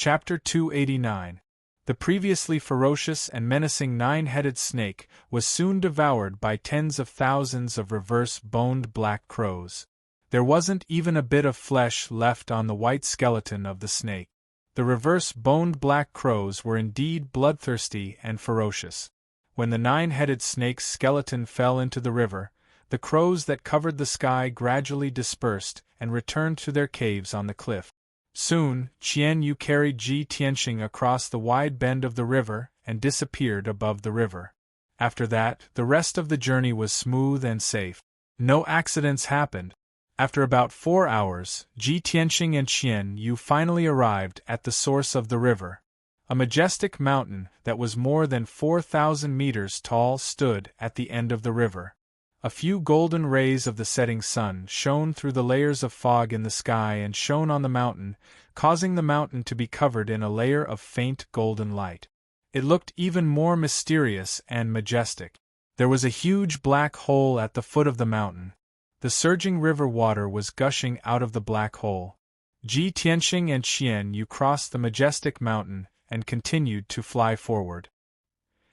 Chapter 289. The previously ferocious and menacing nine-headed snake was soon devoured by tens of thousands of reverse-boned black crows. There wasn't even a bit of flesh left on the white skeleton of the snake. The reverse-boned black crows were indeed bloodthirsty and ferocious. When the nine-headed snake's skeleton fell into the river, the crows that covered the sky gradually dispersed and returned to their caves on the cliff. Soon, Qian Yu carried Ji Tianxing across the wide bend of the river and disappeared above the river. After that, the rest of the journey was smooth and safe. No accidents happened. After about 4 hours, Ji Tianxing and Qian Yu finally arrived at the source of the river. A majestic mountain that was more than 4,000 meters tall stood at the end of the river. A few golden rays of the setting sun shone through the layers of fog in the sky and shone on the mountain, causing the mountain to be covered in a layer of faint golden light. It looked even more mysterious and majestic. There was a huge black hole at the foot of the mountain. The surging river water was gushing out of the black hole. Ji Tianxing and Qian Yu crossed the majestic mountain and continued to fly forward.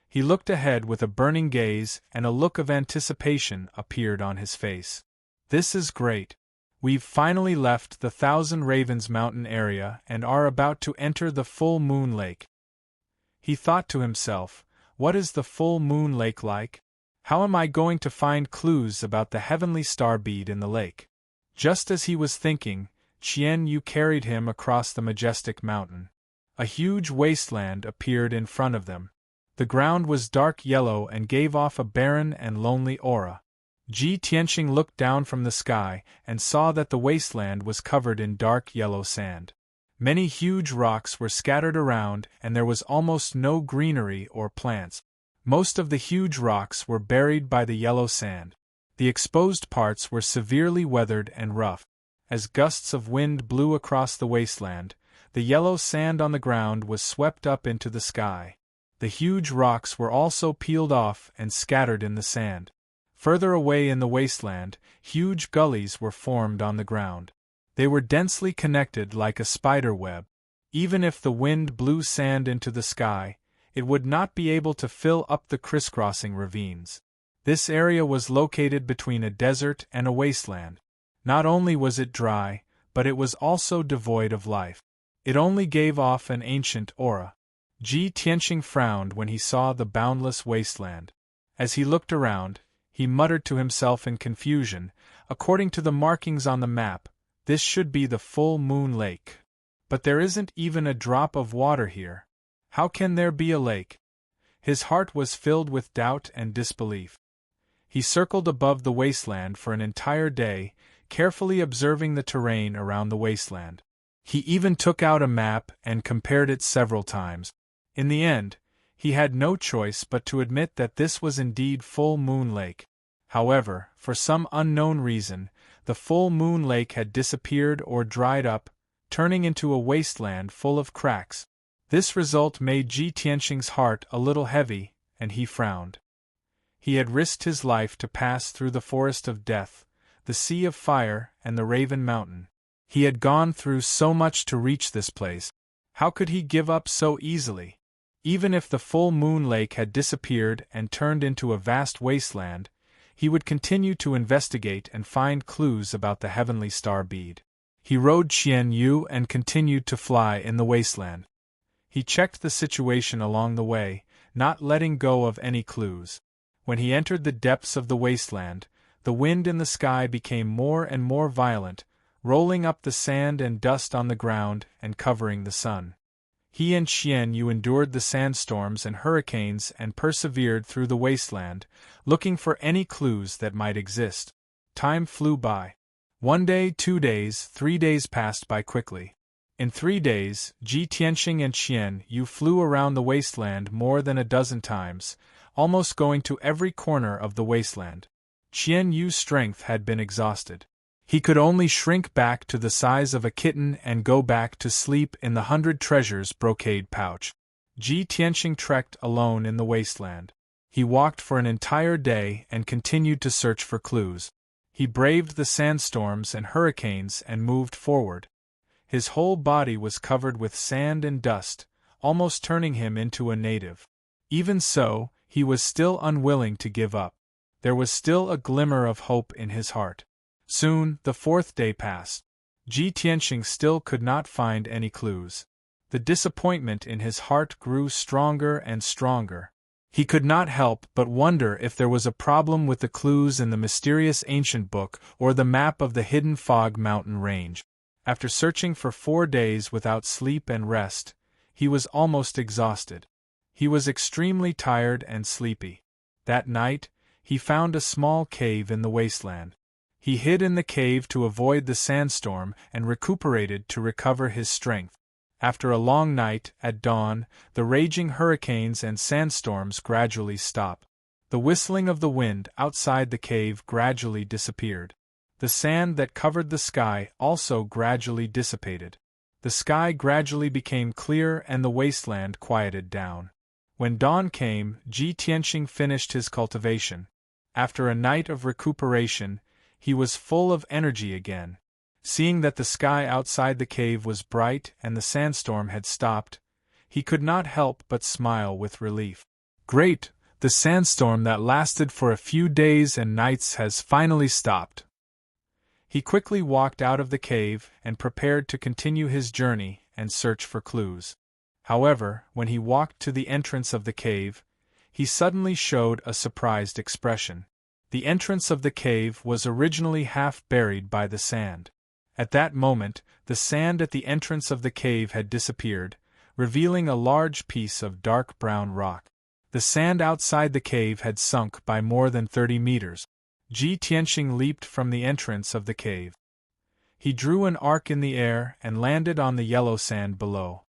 He looked ahead with a burning gaze, and a look of anticipation appeared on his face. "This is great. We've finally left the Thousand Ravens mountain area and are about to enter the Full Moon Lake." He thought to himself, "What is the Full Moon Lake like? How am I going to find clues about the heavenly star bead in the lake?" Just as he was thinking, Qian Yu carried him across the majestic mountain. A huge wasteland appeared in front of them. The ground was dark yellow and gave off a barren and lonely aura. Ji Tianxing looked down from the sky and saw that the wasteland was covered in dark yellow sand. Many huge rocks were scattered around and there was almost no greenery or plants. Most of the huge rocks were buried by the yellow sand. The exposed parts were severely weathered and rough. As gusts of wind blew across the wasteland, the yellow sand on the ground was swept up into the sky. The huge rocks were also peeled off and scattered in the sand. Further away in the wasteland, huge gullies were formed on the ground. They were densely connected like a spider web. Even if the wind blew sand into the sky, it would not be able to fill up the crisscrossing ravines. This area was located between a desert and a wasteland. Not only was it dry, but it was also devoid of life. It only gave off an ancient aura. Ji Tianxing frowned when he saw the boundless wasteland. As he looked around, he muttered to himself in confusion, "According to the markings on the map, this should be the Full Moon Lake. But there isn't even a drop of water here. How can there be a lake?" His heart was filled with doubt and disbelief. He circled above the wasteland for an entire day, carefully observing the terrain around the wasteland. He even took out a map and compared it several times. In the end, he had no choice but to admit that this was indeed Full Moon Lake. However, for some unknown reason, the Full Moon Lake had disappeared or dried up, turning into a wasteland full of cracks. This result made Ji Tianxing's heart a little heavy, and he frowned. He had risked his life to pass through the forest of death, the sea of fire, and the Raven Mountain. He had gone through so much to reach this place. How could he give up so easily? Even if the Full Moon Lake had disappeared and turned into a vast wasteland, he would continue to investigate and find clues about the heavenly star bead. He rode Qian Yu and continued to fly in the wasteland. He checked the situation along the way, not letting go of any clues. When he entered the depths of the wasteland, the wind in the sky became more and more violent, rolling up the sand and dust on the ground and covering the sun. He and Qian Yu endured the sandstorms and hurricanes and persevered through the wasteland, looking for any clues that might exist. Time flew by. 1 day, 2 days, 3 days passed by quickly. In 3 days, Ji Tianxing and Qian Yu flew around the wasteland more than a dozen times, almost going to every corner of the wasteland. Qian Yu's strength had been exhausted. He could only shrink back to the size of a kitten and go back to sleep in the 100 treasures brocade pouch. Ji Tianxing trekked alone in the wasteland. He walked for an entire day and continued to search for clues. He braved the sandstorms and hurricanes and moved forward. His whole body was covered with sand and dust, almost turning him into a native. Even so, he was still unwilling to give up. There was still a glimmer of hope in his heart. Soon, the 4th day passed. Ji Tianxing still could not find any clues. The disappointment in his heart grew stronger and stronger. He could not help but wonder if there was a problem with the clues in the mysterious ancient book or the map of the hidden Fog Mountain range. After searching for 4 days without sleep and rest, he was almost exhausted. He was extremely tired and sleepy. That night, he found a small cave in the wasteland. He hid in the cave to avoid the sandstorm and recuperated to recover his strength. After a long night, at dawn, the raging hurricanes and sandstorms gradually stopped. The whistling of the wind outside the cave gradually disappeared. The sand that covered the sky also gradually dissipated. The sky gradually became clear and the wasteland quieted down. When dawn came, Ji Tianxing finished his cultivation. After a night of recuperation, he was full of energy again. Seeing that the sky outside the cave was bright and the sandstorm had stopped, he could not help but smile with relief. Great! The sandstorm that lasted for a few days and nights has finally stopped. He quickly walked out of the cave and prepared to continue his journey and search for clues. However, when he walked to the entrance of the cave, he suddenly showed a surprised expression. The entrance of the cave was originally half buried by the sand. At that moment, the sand at the entrance of the cave had disappeared, revealing a large piece of dark brown rock. The sand outside the cave had sunk by more than 30 meters. Ji Tianxing leaped from the entrance of the cave. He drew an arc in the air and landed on the yellow sand below.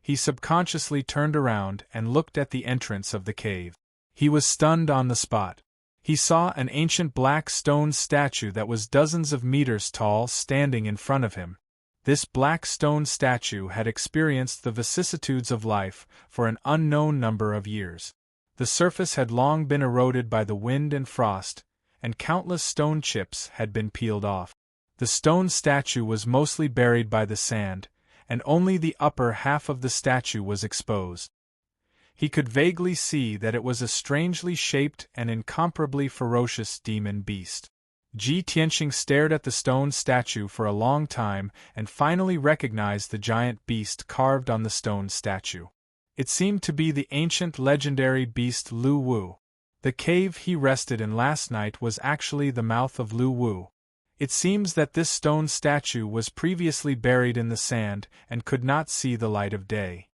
He subconsciously turned around and looked at the entrance of the cave. He was stunned on the spot. He saw an ancient black stone statue that was dozens of meters tall standing in front of him. This black stone statue had experienced the vicissitudes of life for an unknown number of years. The surface had long been eroded by the wind and frost, and countless stone chips had been peeled off. The stone statue was mostly buried by the sand, and only the upper half of the statue was exposed. He could vaguely see that it was a strangely shaped and incomparably ferocious demon beast. Ji Tianxing stared at the stone statue for a long time and finally recognized the giant beast carved on the stone statue. It seemed to be the ancient legendary beast Lu Wu. The cave he rested in last night was actually the mouth of Lu Wu. It seems that this stone statue was previously buried in the sand and could not see the light of day.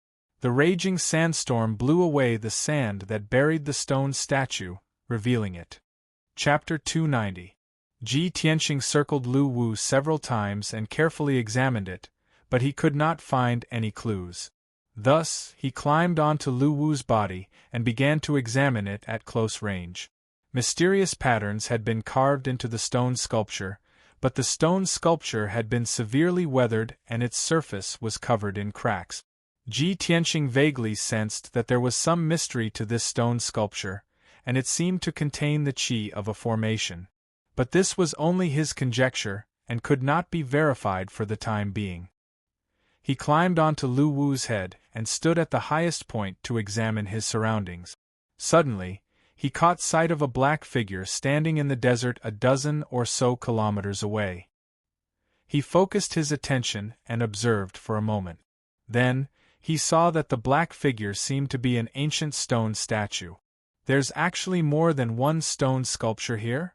The raging sandstorm blew away the sand that buried the stone statue, revealing it. Chapter 290. Ji Tianxing circled Lu Wu several times and carefully examined it, but he could not find any clues. Thus, he climbed onto Lu Wu's body and began to examine it at close range. Mysterious patterns had been carved into the stone sculpture, but the stone sculpture had been severely weathered and its surface was covered in cracks. Ji Tianxing vaguely sensed that there was some mystery to this stone sculpture, and it seemed to contain the qi of a formation. But this was only his conjecture, and could not be verified for the time being. He climbed onto Lu Wu's head and stood at the highest point to examine his surroundings. Suddenly, he caught sight of a black figure standing in the desert a dozen or so kilometers away. He focused his attention and observed for a moment. Then, he saw that the black figure seemed to be an ancient stone statue. "There's actually more than one stone sculpture here?"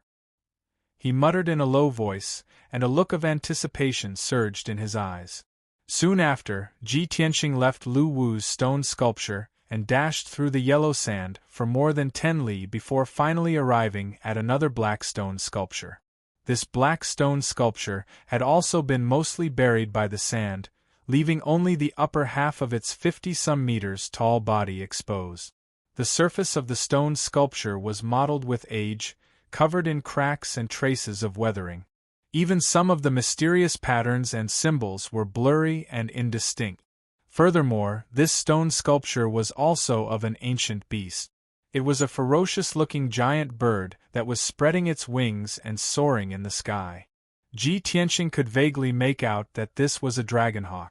He muttered in a low voice, and a look of anticipation surged in his eyes. Soon after, Ji Tianxing left Lu Wu's stone sculpture and dashed through the yellow sand for more than 10 li before finally arriving at another black stone sculpture. This black stone sculpture had also been mostly buried by the sand, leaving only the upper half of its 50-some meters tall body exposed. The surface of the stone sculpture was mottled with age, covered in cracks and traces of weathering. Even some of the mysterious patterns and symbols were blurry and indistinct. Furthermore, this stone sculpture was also of an ancient beast. It was a ferocious-looking giant bird that was spreading its wings and soaring in the sky. Ji Tianxing could vaguely make out that this was a dragonhawk.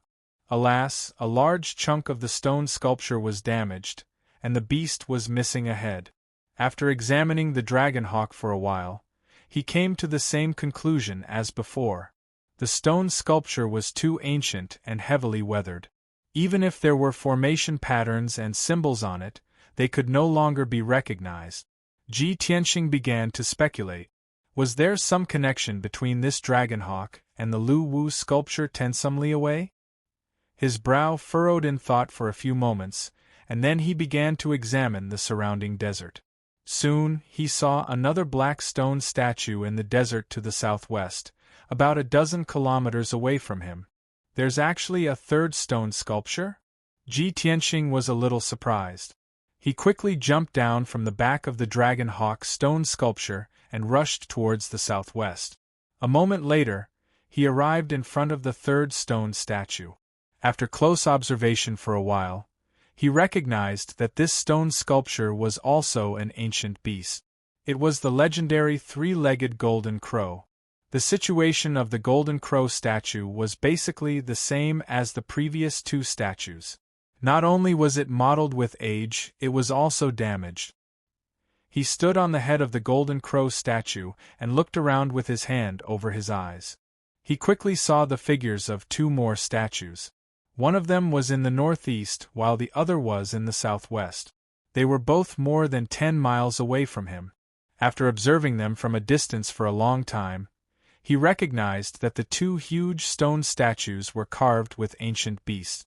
Alas, a large chunk of the stone sculpture was damaged, and the beast was missing a head. After examining the dragonhawk for a while, he came to the same conclusion as before. The stone sculpture was too ancient and heavily weathered. Even if there were formation patterns and symbols on it, they could no longer be recognized. Ji Tianxing began to speculate. Was there some connection between this dragonhawk and the Lu Wu sculpture 10 some li away? His brow furrowed in thought for a few moments, and then he began to examine the surrounding desert. Soon, he saw another black stone statue in the desert to the southwest, about a dozen kilometers away from him. There's actually a third stone sculpture? Ji Tianxing was a little surprised. He quickly jumped down from the back of the dragon hawk stone sculpture and rushed towards the southwest. A moment later, he arrived in front of the third stone statue. After close observation for a while, he recognized that this stone sculpture was also an ancient beast. It was the legendary three-legged golden crow. The situation of the golden crow statue was basically the same as the previous two statues. Not only was it mottled with age, it was also damaged. He stood on the head of the golden crow statue and looked around with his hand over his eyes. He quickly saw the figures of two more statues. One of them was in the northeast while the other was in the southwest. They were both more than 10 miles away from him. After observing them from a distance for a long time, he recognized that the two huge stone statues were carved with ancient beasts.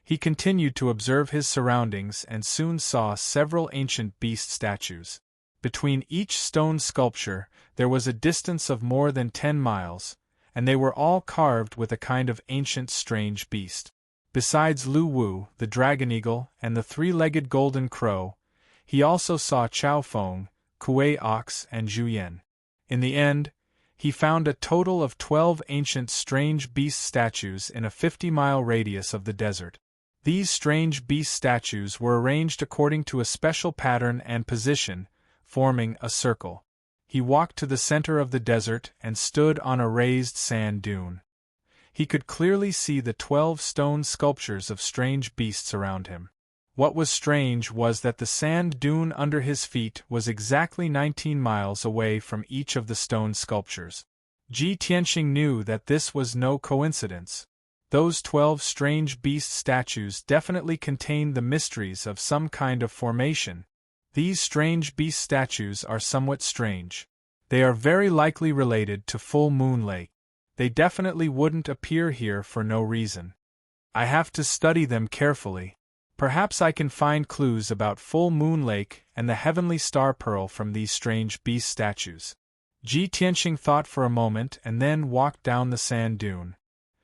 He continued to observe his surroundings and soon saw several ancient beast statues. Between each stone sculpture, there was a distance of more than 10 miles, and they were all carved with a kind of ancient strange beast. Besides Lu Wu, the dragon eagle, and the three-legged golden crow, he also saw Chao Feng, Kuei Ox, and Zhu Yan. In the end, he found a total of 12 ancient strange beast statues in a 50-mile radius of the desert. These strange beast statues were arranged according to a special pattern and position, forming a circle. He walked to the center of the desert and stood on a raised sand dune. He could clearly see the 12 stone sculptures of strange beasts around him. What was strange was that the sand dune under his feet was exactly 19 miles away from each of the stone sculptures. Ji Tianxing knew that this was no coincidence. Those 12 strange beast statues definitely contained the mysteries of some kind of formation. These strange beast statues are somewhat strange. They are very likely related to Full Moon Lake. They definitely wouldn't appear here for no reason. I have to study them carefully. Perhaps I can find clues about Full Moon Lake and the Heavenly Star Pearl from these strange beast statues. Ji Tianxing thought for a moment and then walked down the sand dune.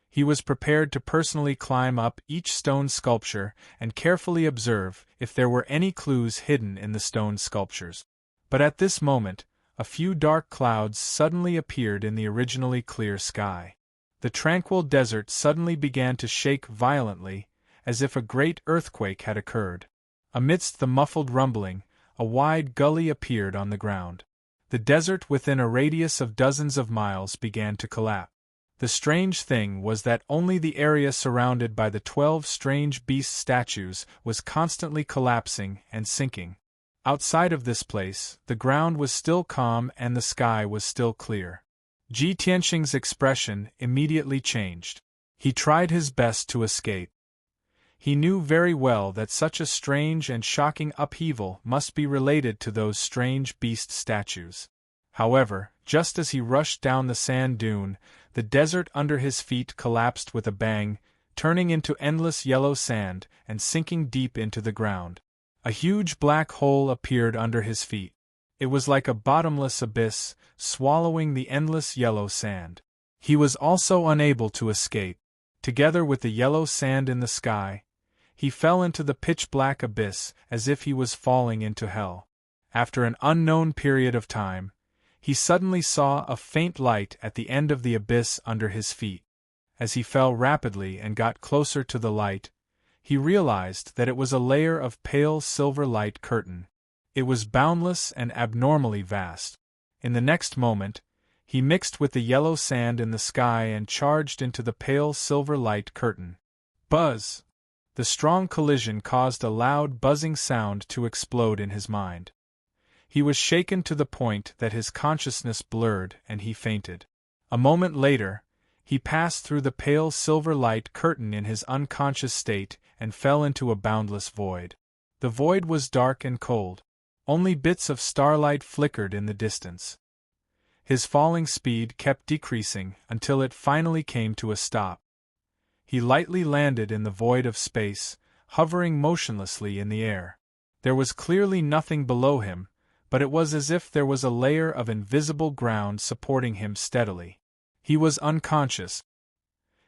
He was prepared to personally climb up each stone sculpture and carefully observe if there were any clues hidden in the stone sculptures. But at this moment, a few dark clouds suddenly appeared in the originally clear sky. The tranquil desert suddenly began to shake violently, as if a great earthquake had occurred. Amidst the muffled rumbling, a wide gully appeared on the ground. The desert within a radius of dozens of miles began to collapse. The strange thing was that only the area surrounded by the 12 strange beast statues was constantly collapsing and sinking. Outside of this place, the ground was still calm and the sky was still clear. Ji Tianxing's expression immediately changed. He tried his best to escape. He knew very well that such a strange and shocking upheaval must be related to those strange beast statues. However, just as he rushed down the sand dune, the desert under his feet collapsed with a bang, turning into endless yellow sand and sinking deep into the ground. A huge black hole appeared under his feet. It was like a bottomless abyss, swallowing the endless yellow sand. He was also unable to escape. Together with the yellow sand in the sky, he fell into the pitch-black abyss as if he was falling into hell. After an unknown period of time, he suddenly saw a faint light at the end of the abyss under his feet. As he fell rapidly and got closer to the light, he realized that it was a layer of pale silver light curtain. It was boundless and abnormally vast. In the next moment, He mixed with the yellow sand in the sky and charged into the pale silver light curtain. Buzz! The strong collision caused a loud buzzing sound to explode in his mind. He was shaken to the point that his consciousness blurred and he fainted. A moment later, he passed through the pale silver light curtain in his unconscious state and fell into a boundless void. The void was dark and cold. Only bits of starlight flickered in the distance. His falling speed kept decreasing until it finally came to a stop. He lightly landed in the void of space, hovering motionlessly in the air. There was clearly nothing below him, but it was as if there was a layer of invisible ground supporting him steadily. He was unconscious.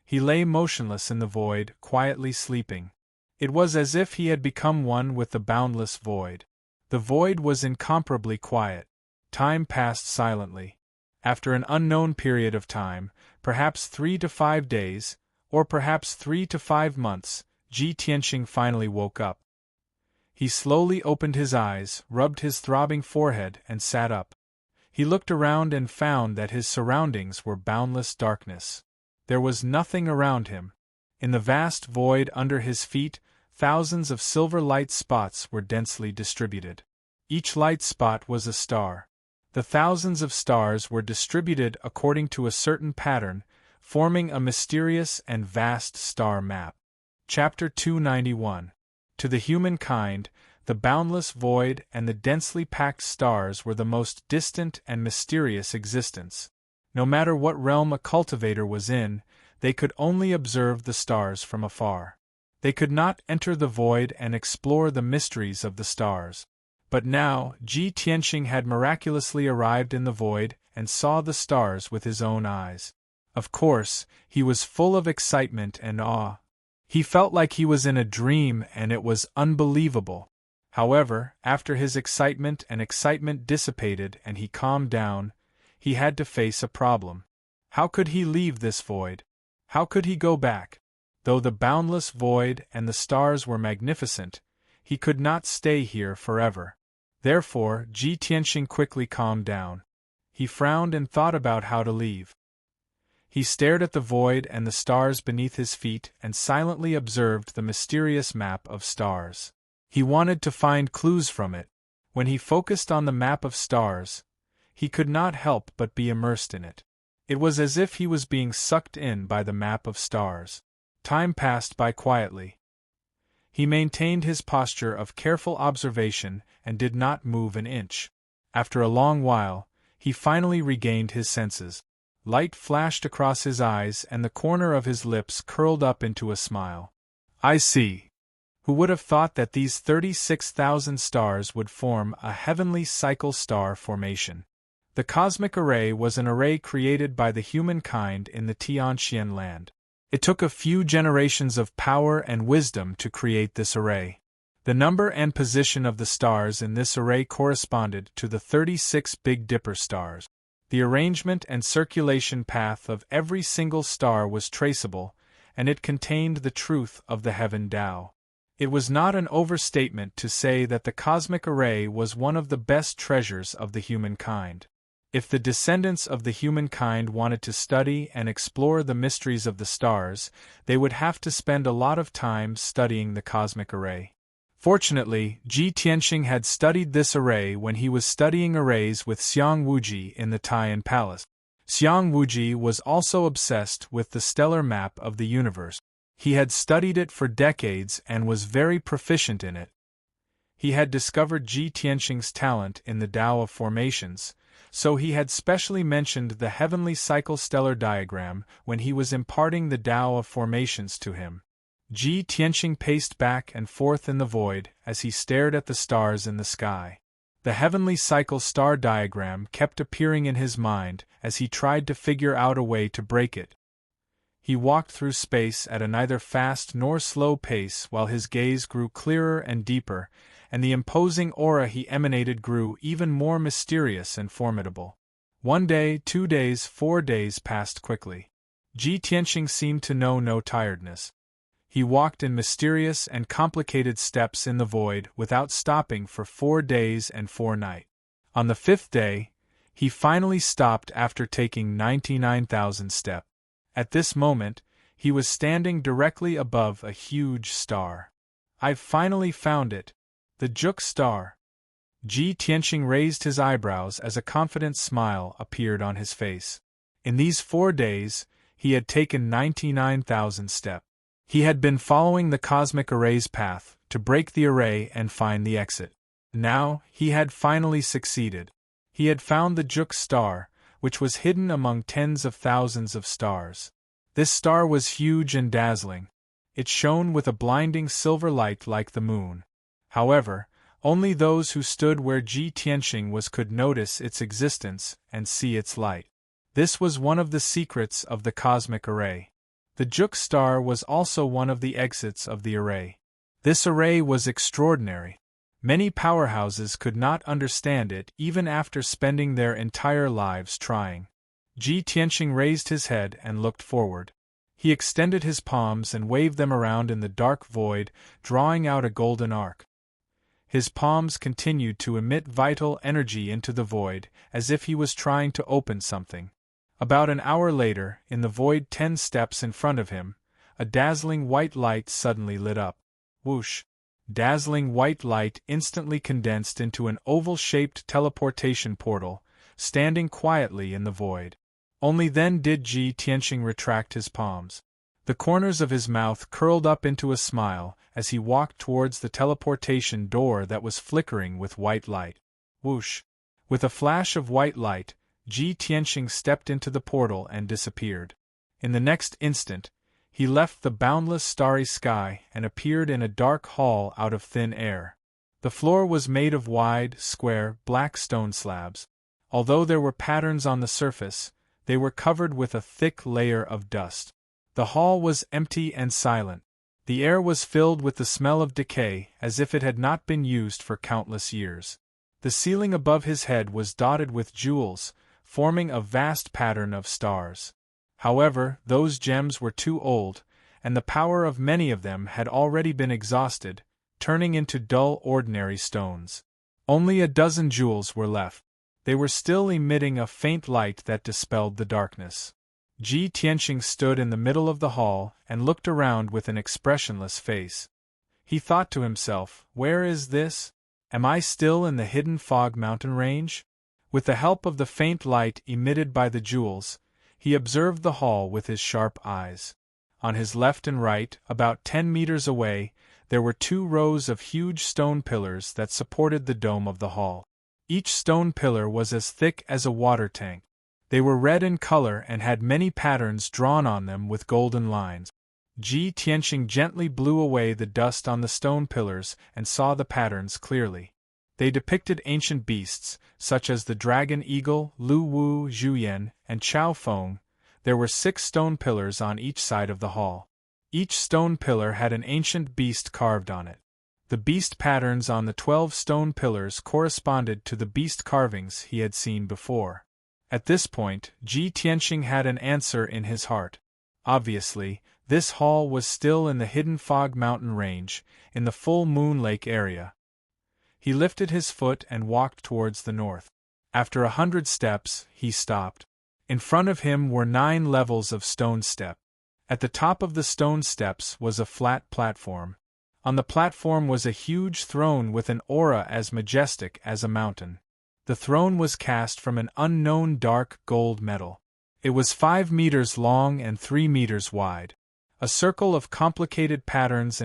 He lay motionless in the void, quietly sleeping. It was as if he had become one with the boundless void. The void was incomparably quiet. Time passed silently. After an unknown period of time, perhaps 3 to 5 days, or perhaps 3 to 5 months, Ji Tianxing finally woke up. He slowly opened his eyes, rubbed his throbbing forehead, and sat up. He looked around and found that his surroundings were boundless darkness. There was nothing around him. In the vast void under his feet, thousands of silver light spots were densely distributed. Each light spot was a star. The thousands of stars were distributed according to a certain pattern, forming a mysterious and vast star map. Chapter 291. To the humankind, the boundless void and the densely packed stars were the most distant and mysterious existence. No matter what realm a cultivator was in, they could only observe the stars from afar. They could not enter the void and explore the mysteries of the stars. But now, Ji Tianxing had miraculously arrived in the void and saw the stars with his own eyes. Of course, he was full of excitement and awe. He felt like he was in a dream and it was unbelievable. However, after his excitement dissipated and he calmed down, he had to face a problem. How could he leave this void? How could he go back? Though the boundless void and the stars were magnificent, he could not stay here forever. Therefore, Ji Tianxing quickly calmed down. He frowned and thought about how to leave. He stared at the void and the stars beneath his feet and silently observed the mysterious map of stars. He wanted to find clues from it. When he focused on the map of stars, he could not help but be immersed in it. It was as if he was being sucked in by the map of stars. Time passed by quietly. He maintained his posture of careful observation and did not move an inch. After a long while, he finally regained his senses. Light flashed across his eyes and the corner of his lips curled up into a smile. I see. Who would have thought that these 36,000 stars would form a heavenly cycle star formation? The cosmic array was an array created by the humankind in the Tianxian land. It took a few generations of power and wisdom to create this array. The number and position of the stars in this array corresponded to the 36 Big Dipper stars. The arrangement and circulation path of every single star was traceable, and it contained the truth of the Heaven Tao. It was not an overstatement to say that the cosmic array was one of the best treasures of the humankind. If the descendants of the humankind wanted to study and explore the mysteries of the stars, they would have to spend a lot of time studying the cosmic array. Fortunately, Ji Tianxing had studied this array when he was studying arrays with Xiang Wuji in the Taiyan Palace. Xiang Wuji was also obsessed with the stellar map of the universe. He had studied it for decades and was very proficient in it. He had discovered Ji Tianxing's talent in the Tao of formations, so he had specially mentioned the heavenly cycle stellar diagram when he was imparting the Tao of formations to him. Ji Tianxing paced back and forth in the void as he stared at the stars in the sky. The heavenly cycle star diagram kept appearing in his mind as he tried to figure out a way to break it. He walked through space at a neither fast nor slow pace while his gaze grew clearer and deeper, and the imposing aura he emanated grew even more mysterious and formidable. 1 day, 2 days, 4 days passed quickly. Ji Tianxing seemed to know no tiredness. He walked in mysterious and complicated steps in the void without stopping for 4 days and 4 nights. On the 5th day, He finally stopped after taking 99,000 steps. At this moment, he was standing directly above a huge star. "I've finally found it. The Juk star." Ji Tianqing raised his eyebrows as a confident smile appeared on his face. In these 4 days, he had taken 99,000 steps. He had been following the cosmic array's path to break the array and find the exit. Now, he had finally succeeded. He had found the Juk star, which was hidden among tens of thousands of stars. This star was huge and dazzling. It shone with a blinding silver light like the moon. However, only those who stood where Ji Tianqing was could notice its existence and see its light. This was one of the secrets of the cosmic array. The Juk star was also one of the exits of the array. This array was extraordinary. Many powerhouses could not understand it even after spending their entire lives trying. Ji Tianqing raised his head and looked forward. He extended his palms and waved them around in the dark void, drawing out a golden arc. His palms continued to emit vital energy into the void, as if he was trying to open something. About an hour later, in the void 10 steps in front of him, a dazzling white light suddenly lit up. Whoosh! Dazzling white light instantly condensed into an oval-shaped teleportation portal, standing quietly in the void. Only then did Ji Tianqing retract his palms. The corners of his mouth curled up into a smile as he walked towards the teleportation door that was flickering with white light. Whoosh! With a flash of white light, Ji Tianqing stepped into the portal and disappeared. In the next instant, he left the boundless starry sky and appeared in a dark hall out of thin air. The floor was made of wide, square, black stone slabs. Although there were patterns on the surface, they were covered with a thick layer of dust. The hall was empty and silent. The air was filled with the smell of decay, as if it had not been used for countless years. The ceiling above his head was dotted with jewels, forming a vast pattern of stars. However, those gems were too old, and the power of many of them had already been exhausted, turning into dull ordinary stones. Only a dozen jewels were left. They were still emitting a faint light that dispelled the darkness. Ji Tianqing stood in the middle of the hall and looked around with an expressionless face. He thought to himself, "Where is this? Am I still in the hidden fog mountain range?" With the help of the faint light emitted by the jewels, he observed the hall with his sharp eyes. On his left and right, about 10 meters away, there were 2 rows of huge stone pillars that supported the dome of the hall. Each stone pillar was as thick as a water tank. They were red in color and had many patterns drawn on them with golden lines. Ji Tianqing gently blew away the dust on the stone pillars and saw the patterns clearly. They depicted ancient beasts, such as the dragon eagle, Lu Wu, Zhuyan, and Chao Feng. There were 6 stone pillars on each side of the hall. Each stone pillar had an ancient beast carved on it. The beast patterns on the 12 stone pillars corresponded to the beast carvings he had seen before. At this point, Ji Tianqing had an answer in his heart. Obviously, this hall was still in the hidden fog mountain range, in the full moon lake area. He lifted his foot and walked towards the north. After 100 steps, he stopped. In front of him were 9 levels of stone step. At the top of the stone steps was a flat platform. On the platform was a huge throne with an aura as majestic as a mountain. The throne was cast from an unknown dark gold metal. It was 5 meters long and 3 meters wide. A circle of complicated patterns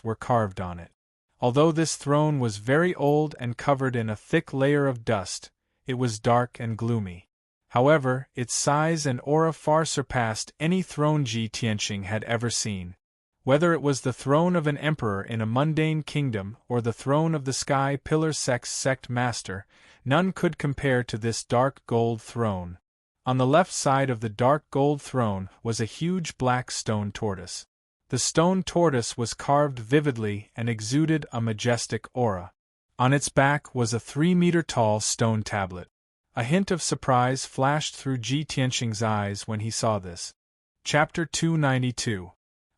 were carved on it. Although this throne was very old and covered in a thick layer of dust, it was dark and gloomy. However, its size and aura far surpassed any throne Ji Tianqing had ever seen. Whether it was the throne of an emperor in a mundane kingdom or the throne of the Sky Pillar Sect's sect master, none could compare to this dark gold throne. On the left side of the dark gold throne was a huge black stone tortoise. The stone tortoise was carved vividly and exuded a majestic aura. On its back was a 3-meter-tall stone tablet. A hint of surprise flashed through Ji Tianqing's eyes when he saw this. Chapter 292.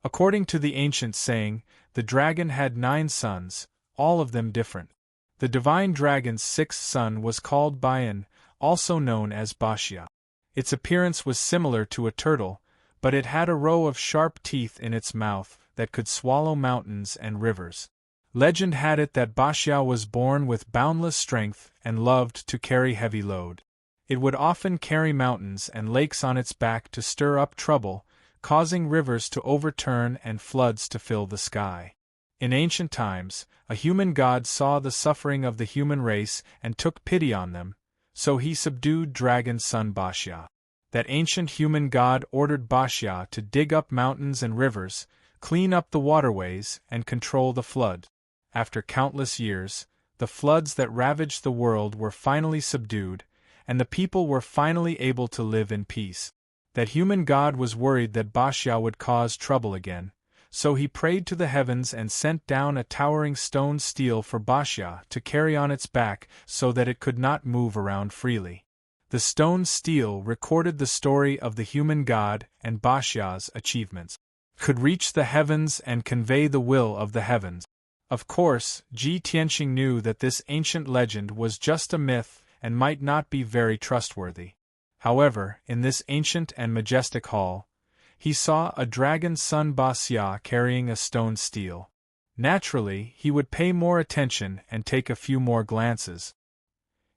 According to the ancient saying, the dragon had 9 sons, all of them different. The divine dragon's 6th son was called Bayan, also known as Bashya. Its appearance was similar to a turtle, but it had a row of sharp teeth in its mouth that could swallow mountains and rivers. Legend had it that Bashya was born with boundless strength and loved to carry heavy load. It would often carry mountains and lakes on its back to stir up trouble, causing rivers to overturn and floods to fill the sky. In ancient times, a human god saw the suffering of the human race and took pity on them, so he subdued dragon son Bashya. That ancient human god ordered Bashya to dig up mountains and rivers, clean up the waterways, and control the flood. After countless years, the floods that ravaged the world were finally subdued, and the people were finally able to live in peace. That human god was worried that Bashya would cause trouble again, so he prayed to the heavens and sent down a towering stone stele for Bashya to carry on its back so that it could not move around freely. The stone stele recorded the story of the human god and Bashya's achievements. Could reach the heavens and convey the will of the heavens. Of course, Ji Tianqing knew that this ancient legend was just a myth and might not be very trustworthy. However, in this ancient and majestic hall, he saw a dragon son Bashya carrying a stone stele. Naturally, he would pay more attention and take a few more glances.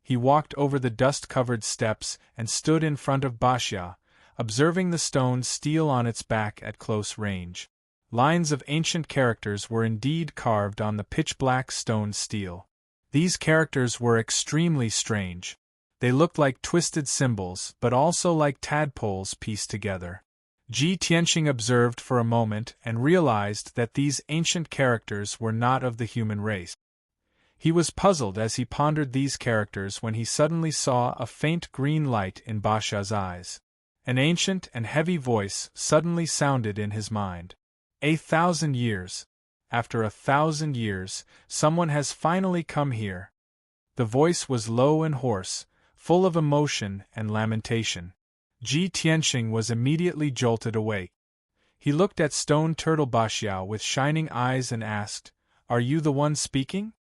He walked over the dust-covered steps and stood in front of Bashya, observing the stone stele on its back at close range. Lines of ancient characters were indeed carved on the pitch-black stone stele. These characters were extremely strange. They looked like twisted symbols, but also like tadpoles pieced together. Ji Tianqing observed for a moment and realized that these ancient characters were not of the human race. He was puzzled as he pondered these characters when he suddenly saw a faint green light in Bashya's eyes. An ancient and heavy voice suddenly sounded in his mind. 1,000 years. After 1,000 years, someone has finally come here. The voice was low and hoarse, full of emotion and lamentation. Ji Tianqing was immediately jolted awake. He looked at stone turtle Bashya with shining eyes and asked, "Are you the one speaking?"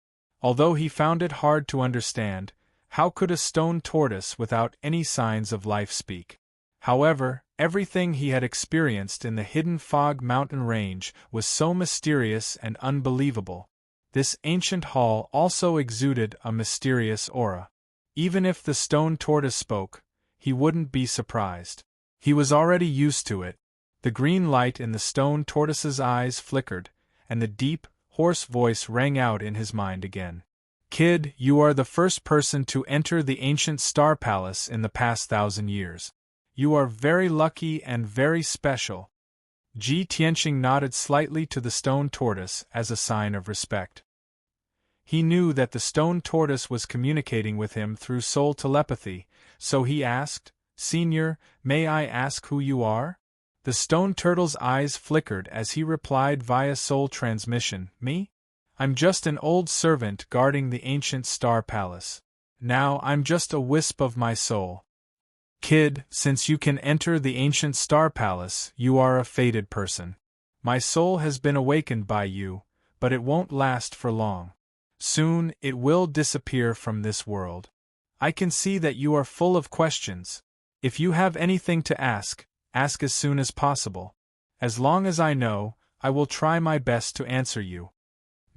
Although he found it hard to understand, how could a stone tortoise without any signs of life speak? However, everything he had experienced in the hidden fog mountain range was so mysterious and unbelievable. This ancient hall also exuded a mysterious aura. Even if the stone tortoise spoke, he wouldn't be surprised. He was already used to it. The green light in the stone tortoise's eyes flickered, and the deep, hoarse voice rang out in his mind again. "Kid, you are the first person to enter the ancient star palace in the past 1,000 years. You are very lucky and very special." Ji Tianqing nodded slightly to the stone tortoise as a sign of respect. He knew that the stone tortoise was communicating with him through soul telepathy, so he asked, "Senior, may I ask who you are?" The stone turtle's eyes flickered as he replied via soul transmission, "Me? I'm just an old servant guarding the ancient star palace. Now I'm just a wisp of my soul." "Kid, since you can enter the ancient star palace, you are a fated person. My soul has been awakened by you, but it won't last for long. Soon it will disappear from this world. I can see that you are full of questions. If you have anything to ask as soon as possible. As long as I know, I will try my best to answer you."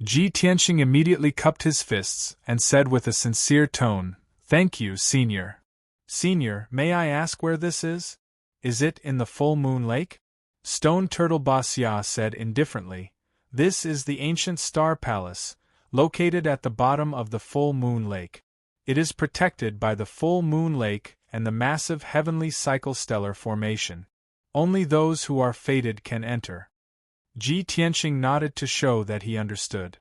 Ji Tianqing immediately cupped his fists and said with a sincere tone, "Thank you, Senior." "Senior, may I ask where this is? Is it in the full moon lake?" Stone Turtle Bashya said indifferently, "This is the ancient star palace, located at the bottom of the full moon lake. It is protected by the full moon lake and the massive heavenly cycle stellar formation. Only those who are fated can enter." Ji Tianqing nodded to show that he understood.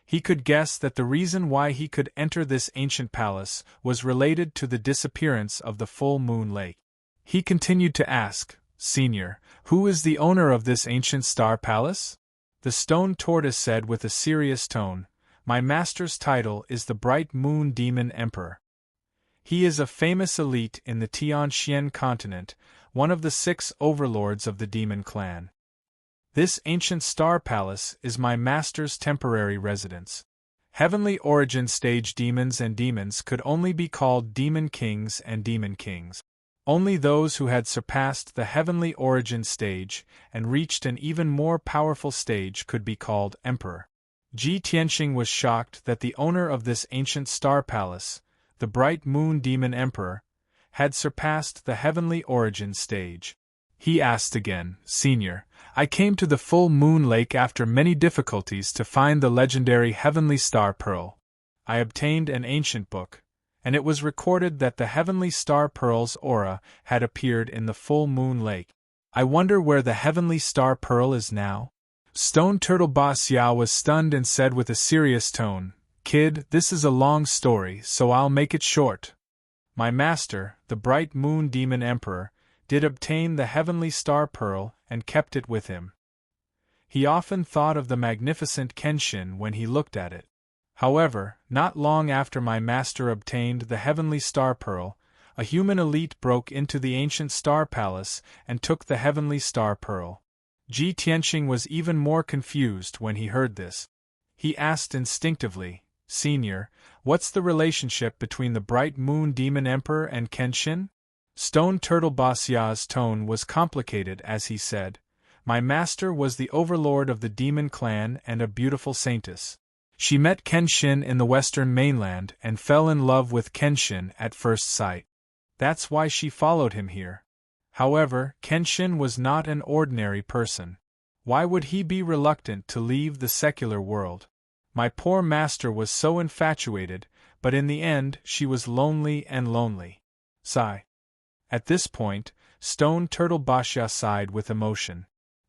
He could guess that the reason why he could enter this ancient palace was related to the disappearance of the full moon lake. He continued to ask, "Senior, who is the owner of this ancient star palace?" The stone tortoise said with a serious tone, "My master's title is the Bright Moon Demon Emperor. He is a famous elite in the Tianxian continent, one of the 6 overlords of the demon clan. This ancient star palace is my master's temporary residence. Heavenly origin stage demons and demons could only be called demon kings and demon kings. Only those who had surpassed the heavenly origin stage and reached an even more powerful stage could be called emperor. Ji Tianxing was shocked that the owner of this ancient star palace, the bright moon demon emperor, had surpassed the heavenly origin stage. He asked again, "Senior, I came to the full moon lake after many difficulties to find the legendary heavenly star pearl. I obtained an ancient book, and it was recorded that the heavenly star pearl's aura had appeared in the full moon lake. I wonder where the heavenly star pearl is now?" Stone Turtle Boss Ya was stunned and said with a serious tone, "Kid, this is a long story, so I'll make it short. My master, the bright moon demon emperor, did obtain the heavenly star pearl and kept it with him. He often thought of the magnificent Kenshin when he looked at it. However, not long after my master obtained the heavenly star pearl, a human elite broke into the ancient star palace and took the heavenly star pearl." Ji Tianxing was even more confused when he heard this. He asked instinctively, "Senior, what's the relationship between the bright moon demon emperor and Kenshin?" Stone Turtle Boss Ya's tone was complicated as he said, "My master was the overlord of the demon clan and a beautiful saintess. She met Kenshin in the western mainland and fell in love with Kenshin at first sight. That's why she followed him here. However, Kenshin was not an ordinary person. Why would he be reluctant to leave the secular world? My poor master was so infatuated, but in the end she was lonely and lonely." Sigh. At this point, Stone Turtle Basha sighed with emotion.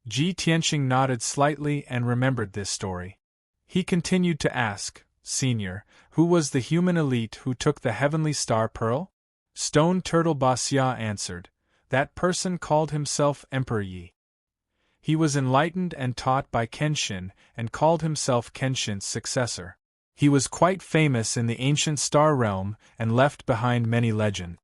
Ji Tianxing nodded slightly and remembered this story. He continued to ask, "Senior, who was the human elite who took the heavenly star pearl?" Stone Turtle Basya answered, "That person called himself Emperor Yi. He was enlightened and taught by Kenshin and called himself Kenshin's successor. He was quite famous in the ancient star realm and left behind many legends."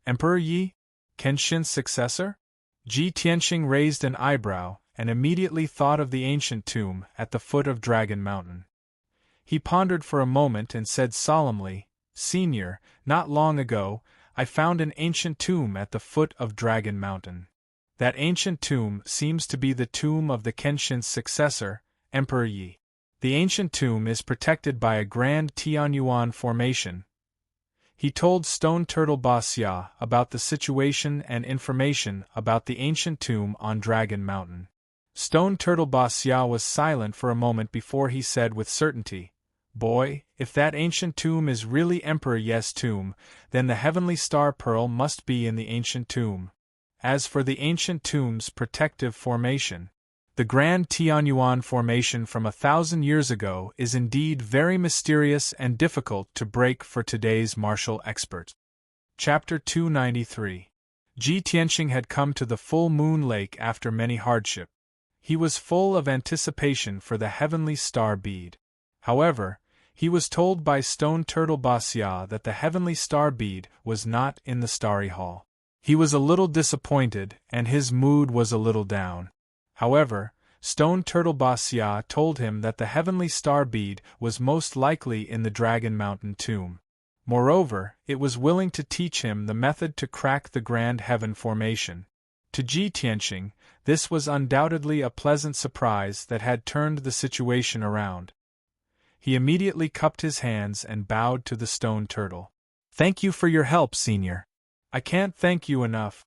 "Emperor Yi? Kenshin's successor?" Ji Tianxing raised an eyebrow and immediately thought of the ancient tomb at the foot of Dragon Mountain. He pondered for a moment and said solemnly, "Senior, not long ago, I found an ancient tomb at the foot of Dragon Mountain. That ancient tomb seems to be the tomb of the Kenshin's successor, Emperor Yi. The ancient tomb is protected by a grand Tianyuan formation." He told Stone Turtle Boss Ya about the situation and information about the ancient tomb on Dragon Mountain. Stone Turtle Boss Ya was silent for a moment before he said with certainty, "Boy, if that ancient tomb is really Emperor Ye's tomb, then the heavenly star pearl must be in the ancient tomb. As for the ancient tomb's protective formation, the Grand Tianyuan formation from 1,000 years ago is indeed very mysterious and difficult to break for today's martial experts." Chapter 293. Ji Tianxing had come to the full moon lake after many hardship. He was full of anticipation for the heavenly star bead. However, he was told by Stone Turtle Basya that the heavenly star bead was not in the starry hall. He was a little disappointed and his mood was a little down. However, Stone Turtle Basya told him that the heavenly star bead was most likely in the Dragon Mountain tomb. Moreover, it was willing to teach him the method to crack the Grand Heaven formation. To Ji Tianxing, this was undoubtedly a pleasant surprise that had turned the situation around. He immediately cupped his hands and bowed to the stone turtle. "Thank you for your help, Senior. I can't thank you enough."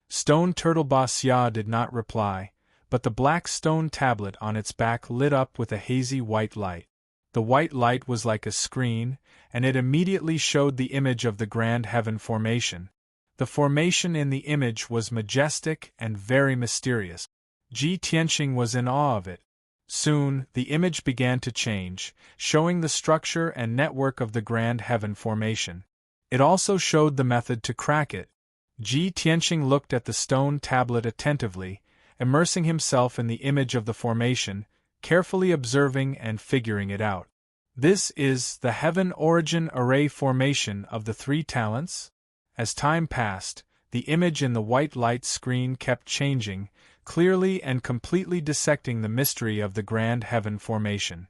Stone Turtle Basya did not reply, but the black stone tablet on its back lit up with a hazy white light. The white light was like a screen, and it immediately showed the image of the Grand Heaven formation. The formation in the image was majestic and very mysterious. Ji Tianxing was in awe of it. Soon, the image began to change, showing the structure and network of the Grand Heaven formation. It also showed the method to crack it. Ji Tianxing looked at the stone tablet attentively, immersing himself in the image of the formation, carefully observing and figuring it out. This is the Heaven Origin Array formation of the three talents? As time passed, the image in the white light screen kept changing, clearly and completely dissecting the mystery of the Grand Heaven formation.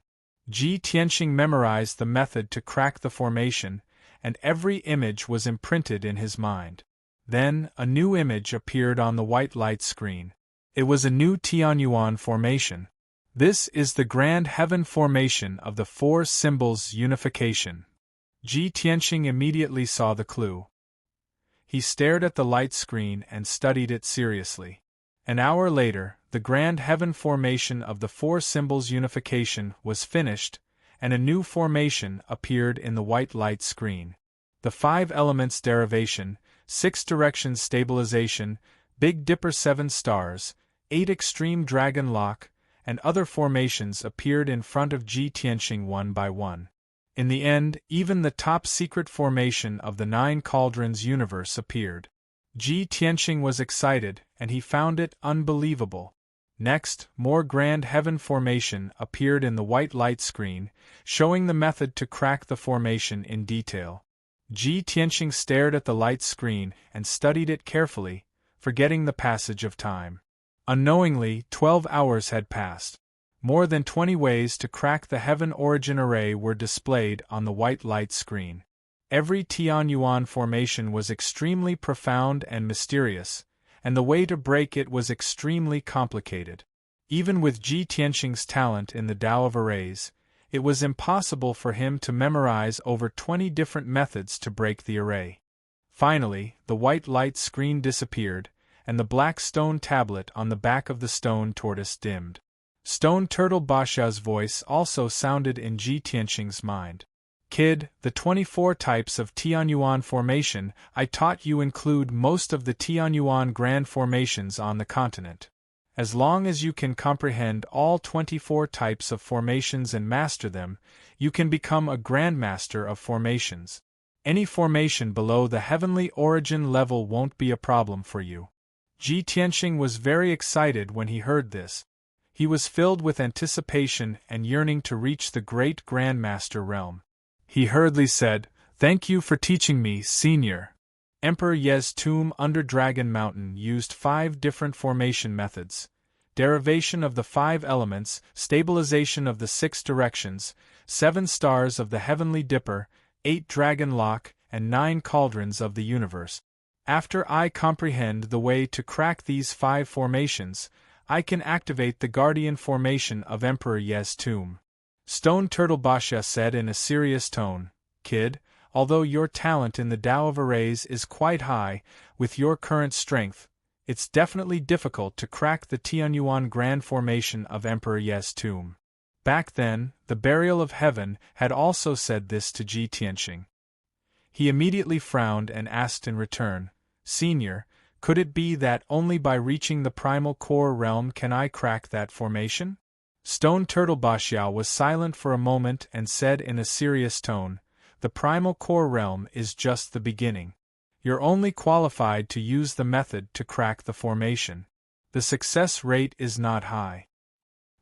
Ji Tianxing memorized the method to crack the formation, and every image was imprinted in his mind. Then, a new image appeared on the white light screen. It was a new Tianyuan formation. This is the Grand Heaven formation of the four symbols unification. Ji Tianxing immediately saw the clue. He stared at the light screen and studied it seriously. An hour later, the Grand Heaven formation of the four symbols unification was finished, and a new formation appeared in the white light screen. The 5 elements derivation, 6 directions stabilization, Big Dipper 7 stars, 8 extreme dragon lock, and other formations appeared in front of Ji Tianxing one by one. In the end, even the top secret formation of the 9 cauldrons universe appeared. Ji Tianxing was excited, and he found it unbelievable. Next, more Grand Heaven formation appeared in the white light screen, showing the method to crack the formation in detail. Ji Tianxing stared at the light screen and studied it carefully, forgetting the passage of time. Unknowingly, 12 hours had passed. More than 20 ways to crack the Heaven origin array were displayed on the white light screen. Every Tianyuan formation was extremely profound and mysterious, and the way to break it was extremely complicated. Even with Ji Tianxing's talent in the Tao of arrays, it was impossible for him to memorize over 20 different methods to break the array. Finally, the white light screen disappeared, and the black stone tablet on the back of the stone tortoise dimmed. Stone Turtle Basha's voice also sounded in Ji Tianxing's mind. Kid, the 24 types of Tianyuan formation I taught you include most of the Tianyuan grand formations on the continent. As long as you can comprehend all 24 types of formations and master them, you can become a grandmaster of formations. Any formation below the heavenly origin level won't be a problem for you. Ji Tianxing was very excited when he heard this. He was filled with anticipation and yearning to reach the great grandmaster realm. He hurriedly said, "Thank you for teaching me, Senior." Emperor Ye's tomb under Dragon Mountain used 5 different formation methods: derivation of the 5 elements, stabilization of the 6 directions, 7 stars of the Heavenly Dipper, 8 dragon lock, and 9 cauldrons of the universe. After I comprehend the way to crack these 5 formations, I can activate the Guardian formation of Emperor Ye's tomb. Stone Turtle Basha said in a serious tone, "Kid, although your talent in the Tao of arrays is quite high, with your current strength, it's definitely difficult to crack the Tianyuan grand formation of Emperor Ye's tomb." Back then, the Burial of Heaven had also said this to Ji Tianxing. He immediately frowned and asked in return, "Senior, could it be that only by reaching the primal core realm can I crack that formation?" Stone Turtle Basha was silent for a moment and said in a serious tone, "The primal core realm is just the beginning. You're only qualified to use the method to crack the formation. The success rate is not high.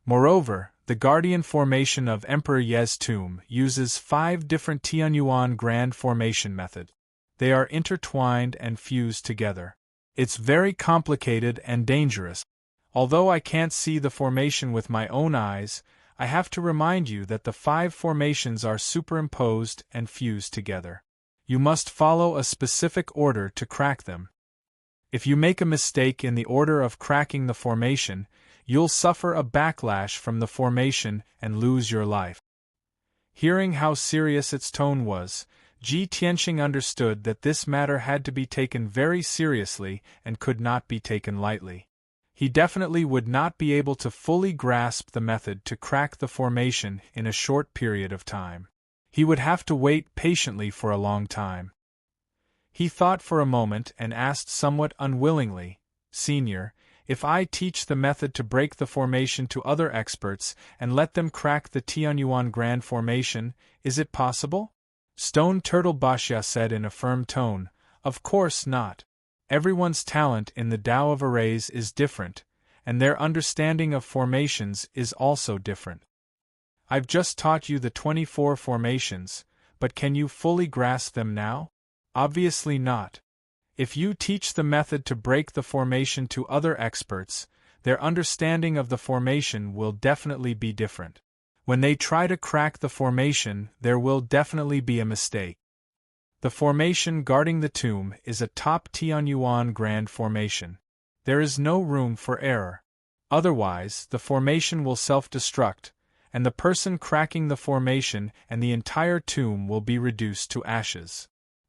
Moreover, the Guardian formation of Emperor Ye's tomb uses 5 different Tianyuan grand formation method. They are intertwined and fused together. It's very complicated and dangerous. Although I can't see the formation with my own eyes, I have to remind you that the 5 formations are superimposed and fused together. You must follow a specific order to crack them. If you make a mistake in the order of cracking the formation, you'll suffer a backlash from the formation and lose your life." Hearing how serious its tone was, Ji Tianxing understood that this matter had to be taken very seriously and could not be taken lightly. He definitely would not be able to fully grasp the method to crack the formation in a short period of time. He would have to wait patiently for a long time. He thought for a moment and asked somewhat unwillingly, "Senior, if I teach the method to break the formation to other experts and let them crack the Tianyuan grand formation, is it possible?" Stone Turtle Basha said in a firm tone, "Of course not. Everyone's talent in the Tao of arrays is different, and their understanding of formations is also different. I've just taught you the 24 formations, but can you fully grasp them now? Obviously not. If you teach the method to break the formation to other experts, their understanding of the formation will definitely be different. When they try to crack the formation, there will definitely be a mistake. The formation guarding the tomb is a top Tianyuan Grand formation. There is no room for error. Otherwise, the formation will self-destruct, and the person cracking the formation and the entire tomb will be reduced to ashes.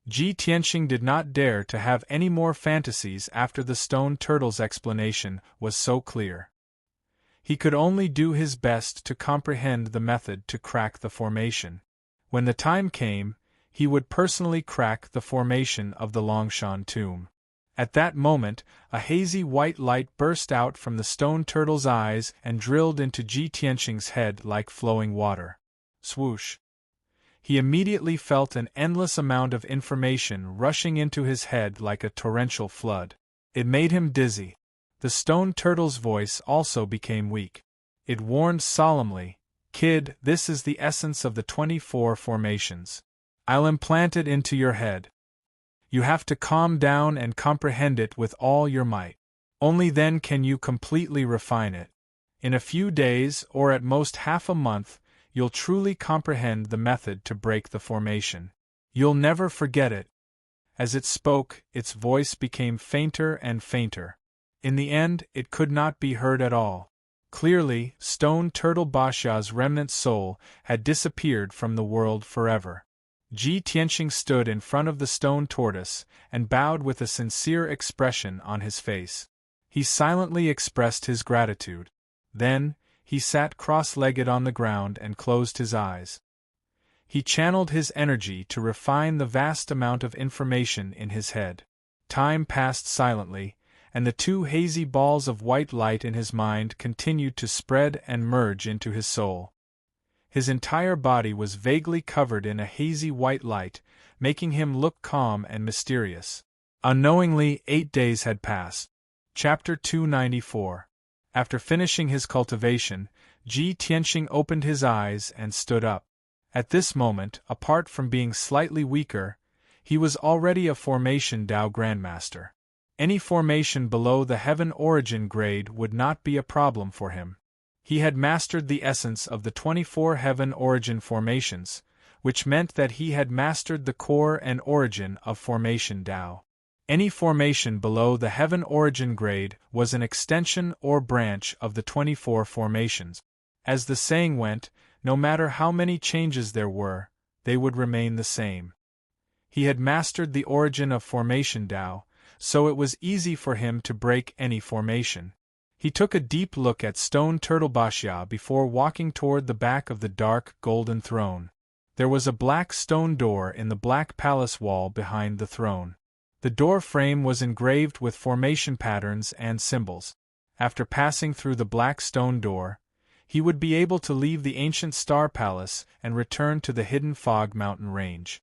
Ji Tianxing did not dare to have any more fantasies after the stone turtle's explanation was so clear. He could only do his best to comprehend the method to crack the formation. When the time came, he would personally crack the formation of the Longshan tomb. At that moment, a hazy white light burst out from the stone turtle's eyes and drilled into Ji Tianxing's head like flowing water. Swoosh! He immediately felt an endless amount of information rushing into his head like a torrential flood. It made him dizzy. The stone turtle's voice also became weak. It warned solemnly, "Kid, this is the essence of the 24 formations. I'll implant it into your head. You have to calm down and comprehend it with all your might. Only then can you completely refine it. In a few days, or at most half a month, you'll truly comprehend the method to break the formation. You'll never forget it." As it spoke, its voice became fainter and fainter. In the end, it could not be heard at all. Clearly, Stone Turtle Basha's remnant soul had disappeared from the world forever. Ji Tianxing stood in front of the stone tortoise and bowed with a sincere expression on his face. He silently expressed his gratitude. Then, he sat cross-legged on the ground and closed his eyes. He channeled his energy to refine the vast amount of information in his head. Time passed silently, and the two hazy balls of white light in his mind continued to spread and merge into his soul. His entire body was vaguely covered in a hazy white light, making him look calm and mysterious. Unknowingly, 8 days had passed. Chapter 294. After finishing his cultivation, Ji Tianxing opened his eyes and stood up. At this moment, apart from being slightly weaker, he was already a Formation Dao Grandmaster. Any formation below the Heaven Origin grade would not be a problem for him. He had mastered the essence of the 24 Heaven Origin formations, which meant that he had mastered the core and origin of Formation Dao. Any formation below the Heaven Origin grade was an extension or branch of the 24 formations. As the saying went, no matter how many changes there were, they would remain the same. He had mastered the origin of Formation Dao, so it was easy for him to break any formation. He took a deep look at Stone Turtle Bashya before walking toward the back of the dark, golden throne. There was a black stone door in the black palace wall behind the throne. The door frame was engraved with formation patterns and symbols. After passing through the black stone door, he would be able to leave the ancient Star Palace and return to the hidden Fog Mountain range.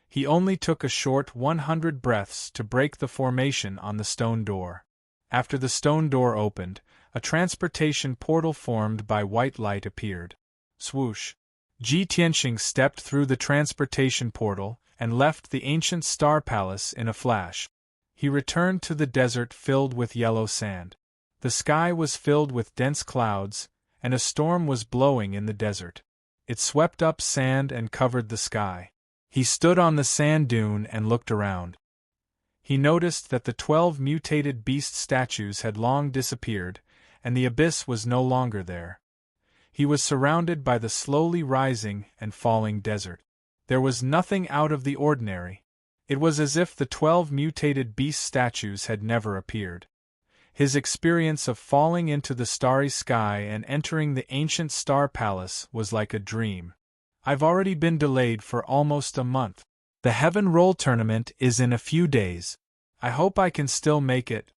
He only took a short 100 breaths to break the formation on the stone door. After the stone door opened, a transportation portal formed by white light appeared. Swoosh! Ji Tianxing stepped through the transportation portal and left the ancient Star Palace in a flash. He returned to the desert filled with yellow sand. The sky was filled with dense clouds, and a storm was blowing in the desert. It swept up sand and covered the sky. He stood on the sand dune and looked around. He noticed that the 12 mutated beast statues had long disappeared, and the abyss was no longer there. He was surrounded by the slowly rising and falling desert. There was nothing out of the ordinary. It was as if the 12 mutated beast statues had never appeared. His experience of falling into the starry sky and entering the ancient Star Palace was like a dream. I've already been delayed for almost a month. The Heaven Roll Tournament is in a few days. I hope I can still make it.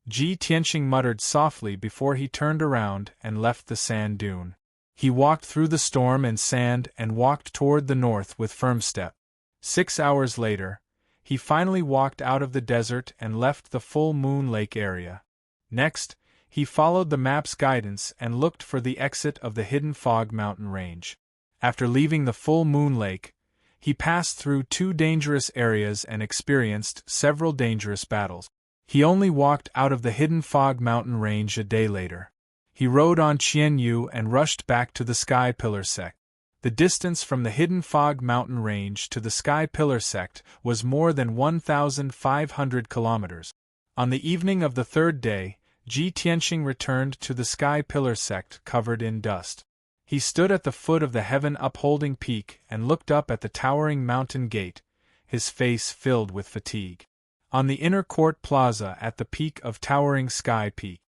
Ji Tianxing muttered softly before he turned around and left the sand dune. He walked through the storm and sand and walked toward the north with firm step. 6 hours later, he finally walked out of the desert and left the full moon lake area. Next, he followed the map's guidance and looked for the exit of the hidden Fog Mountain range. After leaving the full moon lake, he passed through 2 dangerous areas and experienced several dangerous battles. He only walked out of the hidden Fog Mountain range a day later. He rode on Qian Yu and rushed back to the Sky Pillar sect. The distance from the hidden fog mountain range to the Sky Pillar sect was more than 1,500 kilometers. On the evening of the third day, Ji Tianxing returned to the Sky Pillar sect covered in dust. He stood at the foot of the heaven-upholding peak and looked up at the towering mountain gate, his face filled with fatigue. On the inner court plaza at the peak of towering Sky Peak,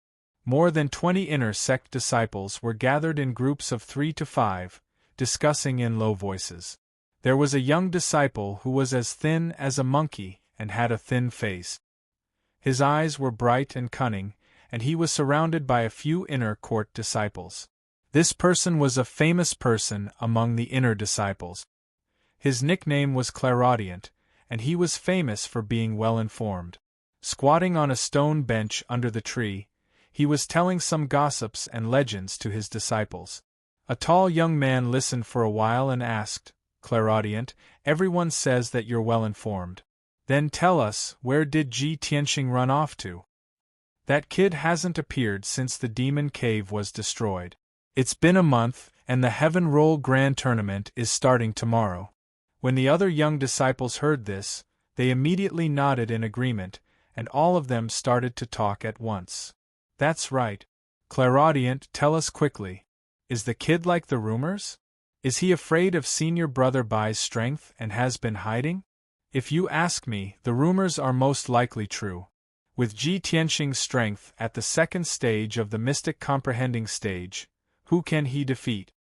more than 20 inner sect disciples were gathered in groups of 3 to 5, discussing in low voices. There was a young disciple who was as thin as a monkey and had a thin face. His eyes were bright and cunning, and he was surrounded by a few inner court disciples. This person was a famous person among the inner disciples. His nickname was Clairaudient, and he was famous for being well-informed. Squatting on a stone bench under the tree, he was telling some gossips and legends to his disciples. A tall young man listened for a while and asked, "Clairaudient, everyone says that you're well-informed. Then tell us, where did Ji Tianxing run off to? That kid hasn't appeared since the Demon Cave was destroyed. It's been a month, and the Heaven Roll Grand Tournament is starting tomorrow." When the other young disciples heard this, they immediately nodded in agreement, and all of them started to talk at once. "That's right. Clairaudient, tell us quickly. Is the kid like the rumors? Is he afraid of Senior Brother Bai's strength and has been hiding? If you ask me, the rumors are most likely true. With Ji Tianxing's strength at the second stage of the Mystic Comprehending stage, who can he defeat?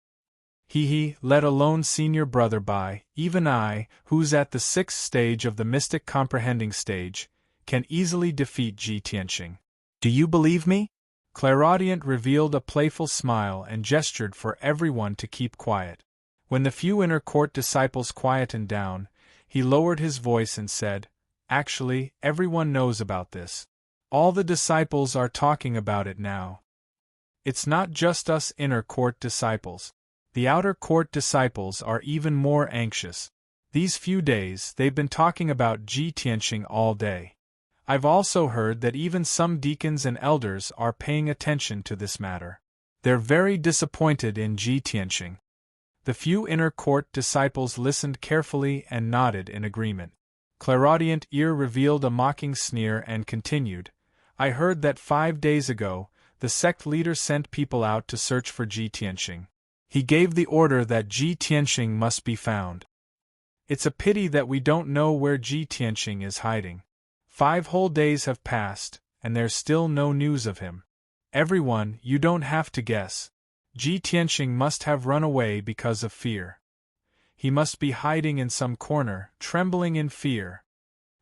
Let alone Senior Brother Bai, even I, who's at the 6th stage of the Mystic Comprehending stage, can easily defeat Ji Tianxing. Do you believe me?" Clairaudient revealed a playful smile and gestured for everyone to keep quiet. When the few inner court disciples quietened down, he lowered his voice and said, "Actually, everyone knows about this. All the disciples are talking about it now. It's not just us inner court disciples. The outer court disciples are even more anxious. These few days they've been talking about Ji Tianxing all day. I've also heard that even some deacons and elders are paying attention to this matter. They're very disappointed in Ji Tianxing." The few inner court disciples listened carefully and nodded in agreement. Clairaudient ear revealed a mocking sneer and continued, "I heard that 5 days ago, the sect leader sent people out to search for Ji Tianxing. He gave the order that Ji Tianxing must be found. It's a pity that we don't know where Ji Tianxing is hiding. 5 whole days have passed, and there's still no news of him. Everyone, you don't have to guess. Ji Tianxing must have run away because of fear. He must be hiding in some corner, trembling in fear."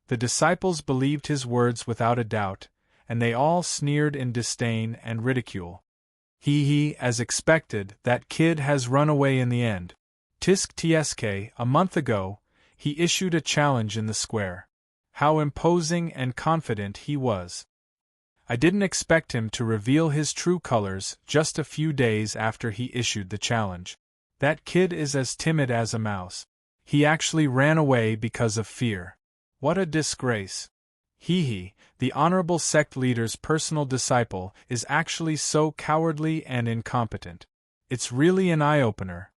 The disciples believed his words without a doubt, and they all sneered in disdain and ridicule. As expected, that kid has run away in the end. Tsk, a month ago, he issued a challenge in the square. How imposing and confident he was. I didn't expect him to reveal his true colors just a few days after he issued the challenge. That kid is as timid as a mouse. He actually ran away because of fear. What a disgrace. The honorable sect leader's personal disciple is actually so cowardly and incompetent. It's really an eye-opener.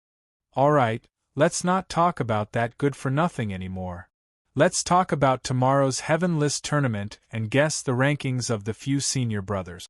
All right, let's not talk about that good-for-nothing anymore. Let's talk about tomorrow's Heaven List tournament and guess the rankings of the few senior brothers.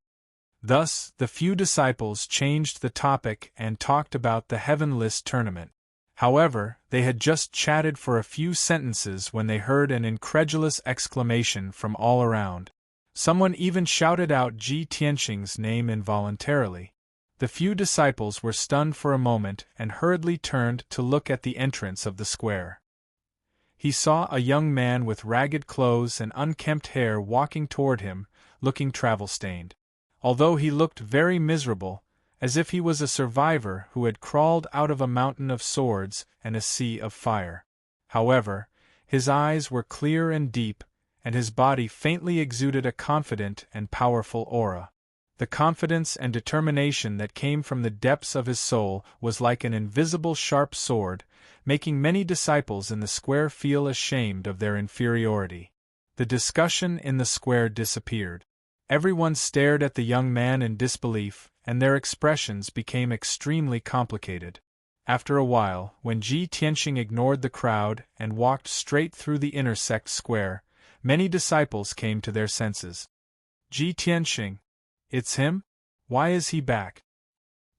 Thus, the few disciples changed the topic and talked about the Heaven List tournament. However, they had just chatted for a few sentences when they heard an incredulous exclamation from all around. Someone even shouted out Ji Tianxing's name involuntarily. The few disciples were stunned for a moment and hurriedly turned to look at the entrance of the square. He saw a young man with ragged clothes and unkempt hair walking toward him, looking travel-stained. Although he looked very miserable, as if he was a survivor who had crawled out of a mountain of swords and a sea of fire. However, his eyes were clear and deep, and his body faintly exuded a confident and powerful aura. The confidence and determination that came from the depths of his soul was like an invisible sharp sword, making many disciples in the square feel ashamed of their inferiority. The discussion in the square disappeared. Everyone stared at the young man in disbelief, and their expressions became extremely complicated. After a while, when Ji Tianxing ignored the crowd and walked straight through the inner sect square, many disciples came to their senses. Ji Tianxing. It's him? Why is he back?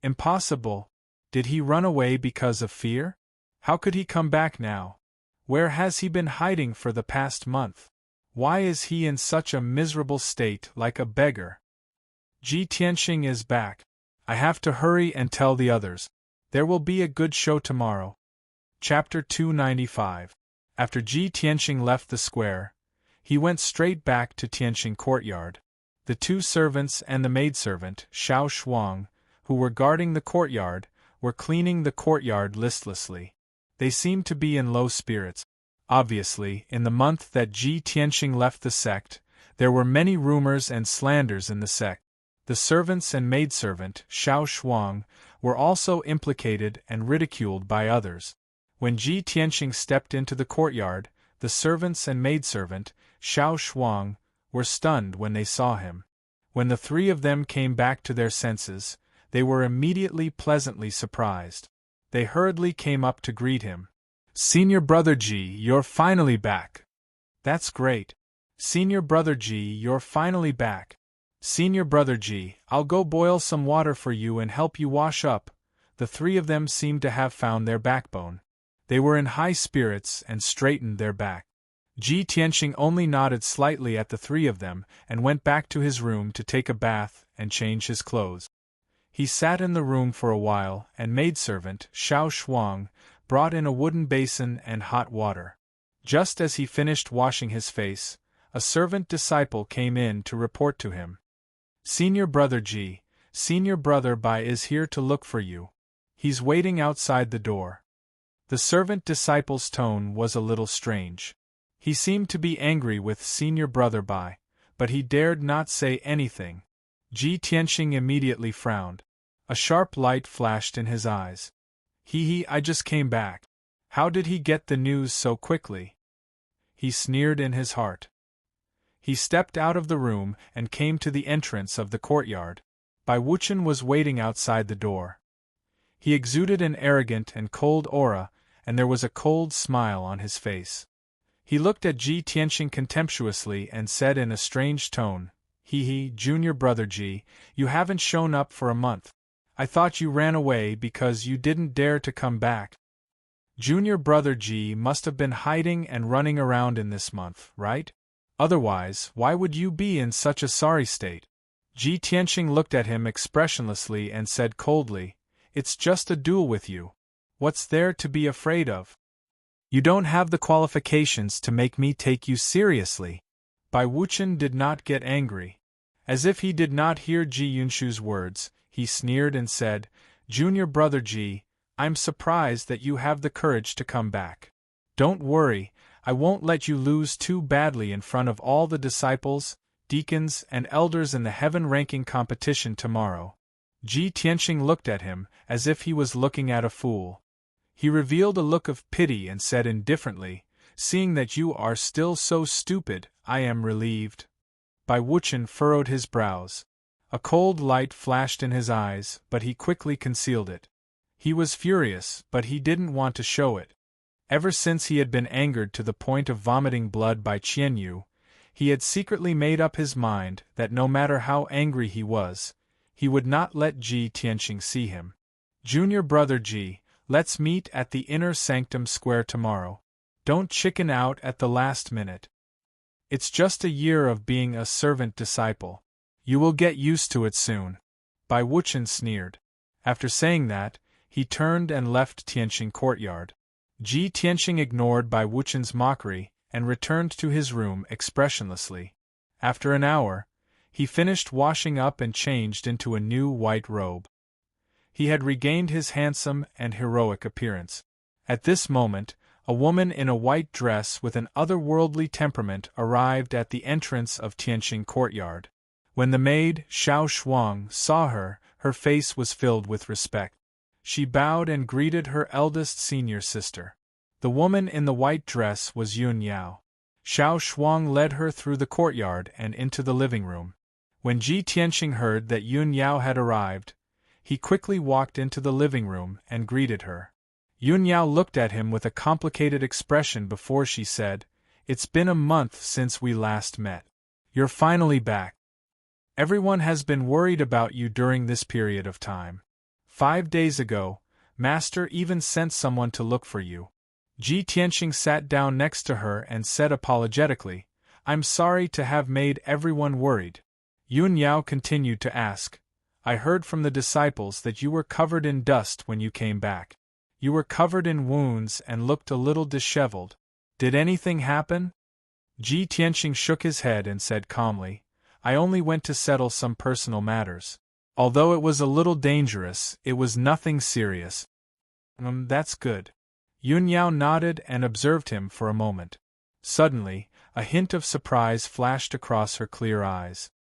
Impossible. Did he run away because of fear? How could he come back now? Where has he been hiding for the past month? Why is he in such a miserable state, like a beggar? Ji Tianxing is back. I have to hurry and tell the others. There will be a good show tomorrow. Chapter 295. After Ji Tianxing left the square, he went straight back to Tianxing Courtyard. The two servants and the maidservant, Xiao Shuang, who were guarding the courtyard, were cleaning the courtyard listlessly. They seemed to be in low spirits. Obviously, in the month that Ji Tianxing left the sect, there were many rumors and slanders in the sect. The servants and maidservant, Xiao Shuang, were also implicated and ridiculed by others. When Ji Tianxing stepped into the courtyard, the servants and maidservant, Xiao Shuang, were stunned when they saw him. When the three of them came back to their senses, they were immediately pleasantly surprised. They hurriedly came up to greet him. Senior Brother Ji, you're finally back. That's great. Senior Brother Ji, you're finally back. Senior Brother Ji, I'll go boil some water for you and help you wash up. The three of them seemed to have found their backbone. They were in high spirits and straightened their back. Ji Tianxing only nodded slightly at the three of them and went back to his room to take a bath and change his clothes. He sat in the room for a while, and maidservant, Xiao Shuang, brought in a wooden basin and hot water. Just as he finished washing his face, a servant disciple came in to report to him. Senior Brother Ji, Senior Brother Bai is here to look for you. He's waiting outside the door. The servant disciple's tone was a little strange. He seemed to be angry with Senior Brother Bai, but he dared not say anything. Ji Tianxing immediately frowned. A sharp light flashed in his eyes. I just came back. How did he get the news so quickly? He sneered in his heart. He stepped out of the room and came to the entrance of the courtyard. Bai Wuchen was waiting outside the door. He exuded an arrogant and cold aura, and there was a cold smile on his face. He looked at Ji Tianxing contemptuously and said in a strange tone, Junior Brother Ji, you haven't shown up for a month. I thought you ran away because you didn't dare to come back. Junior Brother Ji must have been hiding and running around in this month, right? Otherwise, why would you be in such a sorry state? Ji Tianxing looked at him expressionlessly and said coldly, It's just a duel with you. What's there to be afraid of? You don't have the qualifications to make me take you seriously. Bai Wuchen did not get angry. As if he did not hear Ji Yunshu's words, he sneered and said, Junior Brother Ji, I'm surprised that you have the courage to come back. Don't worry, I won't let you lose too badly in front of all the disciples, deacons, and elders in the heaven-ranking competition tomorrow. Ji Tianxing looked at him, as if he was looking at a fool. He revealed a look of pity and said indifferently, Seeing that you are still so stupid, I am relieved. Bai Wuchen furrowed his brows. A cold light flashed in his eyes, but he quickly concealed it. He was furious, but he didn't want to show it. Ever since he had been angered to the point of vomiting blood by Qianyu, he had secretly made up his mind that no matter how angry he was, he would not let Ji Tianxing see him. Junior Brother Ji, let's meet at the inner sanctum square tomorrow. Don't chicken out at the last minute. It's just a year of being a servant disciple. You will get used to it soon. Bai Wuchen sneered. After saying that, he turned and left Tianxing Courtyard. Ji Tianxing ignored Bai Wuchen's mockery and returned to his room expressionlessly. After an hour, he finished washing up and changed into a new white robe. He had regained his handsome and heroic appearance. At this moment, a woman in a white dress with an otherworldly temperament arrived at the entrance of Tianxing Courtyard. When the maid, Xiao Shuang, saw her, her face was filled with respect. She bowed and greeted her eldest senior sister. The woman in the white dress was Yun Yao. Xiao Shuang led her through the courtyard and into the living room. When Ji Tianxing heard that Yun Yao had arrived, he quickly walked into the living room and greeted her. Yun Yao looked at him with a complicated expression before she said, "It's been a month since we last met. You're finally back. Everyone has been worried about you during this period of time. 5 days ago, Master even sent someone to look for you." Ji Tianxing sat down next to her and said apologetically, "I'm sorry to have made everyone worried." Yun Yao continued to ask, "I heard from the disciples that you were covered in dust when you came back. You were covered in wounds and looked a little disheveled. Did anything happen?" Ji Tianxing shook his head and said calmly, "I only went to settle some personal matters. Although it was a little dangerous, it was nothing serious." That's good." Yun Yao nodded and observed him for a moment. Suddenly, a hint of surprise flashed across her clear eyes.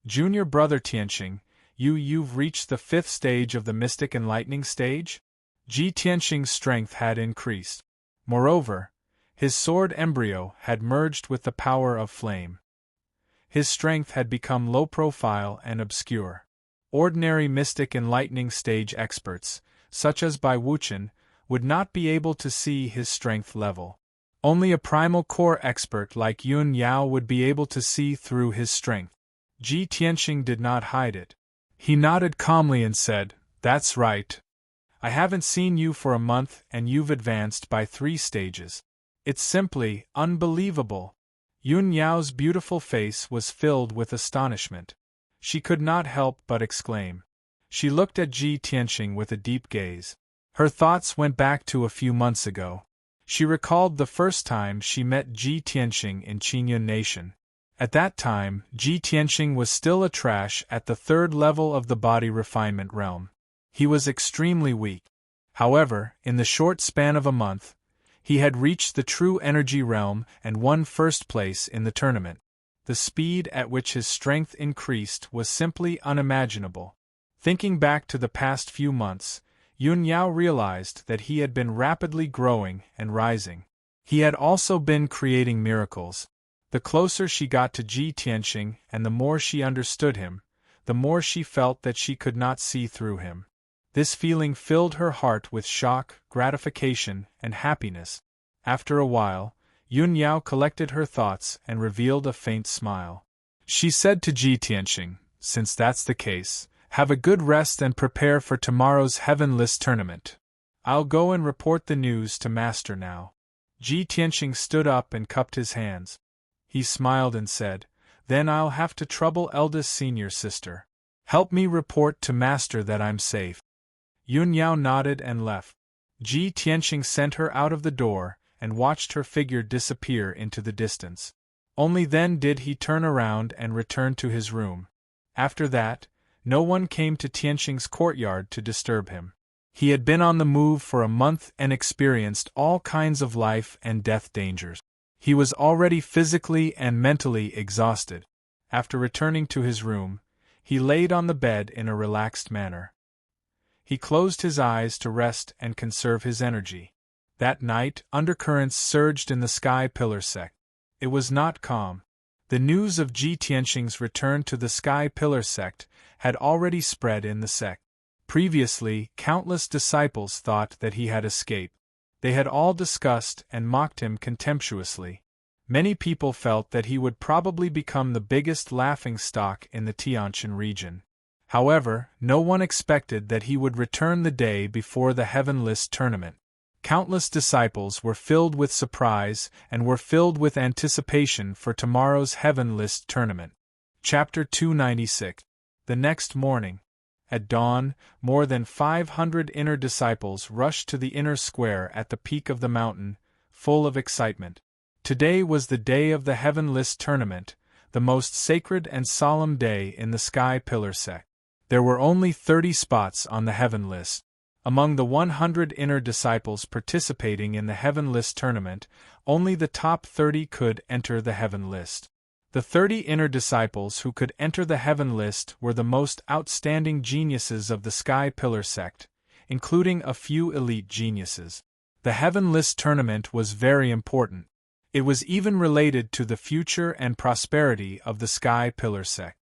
"Junior brother Tianxing, you've reached the 5th stage of the mystic enlightening stage?" Ji Tianxing's strength had increased. Moreover, his sword embryo had merged with the power of flame. His strength had become low profile and obscure. Ordinary mystic enlightening stage experts, such as Bai Wuchen, would not be able to see his strength level. Only a primal core expert like Yun Yao would be able to see through his strength. Ji Tianxing did not hide it. He nodded calmly and said, "That's right. I haven't seen you for a month and you've advanced by 3 stages. It's simply unbelievable." Yun Yao's beautiful face was filled with astonishment. She could not help but exclaim. She looked at Ji Tianxing with a deep gaze. Her thoughts went back to a few months ago. She recalled the first time she met Ji Tianxing in Qingyun Nation. At that time, Ji Tianxing was still a trash at the 3rd level of the body refinement realm. He was extremely weak. However, in the short span of a month, he had reached the true energy realm and won 1st place in the tournament. The speed at which his strength increased was simply unimaginable. Thinking back to the past few months, Yun Yao realized that he had been rapidly growing and rising. He had also been creating miracles. The closer she got to Ji Tianxing and the more she understood him, the more she felt that she could not see through him. This feeling filled her heart with shock, gratification, and happiness. After a while, Yun Yao collected her thoughts and revealed a faint smile. She said to Ji Tianxing, "Since that's the case, have a good rest and prepare for tomorrow's Heaven List tournament. I'll go and report the news to Master now." Ji Tianxing stood up and cupped his hands. He smiled and said, "Then I'll have to trouble eldest senior sister. Help me report to Master that I'm safe." Yun Yao nodded and left. Ji Tianxing sent her out of the door and watched her figure disappear into the distance. Only then did he turn around and return to his room. After that, no one came to Tianxing's courtyard to disturb him. He had been on the move for a month and experienced all kinds of life and death dangers. He was already physically and mentally exhausted. After returning to his room, he laid on the bed in a relaxed manner. He closed his eyes to rest and conserve his energy. That night, undercurrents surged in the Sky Pillar sect. It was not calm. The news of Ji Tianxing's return to the Sky Pillar sect had already spread in the sect. Previously, countless disciples thought that he had escaped. They had all discussed and mocked him contemptuously. Many people felt that he would probably become the biggest laughingstock in the Tianjin region. However, no one expected that he would return the day before the Heaven List tournament. Countless disciples were filled with surprise and were filled with anticipation for tomorrow's Heaven List tournament. Chapter 296. The next morning, at dawn, more than 500 inner disciples rushed to the inner square at the peak of the mountain, full of excitement. Today was the day of the Heaven List tournament, the most sacred and solemn day in the Sky Pillar sect. There were only 30 spots on the Heaven List. Among the 100 inner disciples participating in the Heaven List tournament, only the top 30 could enter the Heaven List. The 30 inner disciples who could enter the Heaven List were the most outstanding geniuses of the Sky Pillar sect, including a few elite geniuses. The Heaven List tournament was very important. It was even related to the future and prosperity of the Sky Pillar sect.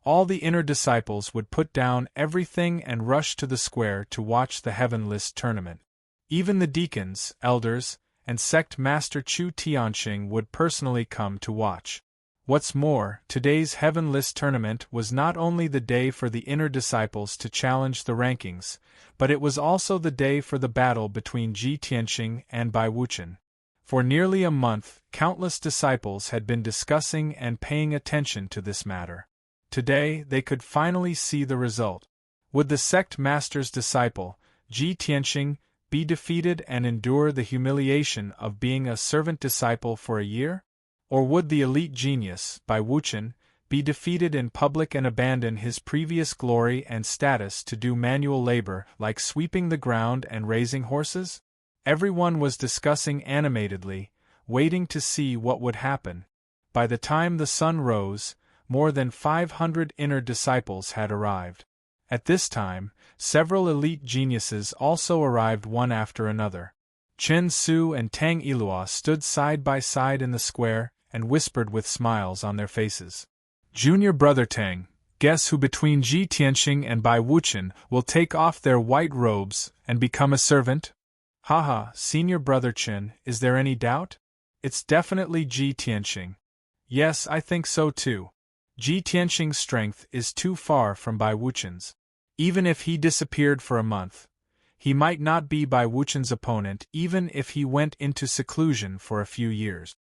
all the inner disciples would put down everything and rush to the square to watch the Heaven List tournament. Even the deacons, elders, and sect master Chu Tianxing would personally come to watch. What's more, today's Heaven List tournament was not only the day for the inner disciples to challenge the rankings, but it was also the day for the battle between Ji Tianxing and Bai Wuchen. For nearly a month, countless disciples had been discussing and paying attention to this matter. Today, they could finally see the result. Would the sect master's disciple, Ji Tianxing, be defeated and endure the humiliation of being a servant disciple for a year? Or would the elite genius, Bai Wuchen, be defeated in public and abandon his previous glory and status to do manual labor like sweeping the ground and raising horses? Everyone was discussing animatedly, waiting to see what would happen. By the time the sun rose, more than 500 inner disciples had arrived. At this time, several elite geniuses also arrived one after another. Chen Su and Tang Yilua stood side by side in the square and whispered with smiles on their faces. "Junior brother Tang, guess who between Ji Tianxing and Bai Wuchen will take off their white robes and become a servant?" "Haha, senior brother Chen, is there any doubt? It's definitely Ji Tianxing." "Yes, I think so too. Ji Tianxing's strength is too far from Bai Wuchen's. Even if he disappeared for a month, he might not be Bai Wuchen's opponent even if he went into seclusion for a few years."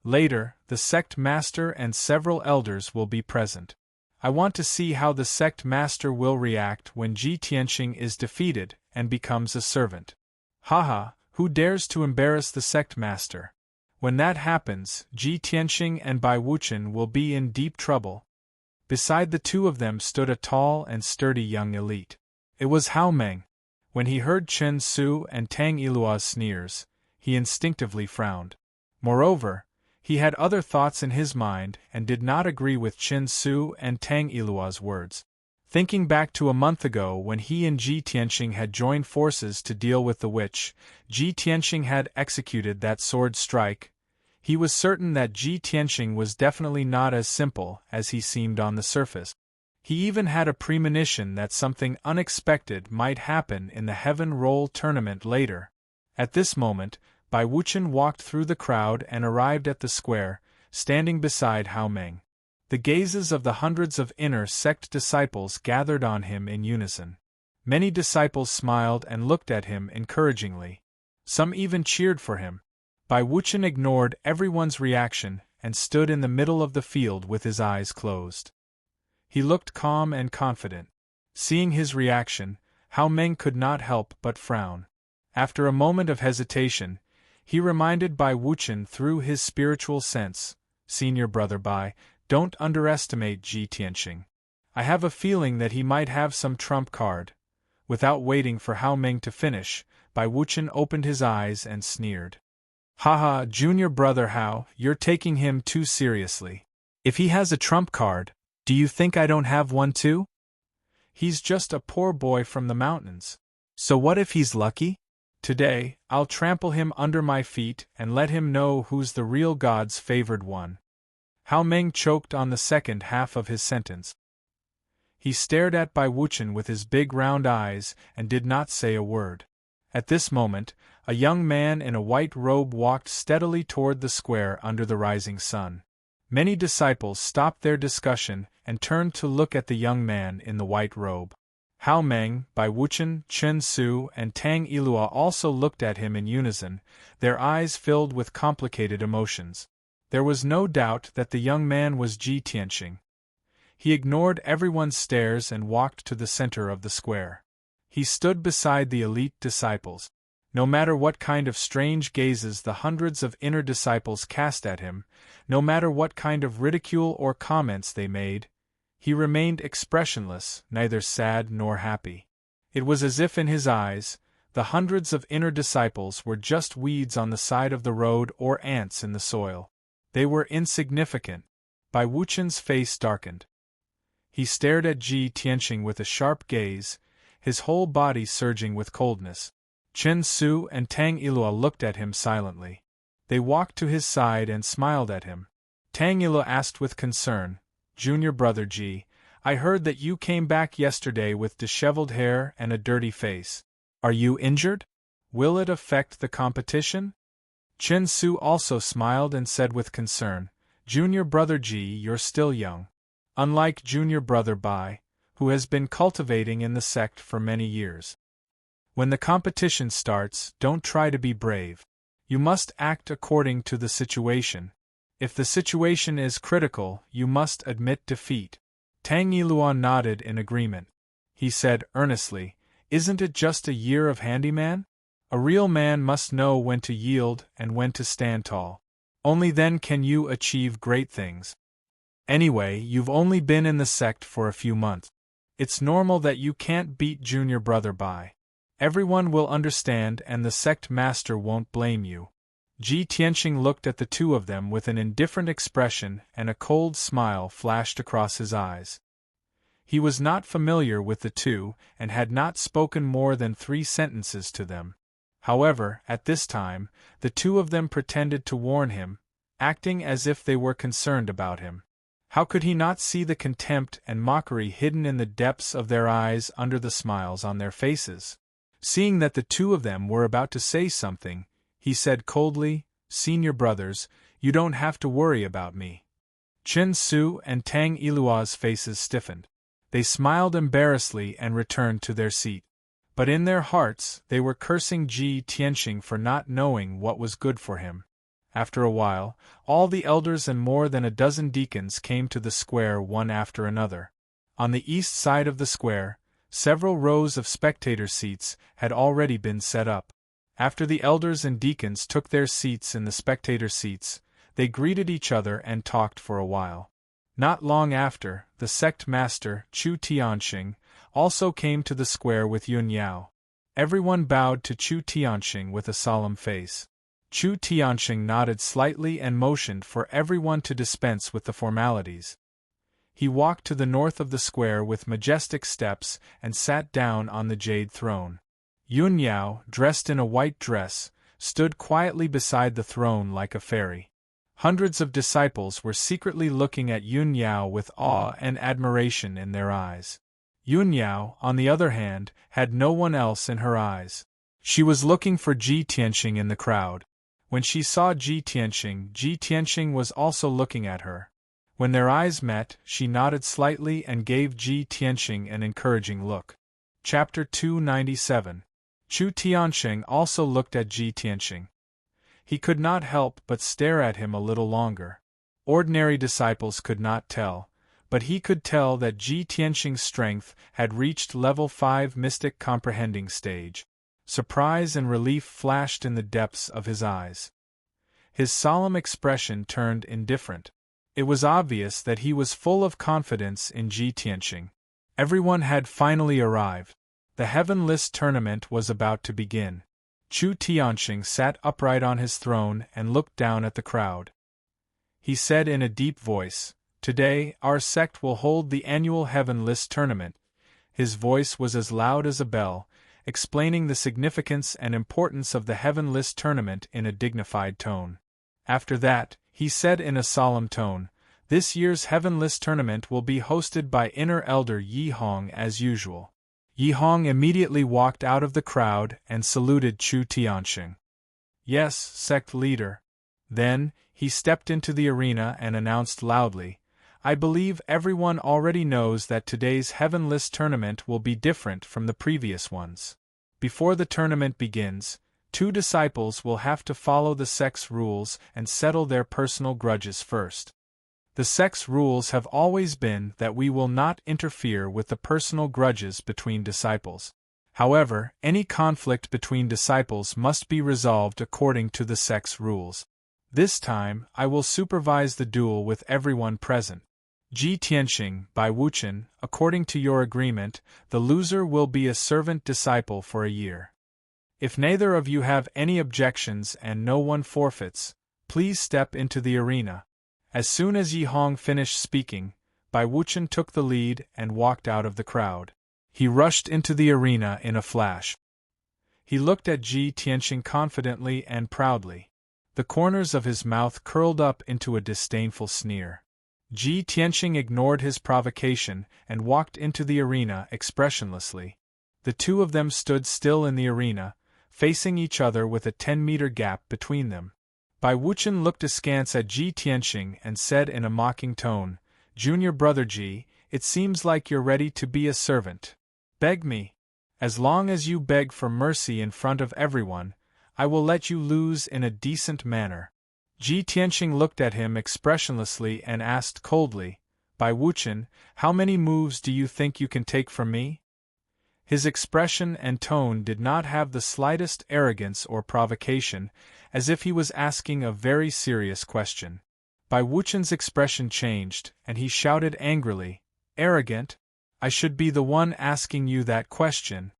Later, the sect master and several elders will be present. I want to see how the sect master will react when Ji Tianxing is defeated and becomes a servant. Haha, who dares to embarrass the sect master? When that happens, Ji Tianxing and Bai Wuchen will be in deep trouble. Beside the two of them stood a tall and sturdy young elite. It was Hao Meng. When he heard Chen Su and Tang Yilua's sneers, he instinctively frowned. Moreover, he had other thoughts in his mind and did not agree with Chen Su and Tang Yilua's words. Thinking back to a month ago when he and Ji Tianxing had joined forces to deal with the witch, Ji Tianxing had executed that sword strike. He was certain that Ji Tianxing was definitely not as simple as he seemed on the surface. He even had a premonition that something unexpected might happen in the Heaven Roll tournament later. At this moment, Bai Wuchen walked through the crowd and arrived at the square, standing beside Hao Meng. The gazes of the hundreds of inner sect disciples gathered on him in unison. Many disciples smiled and looked at him encouragingly. Some even cheered for him. Bai Wuchen ignored everyone's reaction and stood in the middle of the field with his eyes closed. He looked calm and confident. Seeing his reaction, Hao Meng could not help but frown. After a moment of hesitation, he reminded Bai Wuchen through his spiritual sense, "Senior brother Bai, don't underestimate Ji Tianxing. I have a feeling that he might have some trump card." Without waiting for Hao Meng to finish, Bai Wuchen opened his eyes and sneered. "Haha, junior brother Hao, you're taking him too seriously. If he has a trump card, do you think I don't have one too? He's just a poor boy from the mountains. So what if he's lucky? Today, I'll trample him under my feet and let him know who's the real God's favored one." Hao Meng choked on the second half of his sentence. He stared at Bai Wuchen with his big round eyes and did not say a word. At this moment, a young man in a white robe walked steadily toward the square under the rising sun. Many disciples stopped their discussion and turned to look at the young man in the white robe. Hao Meng, Bai Wuchen, Chen Su, and Tang Yilua also looked at him in unison, their eyes filled with complicated emotions. There was no doubt that the young man was Ji Tianxing. He ignored everyone's stares and walked to the center of the square. He stood beside the elite disciples. No matter what kind of strange gazes the hundreds of inner disciples cast at him, no matter what kind of ridicule or comments they made, he remained expressionless, neither sad nor happy. It was as if in his eyes, the hundreds of inner disciples were just weeds on the side of the road or ants in the soil. They were insignificant. Bai Wuchen's face darkened. He stared at Ji Tianxing with a sharp gaze, his whole body surging with coldness. Chen Su and Tang Yilua looked at him silently. They walked to his side and smiled at him. Tang Yilua asked with concern, "Junior brother Ji, I heard that you came back yesterday with disheveled hair and a dirty face. Are you injured? Will it affect the competition? Chen Su also smiled and said with concern, Junior brother Ji, you're still young. Unlike junior brother Bai, who has been cultivating in the sect for many years. When the competition starts, don't try to be brave. You must act according to the situation. If the situation is critical, you must admit defeat. Tang Yiluan nodded in agreement. He said earnestly, Isn't it just a year of handyman? A real man must know when to yield and when to stand tall. Only then can you achieve great things. Anyway, you've only been in the sect for a few months. It's normal that you can't beat junior brother Bai. Everyone will understand and the sect master won't blame you. Ji Tianxing looked at the two of them with an indifferent expression and a cold smile flashed across his eyes. He was not familiar with the two and had not spoken more than 3 sentences to them. However, at this time, the two of them pretended to warn him, acting as if they were concerned about him. How could he not see the contempt and mockery hidden in the depths of their eyes under the smiles on their faces? Seeing that the two of them were about to say something, he said coldly, Senior brothers, you don't have to worry about me. Chen Su and Tang Yilua's faces stiffened. They smiled embarrassedly and returned to their seat. But in their hearts, they were cursing Ji Tianxing for not knowing what was good for him. After a while, all the elders and more than a dozen deacons came to the square one after another. On the east side of the square, several rows of spectator seats had already been set up. After the elders and deacons took their seats in the spectator seats, they greeted each other and talked for a while. Not long after, the sect master, Chu Tianxing, also came to the square with Yun Yao. Everyone bowed to Chu Tianxing with a solemn face. Chu Tianxing nodded slightly and motioned for everyone to dispense with the formalities. He walked to the north of the square with majestic steps and sat down on the jade throne. Yun Yao, dressed in a white dress, stood quietly beside the throne like a fairy. Hundreds of disciples were secretly looking at Yun Yao with awe and admiration in their eyes. Yun Yao, on the other hand, had no one else in her eyes. She was looking for Ji Tianxing in the crowd. When she saw Ji Tianxing was also looking at her. When their eyes met, she nodded slightly and gave Ji Tianxing an encouraging look. Chapter 297. Chu Tianxing also looked at Ji Tianxing. He could not help but stare at him a little longer. Ordinary disciples could not tell, but he could tell that Ji Tianxing's strength had reached level 5 mystic comprehending stage. Surprise and relief flashed in the depths of his eyes. His solemn expression turned indifferent. It was obvious that he was full of confidence in Ji Tianxing. Everyone had finally arrived. The Heaven List tournament was about to begin. Chu Tianxing sat upright on his throne and looked down at the crowd. He said in a deep voice, Today, our sect will hold the annual Heaven List tournament. His voice was as loud as a bell, explaining the significance and importance of the Heaven List tournament in a dignified tone. After that, he said in a solemn tone, This year's Heaven List tournament will be hosted by Inner Elder Yi Hong as usual. Yi Hong immediately walked out of the crowd and saluted Chu Tianxing. Yes, sect leader. Then, he stepped into the arena and announced loudly, I believe everyone already knows that today's Heaven List tournament will be different from the previous ones. Before the tournament begins, 2 disciples will have to follow the sect's rules and settle their personal grudges first. The sect's rules have always been that we will not interfere with the personal grudges between disciples. However, any conflict between disciples must be resolved according to the sect's rules. This time, I will supervise the duel with everyone present. Ji Tianxing, Bai Wuchen, according to your agreement, the loser will be a servant disciple for a year. If neither of you have any objections and no one forfeits, please step into the arena. As soon as Yi Hong finished speaking, Bai Wuchen took the lead and walked out of the crowd. He rushed into the arena in a flash. He looked at Ji Tianxing confidently and proudly. The corners of his mouth curled up into a disdainful sneer. Ji Tianqing ignored his provocation and walked into the arena expressionlessly. The two of them stood still in the arena, facing each other with a 10-meter gap between them. Bai Wuchen looked askance at Ji Tianqing and said in a mocking tone, "Junior brother Ji, it seems like you're ready to be a servant. Beg me. As long as you beg for mercy in front of everyone, I will let you lose in a decent manner." Ji Tianqing looked at him expressionlessly and asked coldly, "Bai Wuchen, how many moves do you think you can take from me?" His expression and tone did not have the slightest arrogance or provocation, as if he was asking a very serious question. Bai Wuchen's expression changed, and he shouted angrily, "Arrogant? I should be the one asking you that question."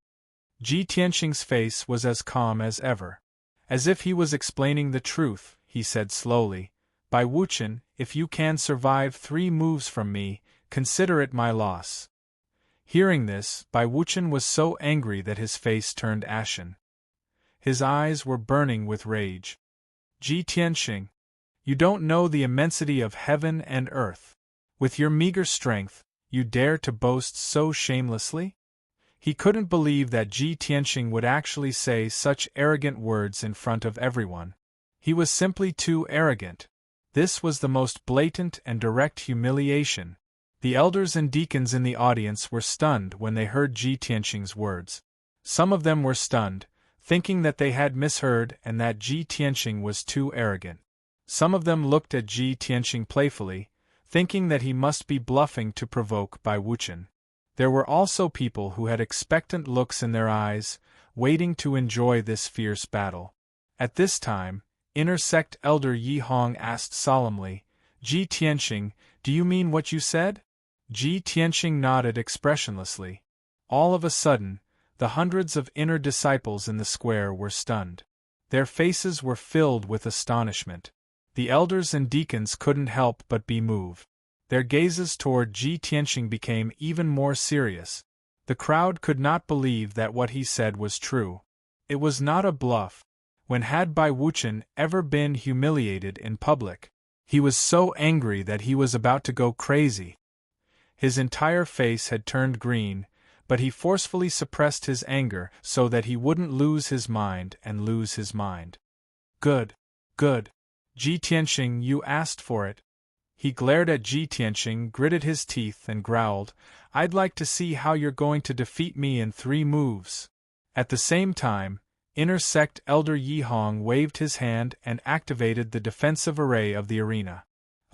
Ji Tianqing's face was as calm as ever. As if he was explaining the truth, he said slowly, "Bai Wuchen, if you can survive 3 moves from me, consider it my loss." Hearing this, Bai Wuchen was so angry that his face turned ashen. His eyes were burning with rage. "Ji Tianqing, you don't know the immensity of heaven and earth. With your meager strength, you dare to boast so shamelessly?" He couldn't believe that Ji Tianqing would actually say such arrogant words in front of everyone. He was simply too arrogant. This was the most blatant and direct humiliation. The elders and deacons in the audience were stunned when they heard Ji Tianqing's words. Some of them were stunned, thinking that they had misheard and that Ji Tianqing was too arrogant. Some of them looked at Ji Tianqing playfully, thinking that he must be bluffing to provoke Bai Wuchen. There were also people who had expectant looks in their eyes, waiting to enjoy this fierce battle. At this time, inner sect elder Yi Hong asked solemnly, "Ji Tianqing, do you mean what you said?" Ji Tianqing nodded expressionlessly. All of a sudden, the hundreds of inner disciples in the square were stunned. Their faces were filled with astonishment. The elders and deacons couldn't help but be moved. Their gazes toward Ji Tianqing became even more serious. The crowd could not believe that what he said was true. It was not a bluff. When had Bai Wuchen ever been humiliated in public? He was so angry that he was about to go crazy. His entire face had turned green, but he forcefully suppressed his anger so that he wouldn't lose his mind and lose his mind. "Good. Good. Ji Tianqing, you asked for it." He glared at Ji Tianqing, gritted his teeth and growled, "I'd like to see how you're going to defeat me in 3 moves. At the same time, inner sect elder Yi Hong waved his hand and activated the defensive array of the arena.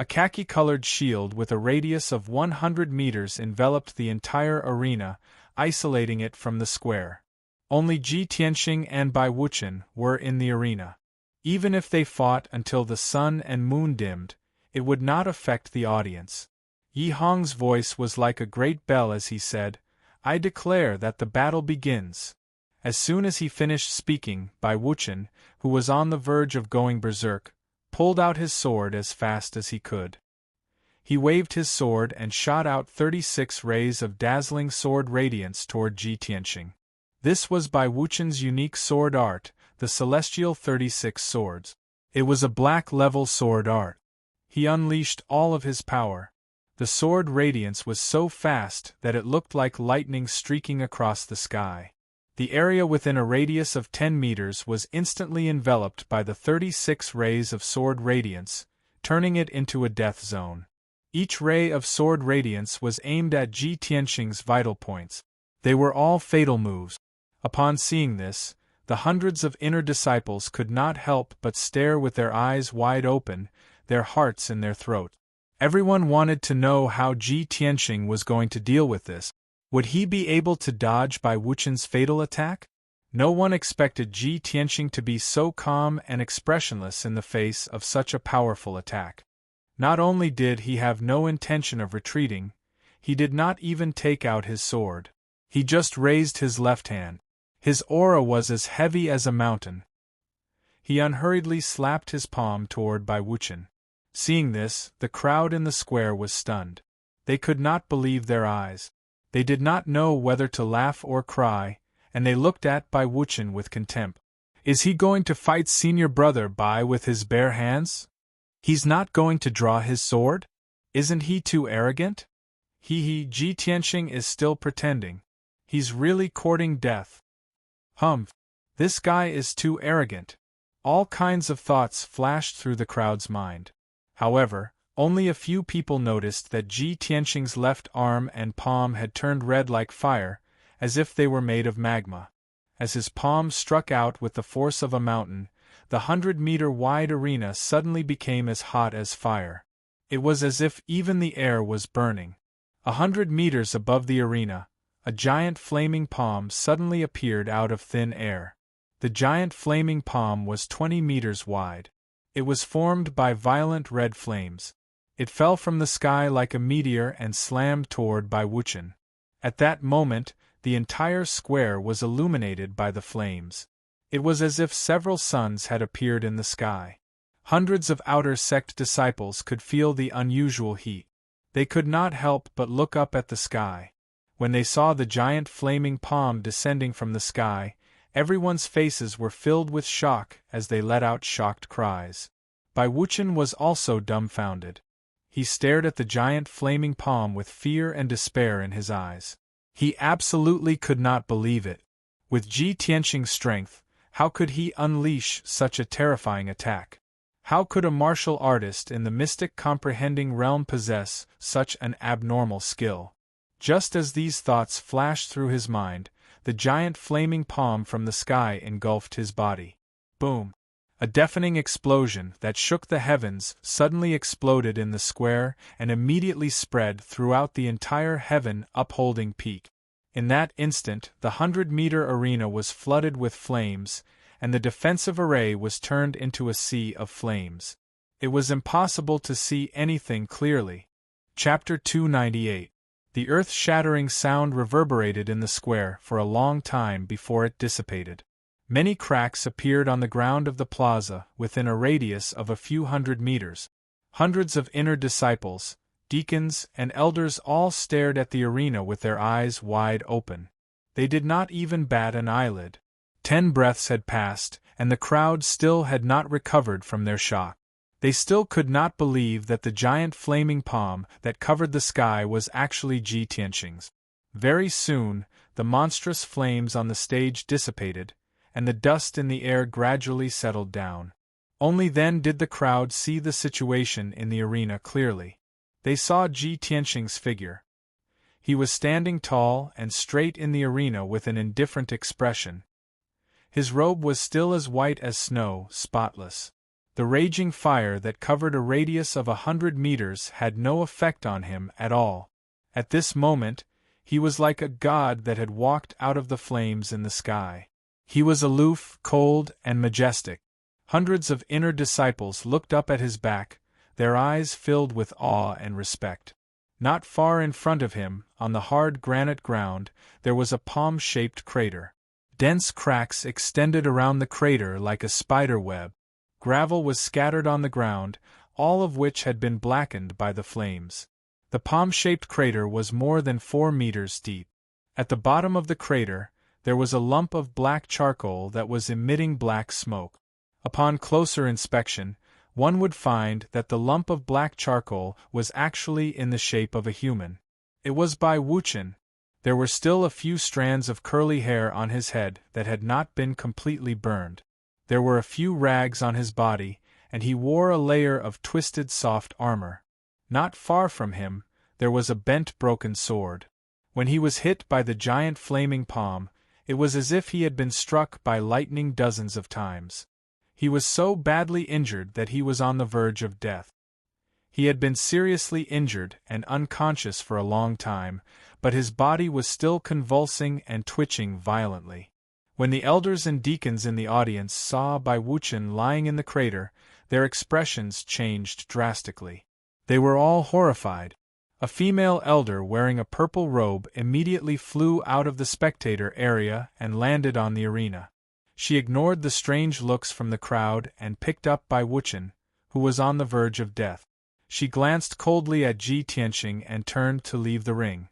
A khaki-colored shield with a radius of 100 meters enveloped the entire arena, isolating it from the square. Only Ji Tianqing and Bai Wuchen were in the arena. Even if they fought until the sun and moon dimmed, it would not affect the audience. Yi Hong's voice was like a great bell as he said, "I declare that the battle begins." As soon as he finished speaking, Bai Wuchen, who was on the verge of going berserk, pulled out his sword as fast as he could. He waved his sword and shot out 36 rays of dazzling sword radiance toward Ji Tianqing. This was Bai Wuchen's unique sword art, the celestial 36 swords. It was a black-level sword art. He unleashed all of his power. The sword radiance was so fast that it looked like lightning streaking across the sky. The area within a radius of 10 meters was instantly enveloped by the 36 rays of sword radiance, turning it into a death zone. Each ray of sword radiance was aimed at Ji Tianqing's vital points. They were all fatal moves. Upon seeing this, the hundreds of inner disciples could not help but stare with their eyes wide open, their hearts in their throat. Everyone wanted to know how Ji Tianqing was going to deal with this. Would he be able to dodge Bai Wuchen's fatal attack? No one expected Ji Tianqing to be so calm and expressionless in the face of such a powerful attack. Not only did he have no intention of retreating, he did not even take out his sword. He just raised his left hand. His aura was as heavy as a mountain. He unhurriedly slapped his palm toward Bai Wuchen. Seeing this, the crowd in the square was stunned. They could not believe their eyes. They did not know whether to laugh or cry, and they looked at Bai Wuchen with contempt. Is he going to fight senior brother Bai with his bare hands? He's not going to draw his sword? Isn't he too arrogant? Ji Tianxing is still pretending. He's really courting death. Humph. This guy is too arrogant. All kinds of thoughts flashed through the crowd's mind. However, only a few people noticed that Ji Tianxing's left arm and palm had turned red like fire, as if they were made of magma. As his palm struck out with the force of a mountain, the 100-meter-wide arena suddenly became as hot as fire. It was as if even the air was burning. 100 meters above the arena, a giant flaming palm suddenly appeared out of thin air. The giant flaming palm was 20 meters wide. It was formed by violent red flames. It fell from the sky like a meteor and slammed toward Bai Wuchen. At that moment, the entire square was illuminated by the flames. It was as if several suns had appeared in the sky. Hundreds of outer sect disciples could feel the unusual heat. They could not help but look up at the sky. When they saw the giant flaming palm descending from the sky, everyone's faces were filled with shock as they let out shocked cries. Bai Wuchen was also dumbfounded. He stared at the giant flaming palm with fear and despair in his eyes. He absolutely could not believe it. With Ji Tianxing's strength, how could he unleash such a terrifying attack? How could a martial artist in the mystic comprehending realm possess such an abnormal skill? Just as these thoughts flashed through his mind, the giant flaming palm from the sky engulfed his body. Boom! A deafening explosion that shook the heavens suddenly exploded in the square and immediately spread throughout the entire heaven-upholding peak. In that instant, the 100-meter arena was flooded with flames, and the defensive array was turned into a sea of flames. It was impossible to see anything clearly. Chapter 298. The earth-shattering sound reverberated in the square for a long time before it dissipated. Many cracks appeared on the ground of the plaza within a radius of a few hundred meters. Hundreds of inner disciples, deacons, and elders all stared at the arena with their eyes wide open. They did not even bat an eyelid. 10 breaths had passed, and the crowd still had not recovered from their shock. They still could not believe that the giant flaming palm that covered the sky was actually Ji Tianxing's. Very soon, the monstrous flames on the stage dissipated, and the dust in the air gradually settled down. Only then did the crowd see the situation in the arena clearly. They saw Ji Tianxing's figure. He was standing tall and straight in the arena with an indifferent expression. His robe was still as white as snow, spotless. The raging fire that covered a radius of 100 meters had no effect on him at all. At this moment, he was like a god that had walked out of the flames in the sky. He was aloof, cold, and majestic. Hundreds of inner disciples looked up at his back, their eyes filled with awe and respect. Not far in front of him, on the hard granite ground, there was a palm-shaped crater. Dense cracks extended around the crater like a spider web. Gravel was scattered on the ground, all of which had been blackened by the flames. The palm-shaped crater was more than 4 meters deep. At the bottom of the crater, there was a lump of black charcoal that was emitting black smoke. Upon closer inspection, one would find that the lump of black charcoal was actually in the shape of a human. It was Bai Wuchen. There were still a few strands of curly hair on his head that had not been completely burned. There were a few rags on his body, and he wore a layer of twisted soft armor. Not far from him, there was a bent broken sword. When he was hit by the giant flaming palm, it was as if he had been struck by lightning dozens of times. He was so badly injured that he was on the verge of death. He had been seriously injured and unconscious for a long time, but his body was still convulsing and twitching violently. When the elders and deacons in the audience saw Bai Wuchen lying in the crater, their expressions changed drastically. They were all horrified. A female elder wearing a purple robe immediately flew out of the spectator area and landed on the arena. She ignored the strange looks from the crowd and picked up Bai Wuchen, who was on the verge of death. She glanced coldly at Ji Tianxing and turned to leave the ring.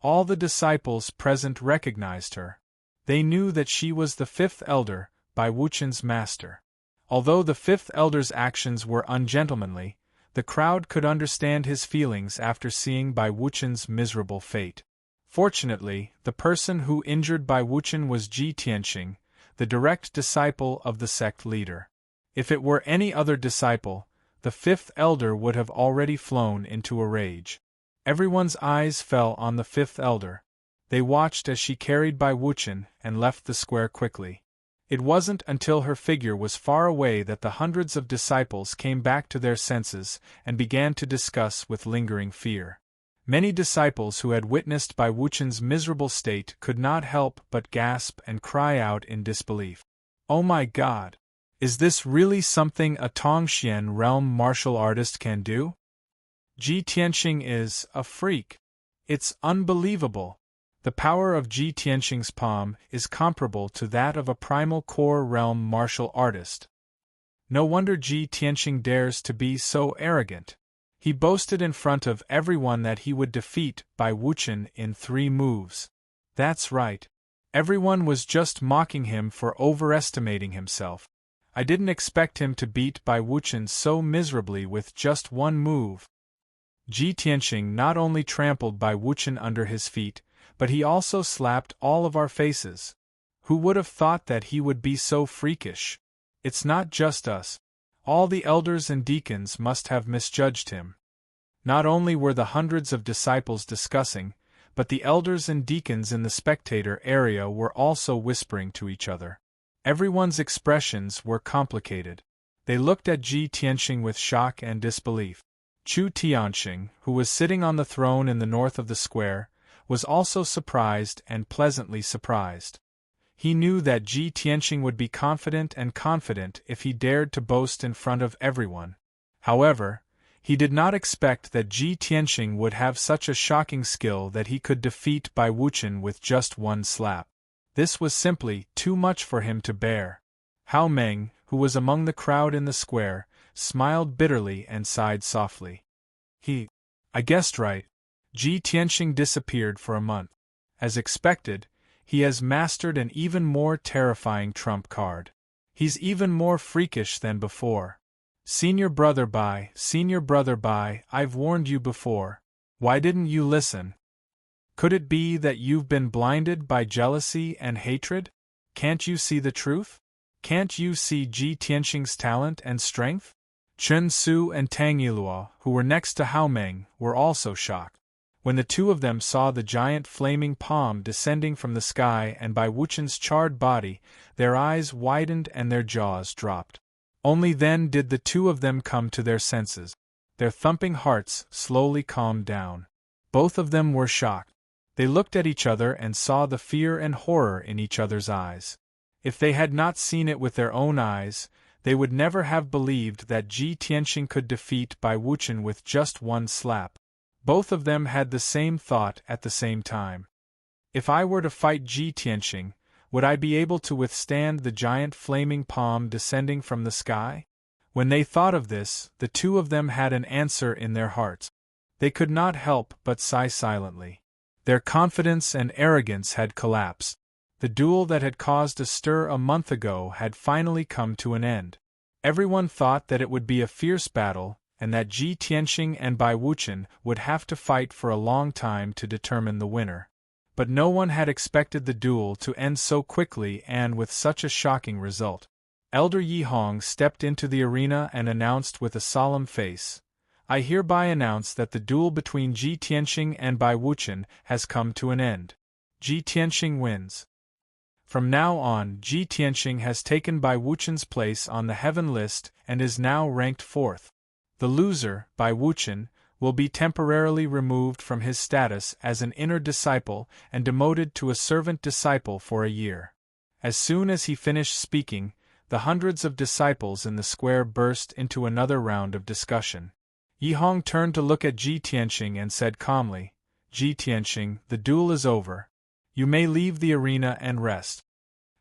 All the disciples present recognized her. They knew that she was the 5th elder, Bai Wuchen's master. Although the 5th elder's actions were ungentlemanly, The crowd could understand his feelings after seeing Bai Wuchen's miserable fate. Fortunately, the person who injured Bai Wuchen was Ji Tianxing, the direct disciple of the sect leader. If it were any other disciple, the fifth elder would have already flown into a rage. Everyone's eyes fell on the fifth elder. They watched as she carried Bai Wuchen and left the square quickly. It wasn't until her figure was far away that the hundreds of disciples came back to their senses and began to discuss with lingering fear. Many disciples who had witnessed Bai Wuchen's miserable state could not help but gasp and cry out in disbelief. "Oh my God! Is this really something a Tongxian realm martial artist can do? Ji Tianxing is a freak. It's unbelievable. The power of Ji Tianxing's palm is comparable to that of a primal core realm martial artist. No wonder Ji Tianxing dares to be so arrogant. He boasted in front of everyone that he would defeat Bai Wuchen in 3 moves. That's right. Everyone was just mocking him for overestimating himself. I didn't expect him to beat Bai Wuchen so miserably with just 1 move." Ji Tianxing not only trampled Bai Wuchen under his feet, but he also slapped all of our faces. Who would have thought that he would be so freakish? It's not just us. All the elders and deacons must have misjudged him. Not only were the hundreds of disciples discussing, but the elders and deacons in the spectator area were also whispering to each other. Everyone's expressions were complicated. They looked at Ji Tianxing with shock and disbelief. Chu Tianxing, who was sitting on the throne in the north of the square, was also surprised and pleasantly surprised. He knew that Ji Tianxing would be confident if he dared to boast in front of everyone. However, he did not expect that Ji Tianxing would have such a shocking skill that he could defeat Bai Wuchen with just 1 slap. This was simply too much for him to bear. Hao Meng, who was among the crowd in the square, smiled bitterly and sighed softly. I guessed right. Ji Tianxing disappeared for a month. As expected, he has mastered an even more terrifying trump card. He's even more freakish than before. Senior brother Bai, I've warned you before. Why didn't you listen? Could it be that you've been blinded by jealousy and hatred? Can't you see the truth? Can't you see Ji Tianxing's talent and strength? Chen Su and Tang Yiluo, who were next to Hao Meng, were also shocked. When the 2 of them saw the giant flaming palm descending from the sky and Bai Wuchen's charred body, their eyes widened and their jaws dropped. Only then did the 2 of them come to their senses. Their thumping hearts slowly calmed down. Both of them were shocked. They looked at each other and saw the fear and horror in each other's eyes. If they had not seen it with their own eyes, they would never have believed that Ji Tianxing could defeat Bai Wuchen with just 1 slap. Both of them had the same thought at the same time. If I were to fight Ji Tianxing, would I be able to withstand the giant flaming palm descending from the sky? When they thought of this, the 2 of them had an answer in their hearts. They could not help but sigh silently. Their confidence and arrogance had collapsed. The duel that had caused a stir a month ago had finally come to an end. Everyone thought that it would be a fierce battle, and that Ji Tianxing and Bai Wuchen would have to fight for a long time to determine the winner. But no one had expected the duel to end so quickly and with such a shocking result. Elder Yi Hong stepped into the arena and announced with a solemn face, "I hereby announce that the duel between Ji Tianxing and Bai Wuchen has come to an end. Ji Tianxing wins." From now on, Ji Tianxing has taken Bai Wuchen's place on the heaven list and is now ranked 4th. The loser, Bai Wuchen, will be temporarily removed from his status as an inner disciple and demoted to a servant disciple for a year. As soon as he finished speaking, the hundreds of disciples in the square burst into another round of discussion. Yi Hong turned to look at Ji Tianxing and said calmly, "Ji Tianxing, the duel is over. You may leave the arena and rest."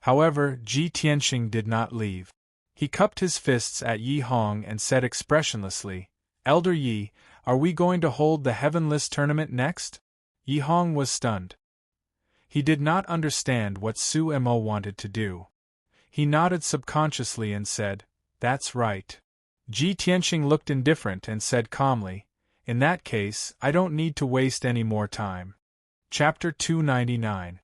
However, Ji Tianxing did not leave. He cupped his fists at Yi Hong and said expressionlessly, "Elder Yi, are we going to hold the Heavenless tournament next?" Yi Hong was stunned. He did not understand what Su Mo wanted to do. He nodded subconsciously and said, "That's right. Ji Tianxing looked indifferent and said calmly, "In that case, I don't need to waste any more time." Chapter 299.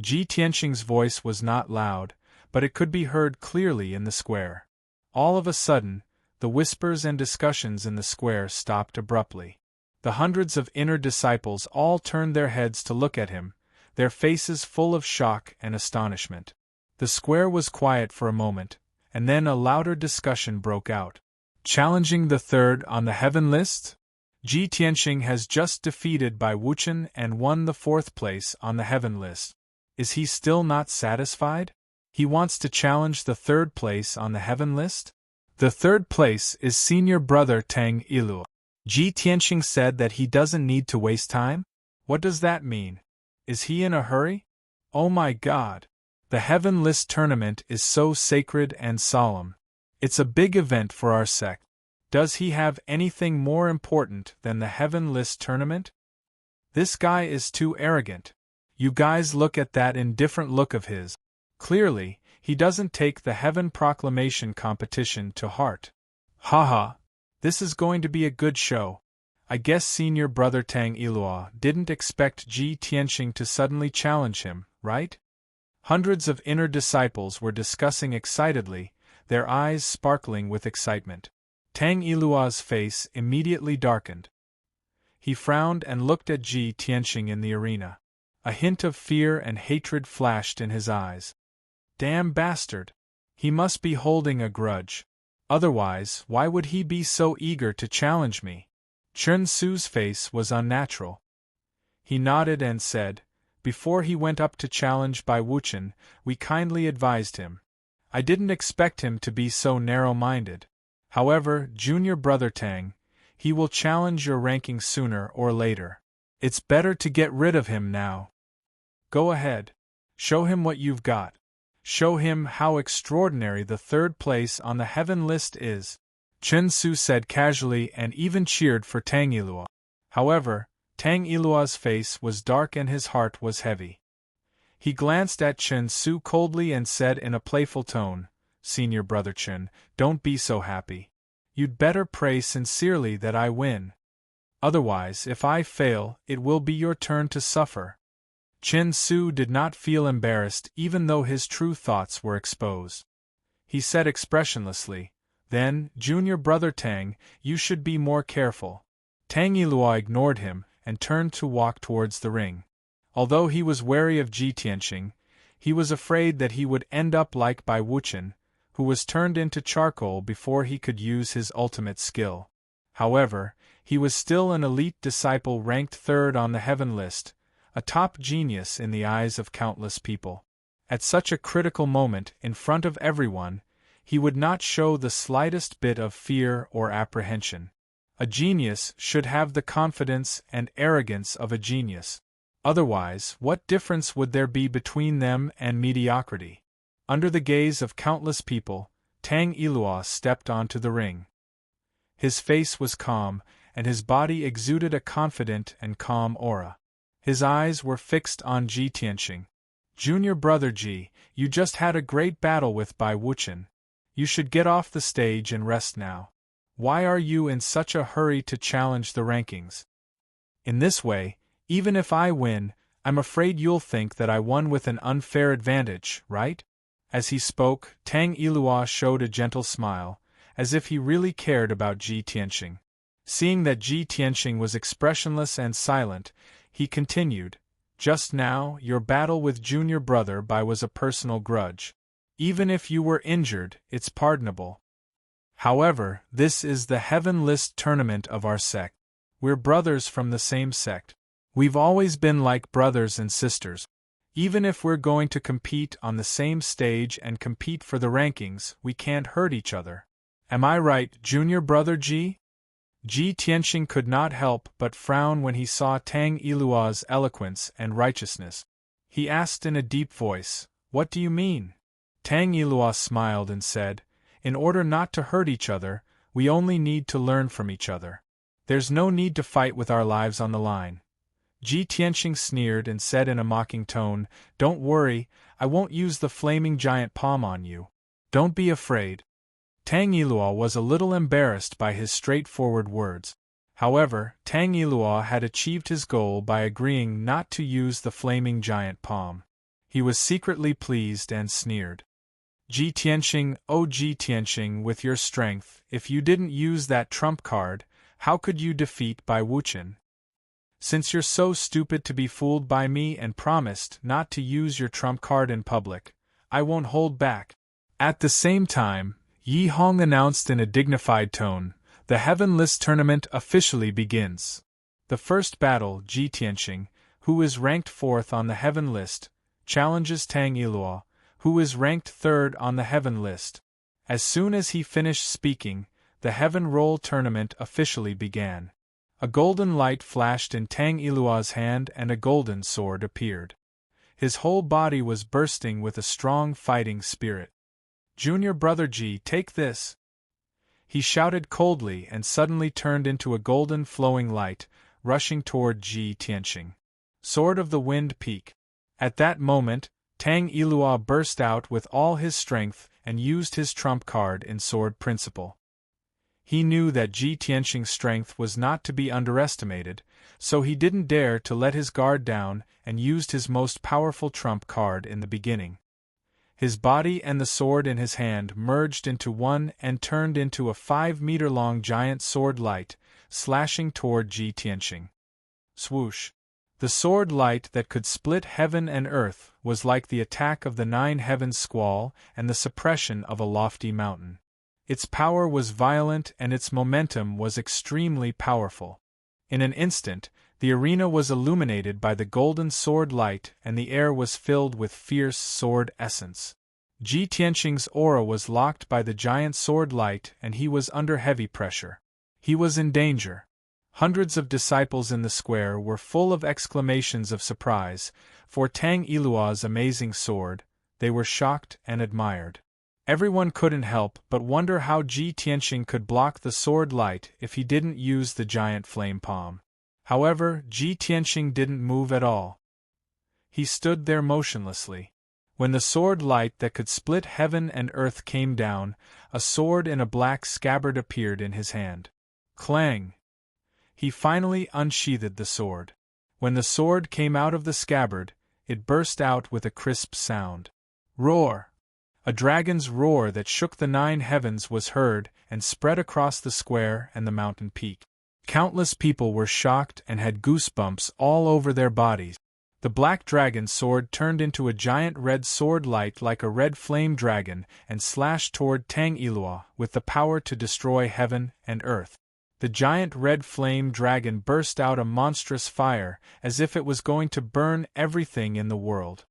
Ji Tianxing's voice was not loud, but it could be heard clearly in the square. All of a sudden, the whispers and discussions in the square stopped abruptly. The hundreds of inner disciples all turned their heads to look at him, their faces full of shock and astonishment. The square was quiet for a moment, and then a louder discussion broke out. Challenging the third on the heaven list? Ji Tianxing has just defeated Bai Wuchen and won the fourth place on the heaven list. Is he still not satisfied? He wants to challenge the third place on the heaven list? The third place is senior brother Tang Ilua. Ji Tianxing said that he doesn't need to waste time? What does that mean? Is he in a hurry? Oh my God! The heaven list tournament is so sacred and solemn. It's a big event for our sect. Does he have anything more important than the heaven list tournament? This guy is too arrogant. You guys look at that indifferent look of his. Clearly, he doesn't take the heaven proclamation competition to heart. Haha. This is going to be a good show. I guess senior brother Tang Ilua didn't expect Ji Tianxing to suddenly challenge him, right? Hundreds of inner disciples were discussing excitedly, their eyes sparkling with excitement. Tang Ilua's face immediately darkened. He frowned and looked at Ji Tianxing in the arena. A hint of fear and hatred flashed in his eyes. Damn bastard! He must be holding a grudge. Otherwise, why would he be so eager to challenge me? Chen Su's face was unnatural. He nodded and said, "Before he went up to challenge Bai Wuchen, we kindly advised him. I didn't expect him to be so narrow-minded. However, junior brother Tang, he will challenge your ranking sooner or later. It's better to get rid of him now. Go ahead. Show him what you've got. Show him how extraordinary the third place on the heaven list is." Chen Su said casually and even cheered for Tang Ilua. However, Tang Ilua's face was dark and his heart was heavy. He glanced at Chen Su coldly and said in a playful tone, "Senior brother Chen, don't be so happy. You'd better pray sincerely that I win. Otherwise, if I fail, it will be your turn to suffer." Chen Su did not feel embarrassed even though his true thoughts were exposed. He said expressionlessly, "Then, junior brother Tang, you should be more careful." Tang Ilua ignored him and turned to walk towards the ring. Although he was wary of Ji Tianxing, he was afraid that he would end up like Bai Wuchen, who was turned into charcoal before he could use his ultimate skill. However, he was still an elite disciple ranked third on the heaven list, a top genius in the eyes of countless people. At such a critical moment, in front of everyone, he would not show the slightest bit of fear or apprehension. A genius should have the confidence and arrogance of a genius. Otherwise, what difference would there be between them and mediocrity? Under the gaze of countless people, Tang Ilua stepped onto the ring. His face was calm, and his body exuded a confident and calm aura. His eyes were fixed on Ji Tianxing. "Junior brother Ji, you just had a great battle with Bai Wuchen. You should get off the stage and rest now. Why are you in such a hurry to challenge the rankings? In this way, even if I win, I'm afraid you'll think that I won with an unfair advantage, right?" As he spoke, Tang Ilua showed a gentle smile, as if he really cared about Ji Tianxing. Seeing that Ji Tianxing was expressionless and silent, he continued, "Just now, your battle with junior brother Bai was a personal grudge. Even if you were injured, it's pardonable. However, this is the heaven list tournament of our sect. We're brothers from the same sect. We've always been like brothers and sisters. Even if we're going to compete on the same stage and compete for the rankings, we can't hurt each other. Am I right, junior brother Ji?" Ji Tianxing could not help but frown when he saw Tang Ilua's eloquence and righteousness. He asked in a deep voice, "What do you mean?" Tang Ilua smiled and said, "In order not to hurt each other, we only need to learn from each other. There's no need to fight with our lives on the line." Ji Tianxing sneered and said in a mocking tone, "Don't worry, I won't use the flaming giant palm on you. Don't be afraid." Tang Ilua was a little embarrassed by his straightforward words. However, Tang Ilua had achieved his goal by agreeing not to use the flaming giant palm. He was secretly pleased and sneered. Ji Tianxing, oh Ji Tianxing, with your strength, if you didn't use that trump card, how could you defeat Bai Wuchen? Since you're so stupid to be fooled by me and promised not to use your trump card in public, I won't hold back. At the same time, Yi Hong announced in a dignified tone, the Heaven List tournament officially begins. The first battle, Ji Tianxing, who is ranked 4th on the Heaven List, challenges Tang Ilua, who is ranked 3rd on the Heaven List. As soon as he finished speaking, the Heaven Roll tournament officially began. A golden light flashed in Tang Ilua's hand and a golden sword appeared. His whole body was bursting with a strong fighting spirit. Junior brother Ji, take this! He shouted coldly and suddenly turned into a golden flowing light, rushing toward Ji Tianxing. Sword of the Wind Peak. At that moment, Tang Ilua burst out with all his strength and used his trump card in Sword Principle. He knew that Ji Tianxing's strength was not to be underestimated, so he didn't dare to let his guard down and used his most powerful trump card in the beginning. His body and the sword in his hand merged into one and turned into a 5-meter-long giant sword light, slashing toward Ji Tianxing. Swoosh! The sword light that could split heaven and earth was like the attack of the 9 heavens squall and the suppression of a lofty mountain. Its power was violent and its momentum was extremely powerful. In an instant, the arena was illuminated by the golden sword light and the air was filled with fierce sword essence. Ji Tianxing's aura was locked by the giant sword light and he was under heavy pressure. He was in danger. Hundreds of disciples in the square were full of exclamations of surprise, for Tang Ilua's amazing sword. They were shocked and admired. Everyone couldn't help but wonder how Ji Tianxing could block the sword light if he didn't use the giant flame palm. However, Ji Tianxing didn't move at all. He stood there motionlessly. When the sword light that could split heaven and earth came down, a sword in a black scabbard appeared in his hand. Clang! He finally unsheathed the sword. When the sword came out of the scabbard, it burst out with a crisp sound. Roar! A dragon's roar that shook the 9 heavens was heard and spread across the square and the mountain peak. Countless people were shocked and had goosebumps all over their bodies. The black dragon's sword turned into a giant red sword light like a red flame dragon and slashed toward Tang Ilua with the power to destroy heaven and earth. The giant red flame dragon burst out a monstrous fire as if it was going to burn everything in the world.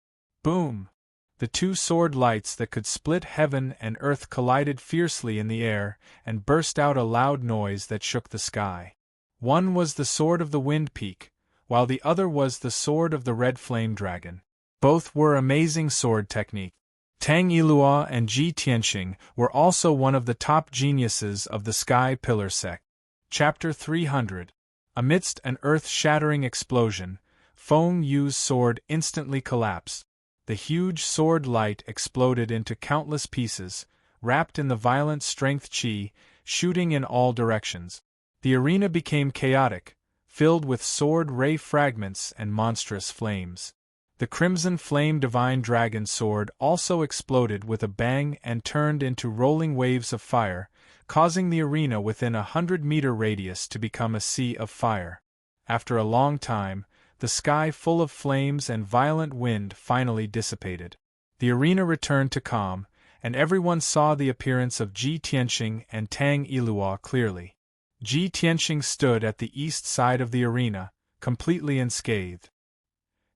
Boom! The 2 sword lights that could split heaven and earth collided fiercely in the air and burst out a loud noise that shook the sky. One was the sword of the Wind Peak, while the other was the sword of the red flame dragon. Both were amazing sword technique. Tang Ilua and Ji Tianxing were also one of the top geniuses of the Sky Pillar sect. Chapter 300. Amidst an earth-shattering explosion, Feng Yu's sword instantly collapsed. The huge sword light exploded into countless pieces, wrapped in the violent strength qi, shooting in all directions. The arena became chaotic, filled with sword ray fragments and monstrous flames. The crimson flame divine dragon sword also exploded with a bang and turned into rolling waves of fire, causing the arena within a 100-meter radius to become a sea of fire. After a long time, the sky full of flames and violent wind finally dissipated. The arena returned to calm, and everyone saw the appearance of Ji Tianxing and Tang Ilua clearly. Ji Tianxing stood at the east side of the arena, completely unscathed.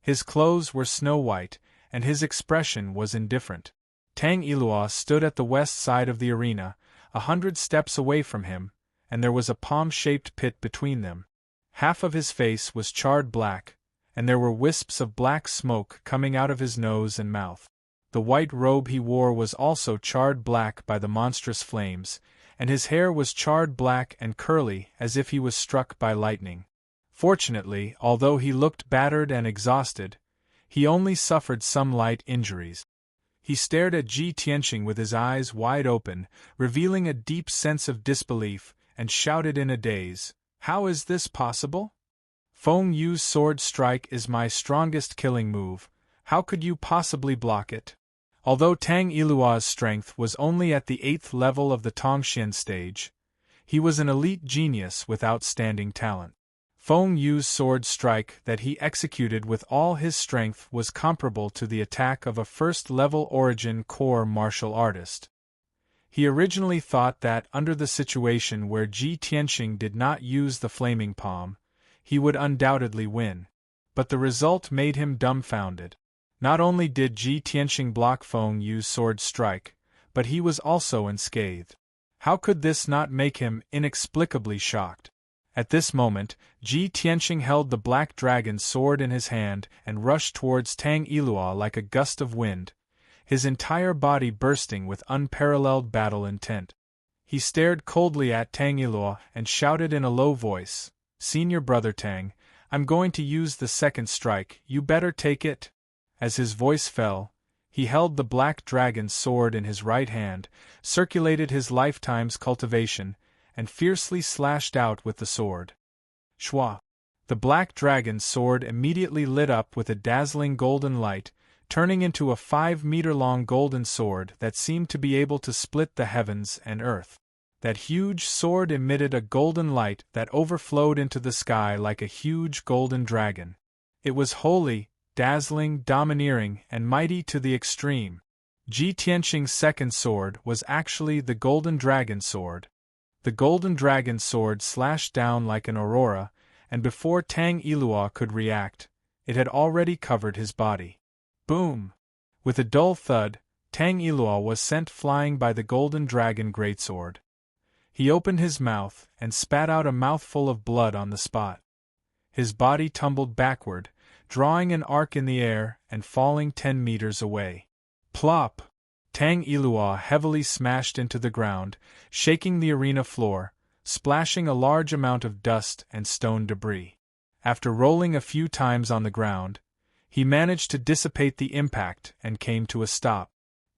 His clothes were snow-white, and his expression was indifferent. Tang Ilua stood at the west side of the arena, 100 steps away from him, and there was a palm-shaped pit between them. Half of his face was charred black, and there were wisps of black smoke coming out of his nose and mouth. The white robe he wore was also charred black by the monstrous flames, and his hair was charred black and curly as if he was struck by lightning. Fortunately, although he looked battered and exhausted, he only suffered some light injuries. He stared at Ji Tianxing with his eyes wide open, revealing a deep sense of disbelief, and shouted in a daze, "How is this possible? Feng Yu's sword strike is my strongest killing move. How could you possibly block it?" Although Tang Yilua's strength was only at the 8th level of the Tongxian stage, he was an elite genius with outstanding talent. Feng Yu's sword strike that he executed with all his strength was comparable to the attack of a first-level origin core martial artist. He originally thought that, under the situation where Ji Tianxing did not use the flaming palm, he would undoubtedly win. But the result made him dumbfounded. Not only did Ji Tianxing block Feng Yu's sword strike, but he was also unscathed. How could this not make him inexplicably shocked? At this moment, Ji Tianxing held the Black Dragon's sword in his hand and rushed towards Tang Yilua like a gust of wind, his entire body bursting with unparalleled battle intent. He stared coldly at Tang Yilua and shouted in a low voice, "Senior brother Tang, I'm going to use the second strike, you better take it." As his voice fell, he held the Black Dragon's sword in his right hand, circulated his lifetime's cultivation, and fiercely slashed out with the sword. Shwa! The Black Dragon's sword immediately lit up with a dazzling golden light, turning into a 5-meter-long golden sword that seemed to be able to split the heavens and earth. That huge sword emitted a golden light that overflowed into the sky like a huge golden dragon. It was holy, dazzling, domineering, and mighty to the extreme. Ji Tianxing's second sword was actually the Golden Dragon Sword. The Golden Dragon Sword slashed down like an aurora, and before Tang Yilua could react, it had already covered his body. Boom! With a dull thud, Tang Yilua was sent flying by the Golden Dragon Greatsword. He opened his mouth and spat out a mouthful of blood on the spot. His body tumbled backward, drawing an arc in the air and falling 10 meters away. Plop! Tang Yilua heavily smashed into the ground, shaking the arena floor, splashing a large amount of dust and stone debris. After rolling a few times on the ground, he managed to dissipate the impact and came to a stop.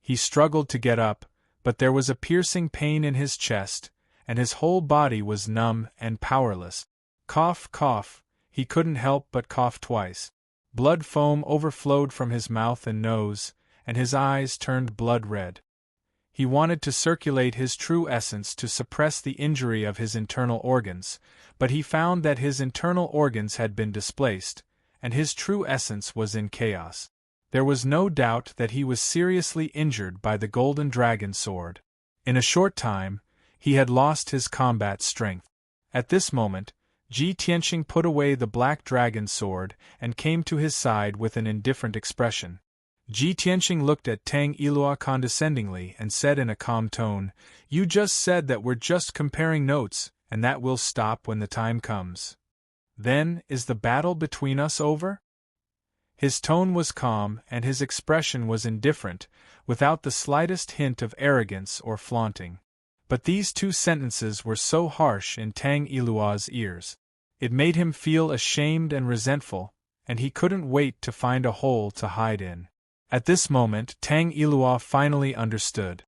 He struggled to get up, but there was a piercing pain in his chest, and his whole body was numb and powerless. Cough, cough, he couldn't help but cough twice. Blood foam overflowed from his mouth and nose, and his eyes turned blood red. He wanted to circulate his true essence to suppress the injury of his internal organs, but he found that his internal organs had been displaced, and his true essence was in chaos. There was no doubt that he was seriously injured by the Golden Dragon Sword. In a short time, he had lost his combat strength. At this moment, Ji Tianxing put away the Black Dragon Sword and came to his side with an indifferent expression. Ji Tianxing looked at Tang Yilua condescendingly and said in a calm tone, "You just said that we're just comparing notes, and that will stop when the time comes. Then, is the battle between us over?" His tone was calm and his expression was indifferent, without the slightest hint of arrogance or flaunting. But these two sentences were so harsh in Tang Yilua's ears. It made him feel ashamed and resentful, and he couldn't wait to find a hole to hide in. At this moment, Tang Yilua finally understood.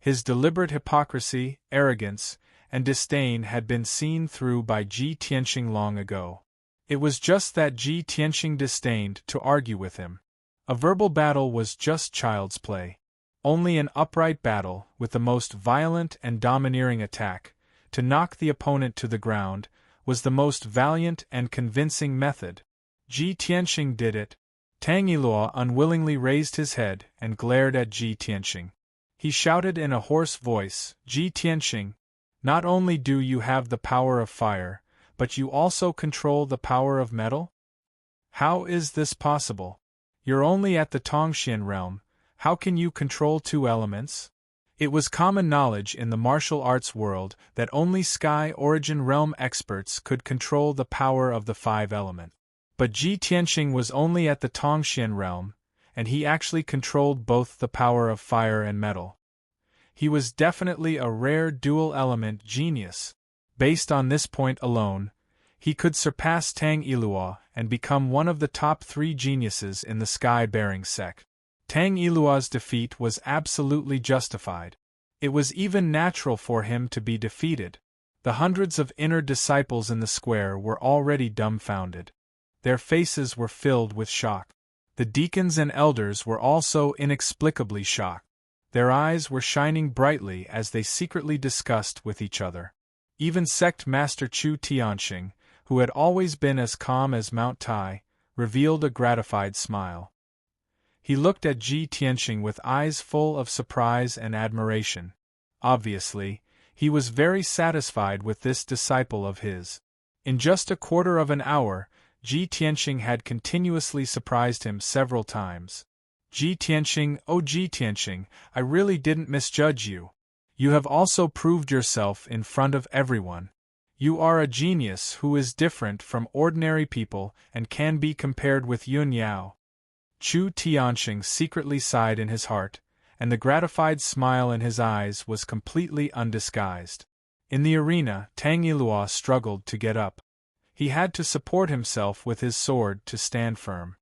His deliberate hypocrisy, arrogance, and disdain had been seen through by Ji Tianxing long ago. It was just that Ji Tianxing disdained to argue with him. A verbal battle was just child's play. Only an upright battle, with the most violent and domineering attack, to knock the opponent to the ground, was the most valiant and convincing method. Ji Tianxing did it. Tang Yilua unwillingly raised his head and glared at Ji Tianxing. He shouted in a hoarse voice, "Ji Tianxing, not only do you have the power of fire, but you also control the power of metal? How is this possible? You're only at the Tongxian realm. How can you control two elements?" It was common knowledge in the martial arts world that only Sky Origin Realm experts could control the power of the 5 elements. But Ji Tianxing was only at the Tongxian realm, and he actually controlled both the power of fire and metal. He was definitely a rare dual-element genius. Based on this point alone, he could surpass Tang Yilua and become one of the top 3 geniuses in the sky-bearing sect. Tang Ilua's defeat was absolutely justified. It was even natural for him to be defeated. The hundreds of inner disciples in the square were already dumbfounded. Their faces were filled with shock. The deacons and elders were also inexplicably shocked. Their eyes were shining brightly as they secretly discussed with each other. Even sect master Chu Tianxing, who had always been as calm as Mount Tai, revealed a gratified smile. He looked at Ji Tianxing with eyes full of surprise and admiration. Obviously, he was very satisfied with this disciple of his. In just a quarter of an hour, Ji Tianxing had continuously surprised him several times. Ji Tianxing, oh Ji Tianxing, I really didn't misjudge you. You have also proved yourself in front of everyone. You are a genius who is different from ordinary people and can be compared with Yun Yao. Chu Tianxing secretly sighed in his heart, and the gratified smile in his eyes was completely undisguised. In the arena, Tang Ilua struggled to get up. He had to support himself with his sword to stand firm.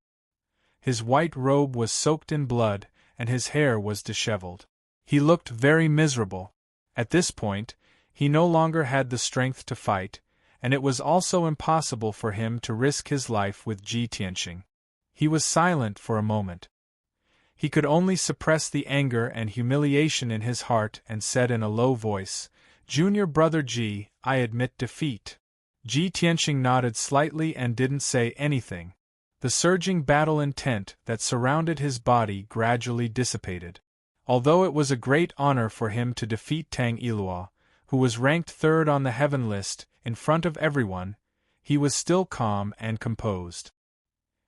His white robe was soaked in blood, and his hair was disheveled. He looked very miserable. At this point, he no longer had the strength to fight, and it was also impossible for him to risk his life with Ji Tianxing. He was silent for a moment. He could only suppress the anger and humiliation in his heart and said in a low voice, "Junior brother Ji, I admit defeat." Ji Tianxing nodded slightly and didn't say anything. The surging battle intent that surrounded his body gradually dissipated. Although it was a great honor for him to defeat Tang Ilua, who was ranked third on the heaven list, in front of everyone, he was still calm and composed.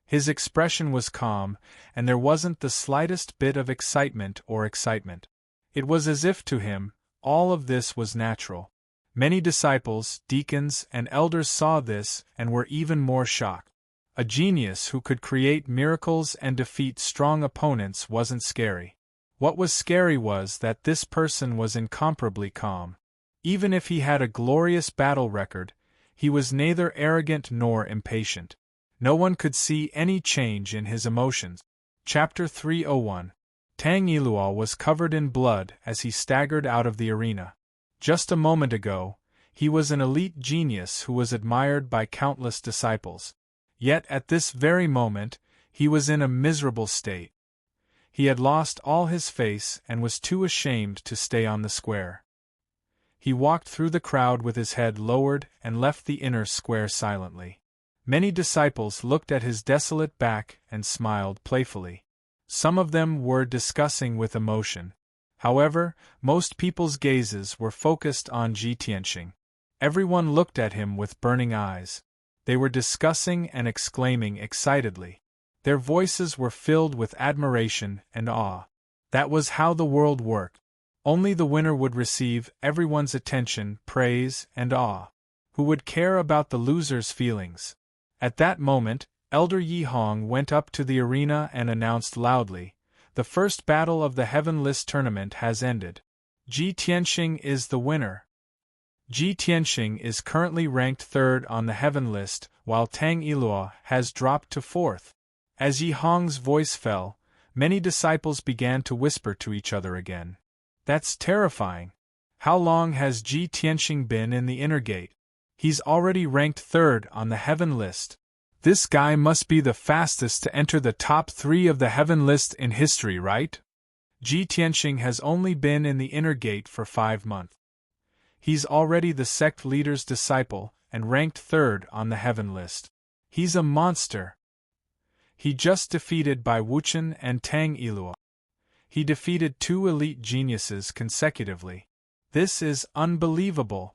His expression was calm, and there wasn't the slightest bit of excitement. It was as if to him, all of this was natural. Many disciples, deacons, and elders saw this and were even more shocked. A genius who could create miracles and defeat strong opponents wasn't scary. What was scary was that this person was incomparably calm. Even if he had a glorious battle record, he was neither arrogant nor impatient. No one could see any change in his emotions. Chapter 301. Tang Ilua was covered in blood as he staggered out of the arena. Just a moment ago, he was an elite genius who was admired by countless disciples. Yet at this very moment, he was in a miserable state. He had lost all his face and was too ashamed to stay on the square. He walked through the crowd with his head lowered and left the inner square silently. Many disciples looked at his desolate back and smiled playfully. Some of them were discussing with emotion. However, most people's gazes were focused on Ji Tianxing. Everyone looked at him with burning eyes. They were discussing and exclaiming excitedly. Their voices were filled with admiration and awe. That was how the world worked. Only the winner would receive everyone's attention, praise, and awe. Who would care about the loser's feelings? At that moment, Elder Yi Hong went up to the arena and announced loudly, "The first battle of the Heaven List tournament has ended. Ji Tianxing is the winner." Ji Tianxing is currently ranked third on the Heaven List, while Tang Ilua has dropped to fourth. As Yi Hong's voice fell, many disciples began to whisper to each other again. "That's terrifying. How long has Ji Tianxing been in the inner gate? He's already ranked third on the Heaven List. This guy must be the fastest to enter the top 3 of the Heaven List in history, right? Ji Tianxing has only been in the inner gate for 5 months. He's already the sect leader's disciple and ranked third on the Heaven List. He's a monster. He just defeated Bai Wuchen and Tang Ilua. He defeated 2 elite geniuses consecutively. This is unbelievable.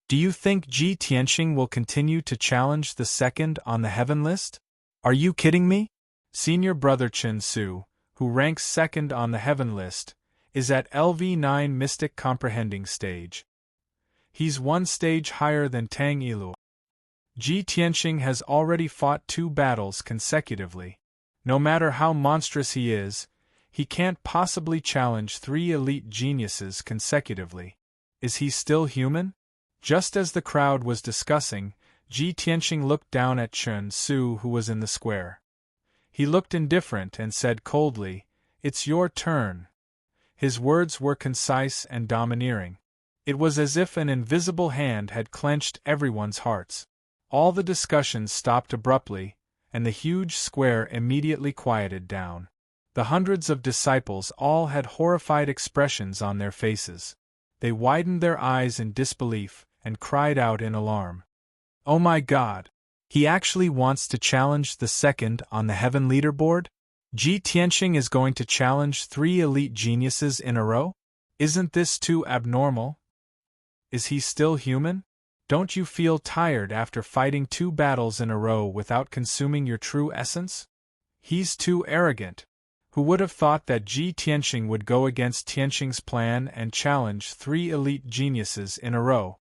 Do you think Ji Tianxing will continue to challenge the second on the Heaven List? Are you kidding me?" Senior brother Chen Su, who ranks second on the Heaven List, is at LV9 Mystic Comprehending stage. He's 1 stage higher than Tang Ilua. Ji Tianxing has already fought 2 battles consecutively. No matter how monstrous he is, he can't possibly challenge 3 elite geniuses consecutively. Is he still human? Just as the crowd was discussing, Ji Tianxing looked down at Chen Su, who was in the square. He looked indifferent and said coldly, It's your turn. His words were concise and domineering. It was as if an invisible hand had clenched everyone's hearts. All the discussions stopped abruptly, and the huge square immediately quieted down. The hundreds of disciples all had horrified expressions on their faces. They widened their eyes in disbelief and cried out in alarm. "Oh my God! He actually wants to challenge the second on the heaven leaderboard? Ji Tianqing is going to challenge 3 elite geniuses in a row? Isn't this too abnormal? Is he still human? Don't you feel tired after fighting 2 battles in a row without consuming your true essence? He's too arrogant. Who would have thought that Ji Tianqing would go against Tianqing's plan and challenge 3 elite geniuses in a row?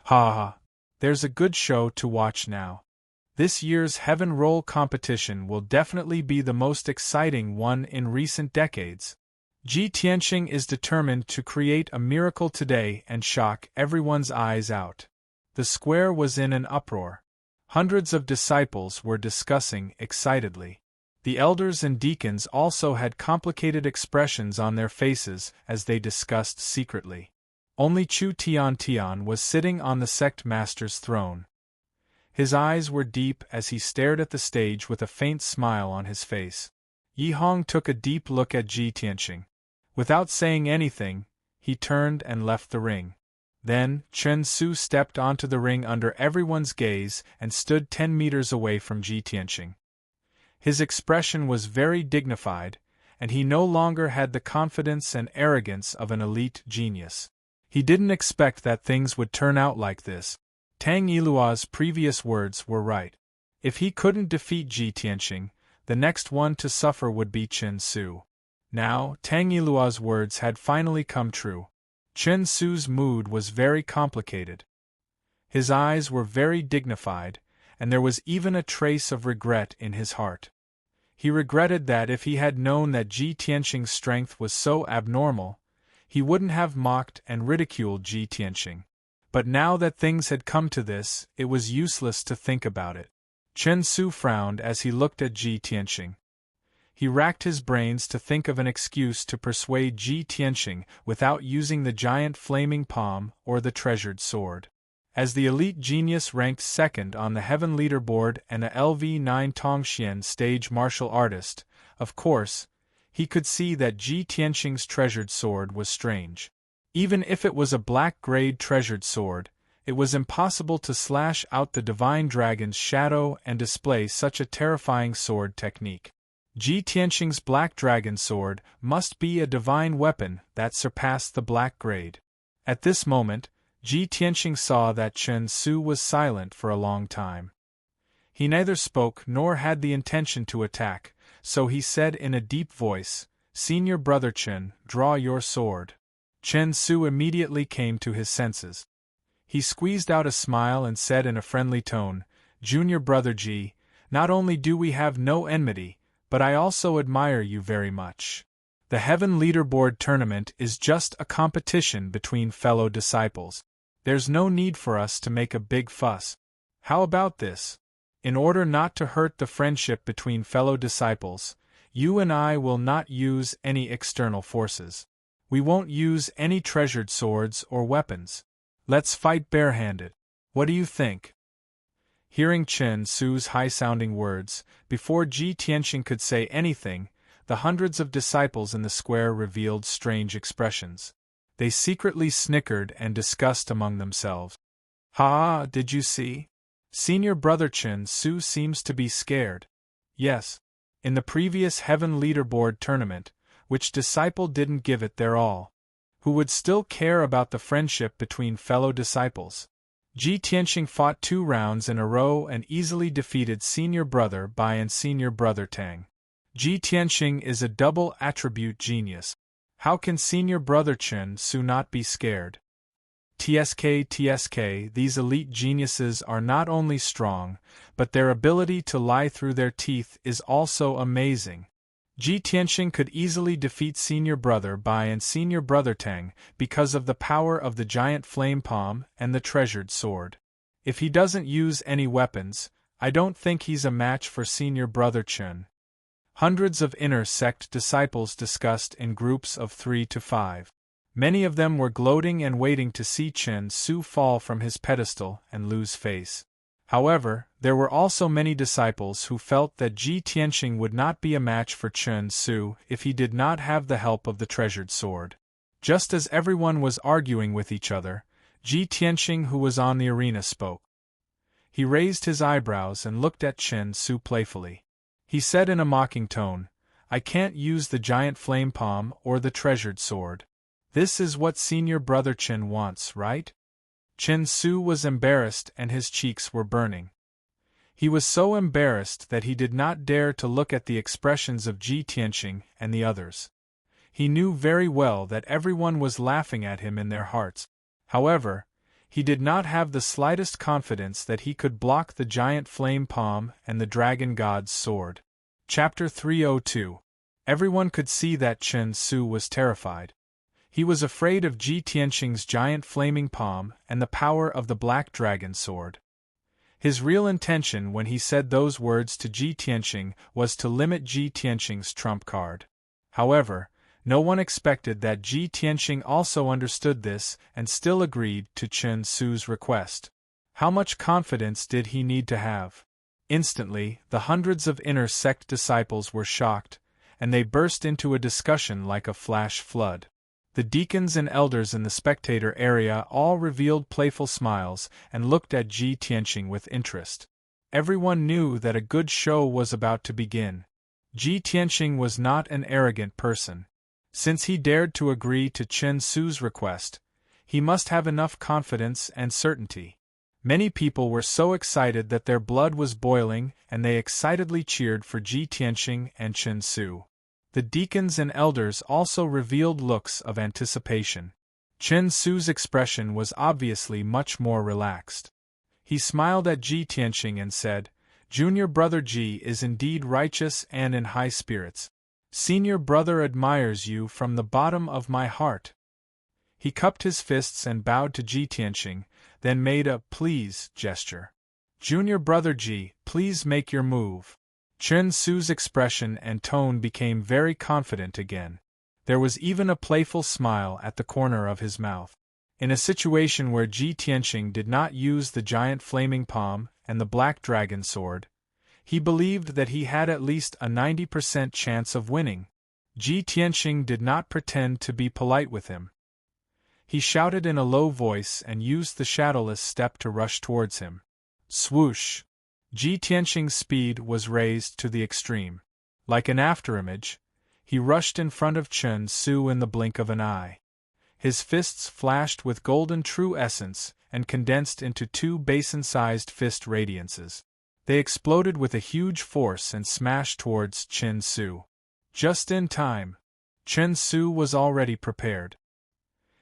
Ha ha! There's a good show to watch now. This year's Heaven Roll competition will definitely be the most exciting one in recent decades. Ji Tianqing is determined to create a miracle today and shock everyone's eyes out." The square was in an uproar. Hundreds of disciples were discussing excitedly. The elders and deacons also had complicated expressions on their faces as they discussed secretly. Only Chu Tian was sitting on the sect master's throne. His eyes were deep as he stared at the stage with a faint smile on his face. Yi Hong took a deep look at Ji Tianqing. Without saying anything, he turned and left the ring. Then, Chen Su stepped onto the ring under everyone's gaze and stood 10 meters away from Ji Tianqing. His expression was very dignified, and he no longer had the confidence and arrogance of an elite genius. He didn't expect that things would turn out like this. Tang Yilua's previous words were right. If he couldn't defeat Ji Tianqing, the next one to suffer would be Chen Su. Now, Tang Yilua's words had finally come true. Chen Su's mood was very complicated. His eyes were very dignified, and there was even a trace of regret in his heart. He regretted that if he had known that Ji Tianqing's strength was so abnormal, he wouldn't have mocked and ridiculed Ji Tianqing. But now that things had come to this, it was useless to think about it. Chen Su frowned as he looked at Ji Tianqing. He racked his brains to think of an excuse to persuade Ji Tianqing without using the giant flaming palm or the treasured sword. As the elite genius ranked second on the Heaven leaderboard and a LV9 Tongxian stage martial artist, of course, he could see that Ji Tianqing's treasured sword was strange. Even if it was a black-grade treasured sword, it was impossible to slash out the divine dragon's shadow and display such a terrifying sword technique. Ji Tianqing's black dragon sword must be a divine weapon that surpassed the black grade. At this moment, Ji Tianqing saw that Chen Su was silent for a long time. He neither spoke nor had the intention to attack, so he said in a deep voice, "Senior brother Chen, draw your sword." Chen Su immediately came to his senses. He squeezed out a smile and said in a friendly tone, "Junior brother Ji, not only do we have no enmity, but I also admire you very much. The Heaven Leaderboard tournament is just a competition between fellow disciples. There's no need for us to make a big fuss. How about this? In order not to hurt the friendship between fellow disciples, you and I will not use any external forces. We won't use any treasured swords or weapons. Let's fight barehanded. What do you think?" Hearing Chen Su's high-sounding words, before Ji Tianqing could say anything, the hundreds of disciples in the square revealed strange expressions. They secretly snickered and discussed among themselves. "Ha, did you see? Senior brother Chen Su seems to be scared." Yes. In the previous Heaven Leaderboard tournament, which disciple didn't give it their all? Who would still care about the friendship between fellow disciples? Ji Tianqing fought 2 rounds in a row and easily defeated Senior Brother Bai and Senior Brother Tang. Ji Tianqing is a double attribute genius. How can Senior Brother Chen Su not be scared? TSK, these elite geniuses are not only strong, but their ability to lie through their teeth is also amazing. Ji Tianqing could easily defeat Senior Brother Bai and Senior Brother Tang because of the power of the giant flame palm and the treasured sword. If he doesn't use any weapons, I don't think he's a match for Senior Brother Chen. Hundreds of inner sect disciples discussed in groups of 3 to 5. Many of them were gloating and waiting to see Chen Su fall from his pedestal and lose face. However, there were also many disciples who felt that Ji Tianxing would not be a match for Chen Su if he did not have the help of the treasured sword. Just as everyone was arguing with each other, Ji Tianxing, who was on the arena, spoke. He raised his eyebrows and looked at Chen Su playfully. He said in a mocking tone, "I can't use the giant flame palm or the treasured sword. This is what senior brother Chen wants, right?" Chen Su was embarrassed and his cheeks were burning. He was so embarrassed that he did not dare to look at the expressions of Ji Tianxing and the others. He knew very well that everyone was laughing at him in their hearts. However, he did not have the slightest confidence that he could block the giant flame palm and the dragon god's sword. Chapter 302. Everyone could see that Chen Su was terrified. He was afraid of Ji Tianxing's giant flaming palm and the power of the black dragon sword. His real intention when he said those words to Ji Tianxing was to limit Ji Tianxing's trump card. However, no one expected that Ji Tianxing also understood this and still agreed to Chen Su's request. How much confidence did he need to have? Instantly, the hundreds of inner sect disciples were shocked, and they burst into a discussion like a flash flood. The deacons and elders in the spectator area all revealed playful smiles and looked at Ji Tianxing with interest. Everyone knew that a good show was about to begin. Ji Tianxing was not an arrogant person. Since he dared to agree to Chen Su's request, he must have enough confidence and certainty. Many people were so excited that their blood was boiling and they excitedly cheered for Ji Tianxing and Chen Su. The deacons and elders also revealed looks of anticipation. Chen Su's expression was obviously much more relaxed. He smiled at Ji Tianxing and said, "Junior brother Ji is indeed righteous and in high spirits. Senior brother admires you from the bottom of my heart." He cupped his fists and bowed to Ji Tianxing, then made a "please" gesture. "Junior brother Ji, please make your move." Chen Su's expression and tone became very confident again. There was even a playful smile at the corner of his mouth. In a situation where Ji Tianxing did not use the giant flaming palm and the black dragon sword, he believed that he had at least a 90% chance of winning. Ji Tianxing did not pretend to be polite with him. He shouted in a low voice and used the shadowless step to rush towards him. Swoosh! Ji Tianxing's speed was raised to the extreme. Like an afterimage, he rushed in front of Chen Su in the blink of an eye. His fists flashed with golden true essence and condensed into two basin-sized fist radiances. They exploded with a huge force and smashed towards Chen Su. Just in time. Chen Su was already prepared.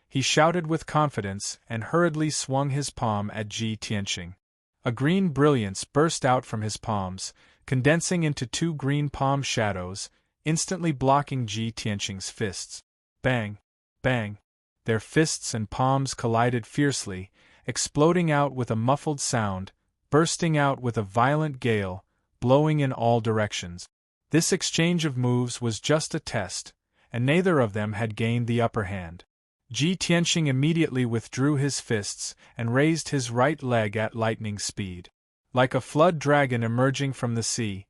He shouted with confidence and hurriedly swung his palm at Ji Tianxing. A green brilliance burst out from his palms, condensing into two green palm shadows, instantly blocking Ji Tianxing's fists. Bang! Bang! Their fists and palms collided fiercely, exploding out with a muffled sound, bursting out with a violent gale, blowing in all directions. This exchange of moves was just a test, and neither of them had gained the upper hand. Ji Tianxing immediately withdrew his fists and raised his right leg at lightning speed. Like a flood dragon emerging from the sea,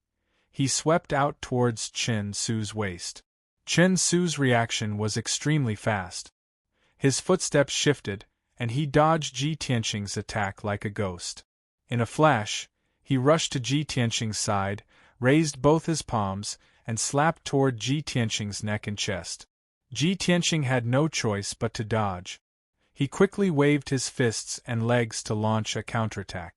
he swept out towards Chen Su's waist. Chen Su's reaction was extremely fast. His footsteps shifted, and he dodged Ji Tianxing's attack like a ghost. In a flash, he rushed to Ji Tianxing's side, raised both his palms, and slapped toward Ji Tianxing's neck and chest. Ji Tianxing had no choice but to dodge. He quickly waved his fists and legs to launch a counterattack.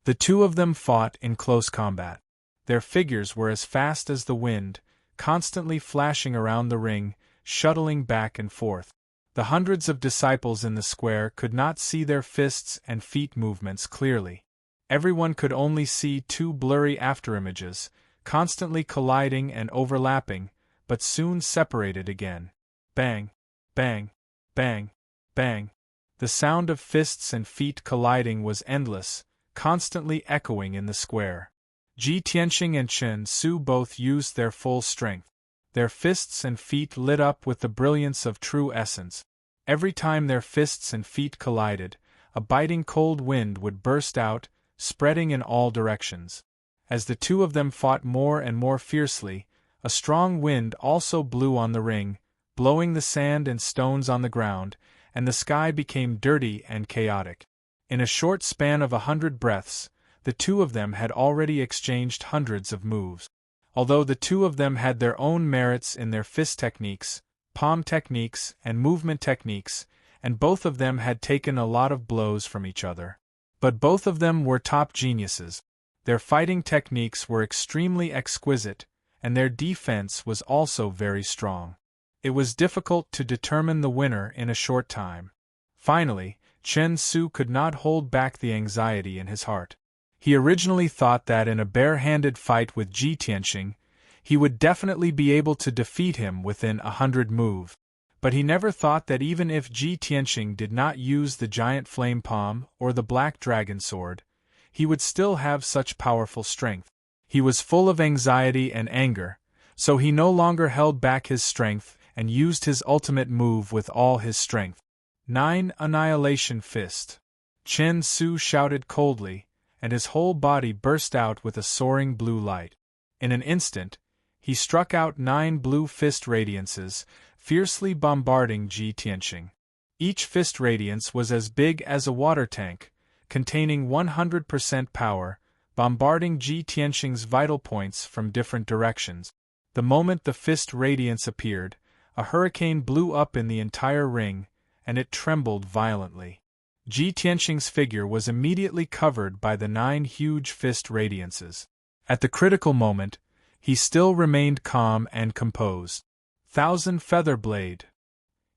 The two of them fought in close combat. Their figures were as fast as the wind, constantly flashing around the ring, shuttling back and forth. The hundreds of disciples in the square could not see their fists and feet movements clearly. Everyone could only see two blurry afterimages, constantly colliding and overlapping, but soon separated again. Bang! Bang! Bang! Bang! The sound of fists and feet colliding was endless, constantly echoing in the square. Ji Tianxing and Chen Su both used their full strength. Their fists and feet lit up with the brilliance of true essence. Every time their fists and feet collided, a biting cold wind would burst out, spreading in all directions. As the two of them fought more and more fiercely, a strong wind also blew on the ring, blowing the sand and stones on the ground, and the sky became dirty and chaotic. In a short span of 100 breaths, the two of them had already exchanged hundreds of moves. Although the two of them had their own merits in their fist techniques, palm techniques, and movement techniques, and both of them had taken a lot of blows from each other. But both of them were top geniuses. Their fighting techniques were extremely exquisite, and their defense was also very strong. It was difficult to determine the winner in a short time. Finally, Chen Su could not hold back the anxiety in his heart. He originally thought that in a bare-handed fight with Ji Tianxing, he would definitely be able to defeat him within 100 moves. But he never thought that even if Ji Tianxing did not use the giant flame palm or the black dragon sword, he would still have such powerful strength. He was full of anxiety and anger, so he no longer held back his strength and used his ultimate move with all his strength. 9 Annihilation Fist. Chen Su shouted coldly, and his whole body burst out with a soaring blue light. In an instant, he struck out 9 blue fist radiances, fiercely bombarding Ji Tianxing. Each fist radiance was as big as a water tank, containing 100% power, bombarding Ji Tianxing's vital points from different directions. The moment the fist radiance appeared, a hurricane blew up in the entire ring, and it trembled violently. Ji Tianxing's figure was immediately covered by the 9 huge fist radiances. At the critical moment, he still remained calm and composed. 1000 Feather Blade.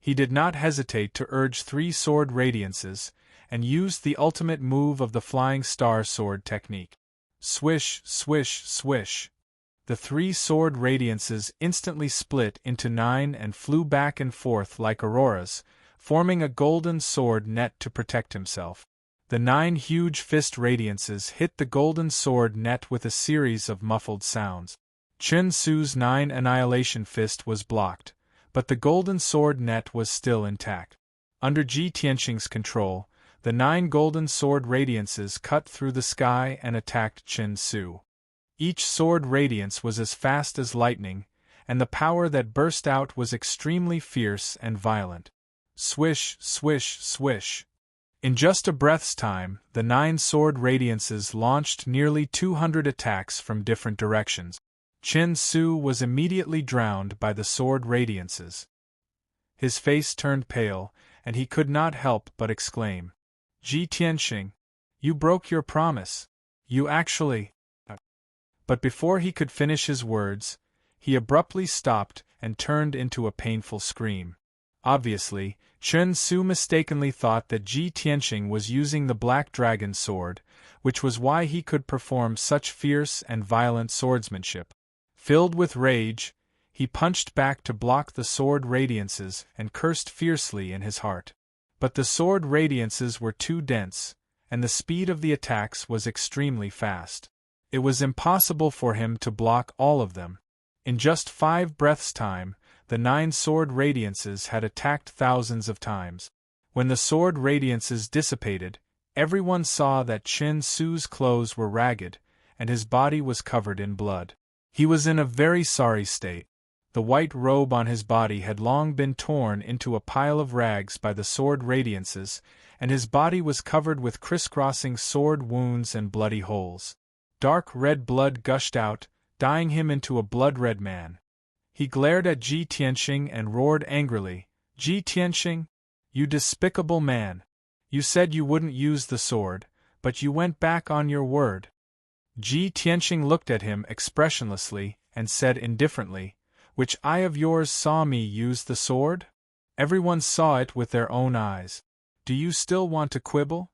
He did not hesitate to urge 3 sword radiances, and used the ultimate move of the Flying Star Sword technique. Swish, swish, swish. The 3 sword radiances instantly split into 9 and flew back and forth like auroras, forming a golden sword net to protect himself. The 9 huge fist radiances hit the golden sword net with a series of muffled sounds. Chen Su's 9 Annihilation Fist was blocked, but the golden sword net was still intact. Under Ji Tianxing's control, the 9 golden sword radiances cut through the sky and attacked Chen Su. Each sword radiance was as fast as lightning, and the power that burst out was extremely fierce and violent. Swish, swish, swish. In just a breath's time, the 9 sword radiances launched nearly 200 attacks from different directions. Chen Su was immediately drowned by the sword radiances. His face turned pale, and he could not help but exclaim, "Ji Tianxing, you broke your promise. You actually—" But before he could finish his words, he abruptly stopped and turned into a painful scream. Obviously, Chen Su mistakenly thought that Ji Tianxing was using the Black Dragon sword, which was why he could perform such fierce and violent swordsmanship. Filled with rage, he punched back to block the sword radiances and cursed fiercely in his heart. But the sword radiances were too dense, and the speed of the attacks was extremely fast. It was impossible for him to block all of them. In just 5 breaths' time, the 9 sword radiances had attacked thousands of times. When the sword radiances dissipated, everyone saw that Chen Su's clothes were ragged, and his body was covered in blood. He was in a very sorry state. The white robe on his body had long been torn into a pile of rags by the sword radiances, and his body was covered with crisscrossing sword wounds and bloody holes. Dark red blood gushed out, dyeing him into a blood-red man. He glared at Ji Tianxing and roared angrily, "Ji Tianxing, you despicable man! You said you wouldn't use the sword, but you went back on your word." Ji Tianxing looked at him expressionlessly and said indifferently, "Which eye of yours saw me use the sword? Everyone saw it with their own eyes. Do you still want to quibble?"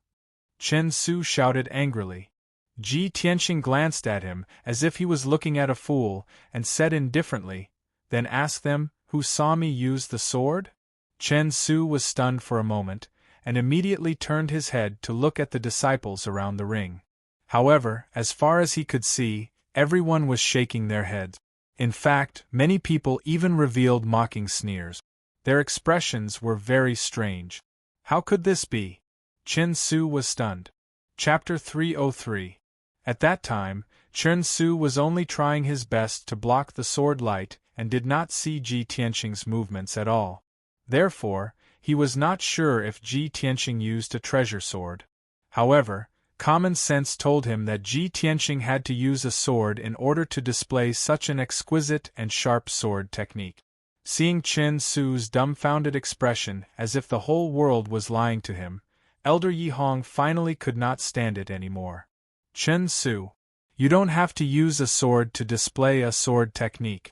Chen Su shouted angrily. Ji Tianxing glanced at him as if he was looking at a fool and said indifferently, "Then ask them, who saw me use the sword?" Chen Su was stunned for a moment, and immediately turned his head to look at the disciples around the ring. However, as far as he could see, Everyone was shaking their heads. In fact, many people even revealed mocking sneers. Their expressions were very strange. How could this be? Chen Su was stunned. Chapter 303. At that time, Chen Su was only trying his best to block the sword light and did not see Ji Tianqing's movements at all. Therefore, he was not sure if Ji Tianqing used a treasure sword. However, common sense told him that Ji Tianqing had to use a sword in order to display such an exquisite and sharp sword technique. Seeing Chen Su's dumbfounded expression as if the whole world was lying to him, Elder Yi Hong finally could not stand it anymore. Chen Su, you don't have to use a sword to display a sword technique.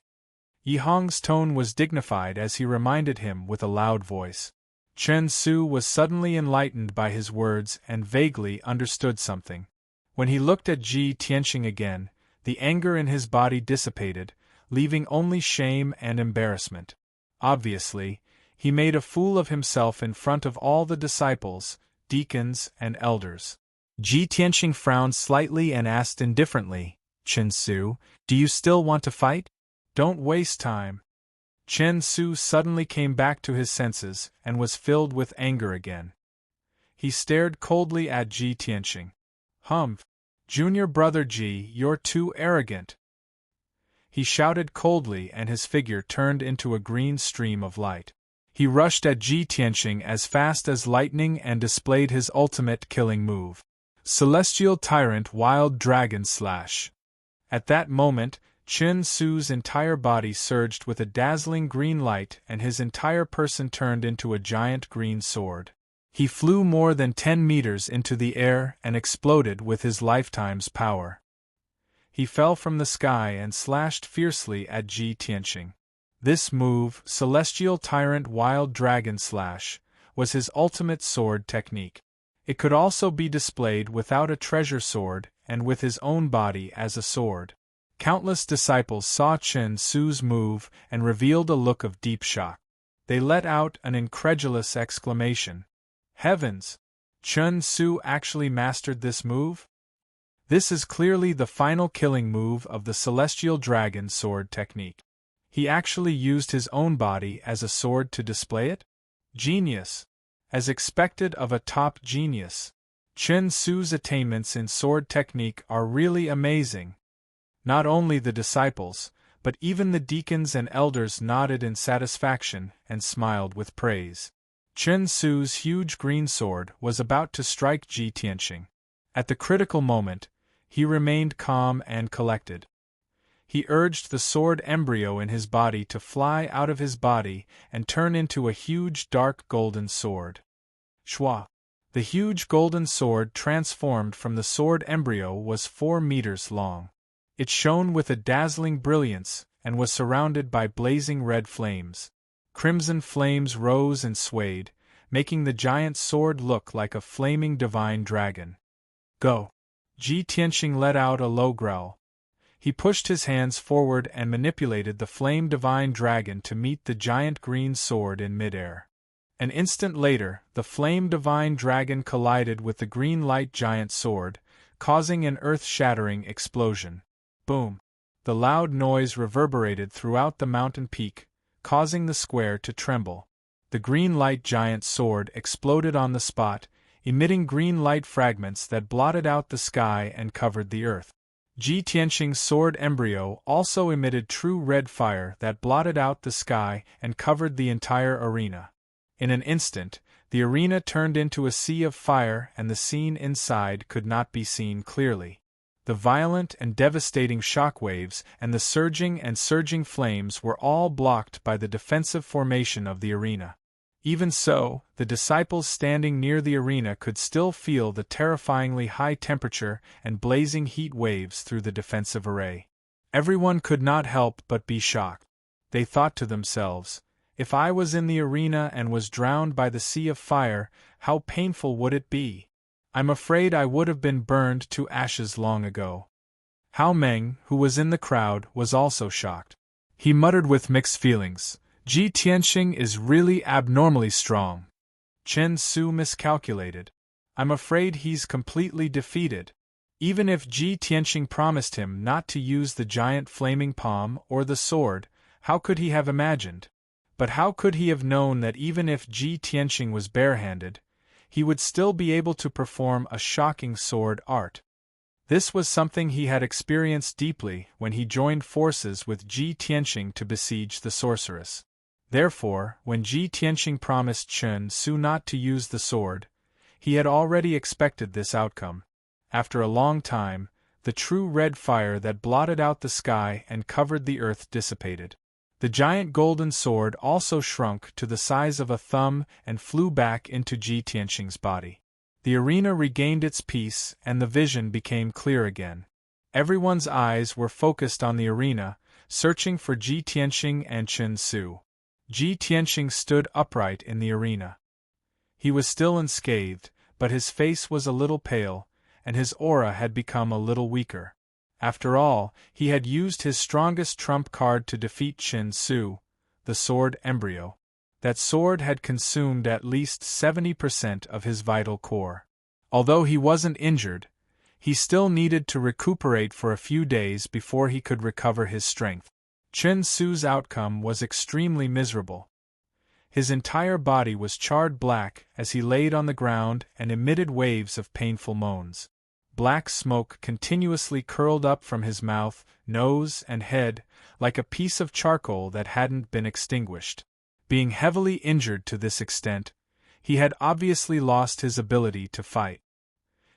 Yi Hong's tone was dignified as he reminded him with a loud voice. Chen Su was suddenly enlightened by his words and vaguely understood something. When he looked at Ji Tianqing again, the anger in his body dissipated, leaving only shame and embarrassment. Obviously, he made a fool of himself in front of all the disciples, deacons, and elders. Ji Tianqing frowned slightly and asked indifferently, Chen Su, do you still want to fight? Don't waste time. Chen Su suddenly came back to his senses and was filled with anger again. He stared coldly at Ji Tianqing. Humph! Junior brother Ji, you're too arrogant! He shouted coldly and his figure turned into a green stream of light. He rushed at Ji Tianqing as fast as lightning and displayed his ultimate killing move. Celestial Tyrant Wild Dragon Slash. At that moment, Chen Su's entire body surged with a dazzling green light and his entire person turned into a giant green sword. He flew more than 10 meters into the air and exploded with his lifetime's power. He fell from the sky and slashed fiercely at Ji Tianqing. This move, Celestial Tyrant Wild Dragon Slash, was his ultimate sword technique. It could also be displayed without a treasure sword and with his own body as a sword. Countless disciples saw Chen Su's move and revealed a look of deep shock. They let out an incredulous exclamation. Heavens! Chen Su actually mastered this move? This is clearly the final killing move of the Celestial Dragon Sword technique. He actually used his own body as a sword to display it? Genius! As expected of a top genius. Chen Su's attainments in sword technique are really amazing. Not only the disciples, but even the deacons and elders nodded in satisfaction and smiled with praise. Chen Su's huge green sword was about to strike Ji Tianqing. At the critical moment, he remained calm and collected. He urged the sword embryo in his body to fly out of his body and turn into a huge dark golden sword. Shwa! The huge golden sword transformed from the sword embryo was 4 meters long. It shone with a dazzling brilliance and was surrounded by blazing red flames. Crimson flames rose and swayed, making the giant sword look like a flaming divine dragon. Go! Ji Tianqing let out a low growl. He pushed his hands forward and manipulated the flame divine dragon to meet the giant green sword in midair. An instant later, the flame divine dragon collided with the green light giant sword, causing an earth-shattering explosion. Boom! The loud noise reverberated throughout the mountain peak, causing the square to tremble. The green light giant sword exploded on the spot, emitting green light fragments that blotted out the sky and covered the earth. Ji Tianqing's sword embryo also emitted true red fire that blotted out the sky and covered the entire arena. In an instant, the arena turned into a sea of fire and the scene inside could not be seen clearly. The violent and devastating shockwaves and the surging flames were all blocked by the defensive formation of the arena. Even so, the disciples standing near the arena could still feel the terrifyingly high temperature and blazing heat waves through the defensive array. Everyone could not help but be shocked. They thought to themselves, if I was in the arena and was drowned by the sea of fire, how painful would it be? I'm afraid I would have been burned to ashes long ago. Hao Meng, who was in the crowd, was also shocked. He muttered with mixed feelings, Ji Tianqing is really abnormally strong. Chen Su miscalculated. I'm afraid he's completely defeated. Even if Ji Tianqing promised him not to use the giant flaming palm or the sword, how could he have imagined? But how could he have known that even if Ji Tianqing was barehanded, he would still be able to perform a shocking sword art? This was something he had experienced deeply when he joined forces with Ji Tianqing to besiege the sorceress. Therefore, when Ji Tianqing promised Chen Su not to use the sword, he had already expected this outcome. After a long time, the true red fire that blotted out the sky and covered the earth dissipated. The giant golden sword also shrunk to the size of a thumb and flew back into Ji Tianqing's body. The arena regained its peace and the vision became clear again. Everyone's eyes were focused on the arena, searching for Ji Tianqing and Chen Su. Ji Tianqing stood upright in the arena. He was still unscathed, but his face was a little pale, and his aura had become a little weaker. After all, he had used his strongest trump card to defeat Chen Su, the sword embryo. That sword had consumed at least 70% of his vital core. Although he wasn't injured, he still needed to recuperate for a few days before he could recover his strength. Chen Su's outcome was extremely miserable. His entire body was charred black as he laid on the ground and emitted waves of painful moans. Black smoke continuously curled up from his mouth, nose, and head, like a piece of charcoal that hadn't been extinguished. Being heavily injured to this extent, he had obviously lost his ability to fight.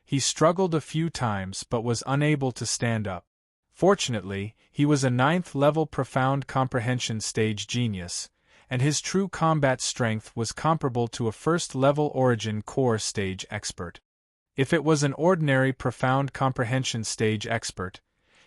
He struggled a few times but was unable to stand up. Fortunately, he was a 9th-level profound comprehension stage genius, and his true combat strength was comparable to a 1st-level origin core stage expert. If it was an ordinary profound comprehension stage expert,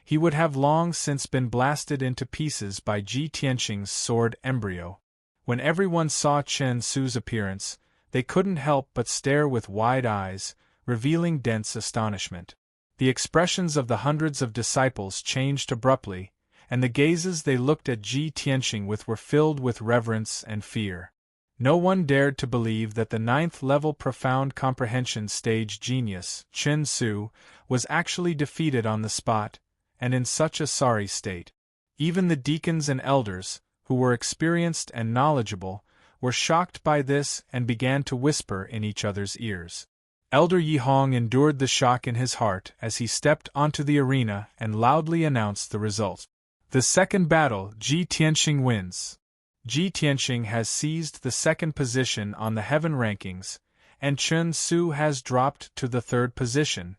he would have long since been blasted into pieces by Ji Tianqing's sword embryo. When everyone saw Chen Su's appearance, they couldn't help but stare with wide eyes, revealing dense astonishment. The expressions of the hundreds of disciples changed abruptly, and the gazes they looked at Ji Tianqing with were filled with reverence and fear. No one dared to believe that the 9th-level profound comprehension stage genius, Chen Su, was actually defeated on the spot, and in such a sorry state. Even the deacons and elders, who were experienced and knowledgeable, were shocked by this and began to whisper in each other's ears. Elder Yihong endured the shock in his heart as he stepped onto the arena and loudly announced the result. The second battle, Ji Tianqing wins. Ji Tianqing has seized the 2nd position on the heaven rankings, and Chen Su has dropped to the 3rd position.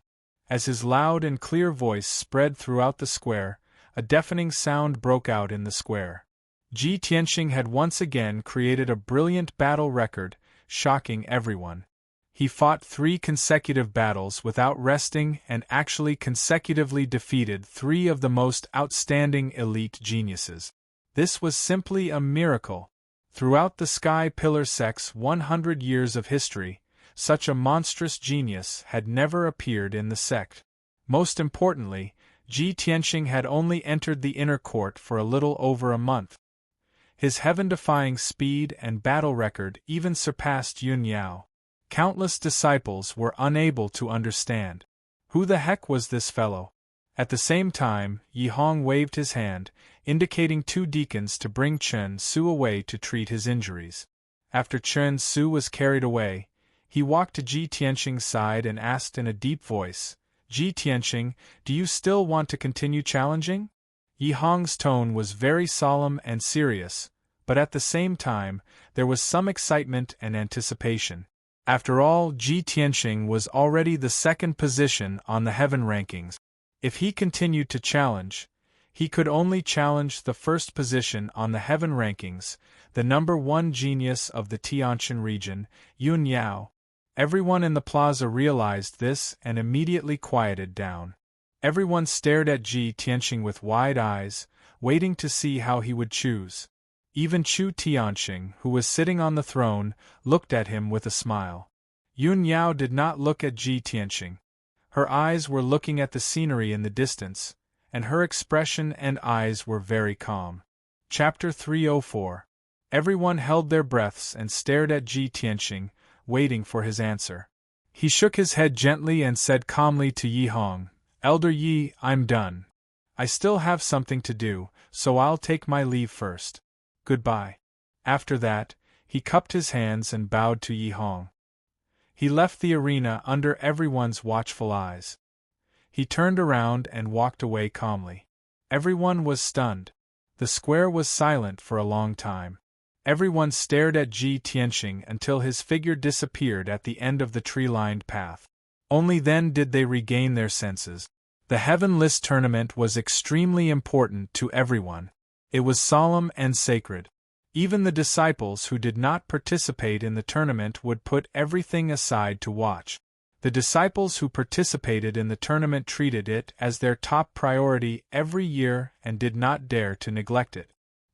As his loud and clear voice spread throughout the square, a deafening sound broke out in the square. Ji Tianqing had once again created a brilliant battle record, shocking everyone. He fought 3 consecutive battles without resting and actually consecutively defeated 3 of the most outstanding elite geniuses. This was simply a miracle. Throughout the Sky Pillar Sect's 100 years of history, such a monstrous genius had never appeared in the sect. Most importantly, Ji Tianqing had only entered the inner court for a little over a month. His heaven-defying speed and battle record even surpassed Yun Yao. Countless disciples were unable to understand. Who the heck was this fellow? At the same time, Yihong waved his hand, indicating 2 deacons to bring Chen Su away to treat his injuries. After Chen Su was carried away, he walked to Ji Tianqing's side and asked in a deep voice, "Ji Tianqing, do you still want to continue challenging?" Yihong's tone was very solemn and serious, but at the same time, there was some excitement and anticipation. After all, Ji Tianqing was already the 2nd position on the heaven rankings. If he continued to challenge, he could only challenge the 1st position on the heaven rankings, the number 1 genius of the Tianshan region, Yun Yao. Everyone in the plaza realized this and immediately quieted down. Everyone stared at Ji Tianqing with wide eyes, waiting to see how he would choose. Even Chu Tianqing, who was sitting on the throne, looked at him with a smile. Yun Yao did not look at Ji Tianqing. Her eyes were looking at the scenery in the distance, and her expression and eyes were very calm. Chapter 304. Everyone held their breaths and stared at Ji Tianqing, waiting for his answer. He shook his head gently and said calmly to Yihong, Elder Yi, I'm done. I still have something to do, so I'll take my leave first. Goodbye. After that, he cupped his hands and bowed to Yi Hong. He left the arena under everyone's watchful eyes. He turned around and walked away calmly. Everyone was stunned. The square was silent for a long time. Everyone stared at Ji Tianxing until his figure disappeared at the end of the tree-lined path. Only then did they regain their senses. The Heaven List tournament was extremely important to everyone. It was solemn and sacred. Even the disciples who did not participate in the tournament would put everything aside to watch. The disciples who participated in the tournament treated it as their top priority every year and did not dare to neglect it.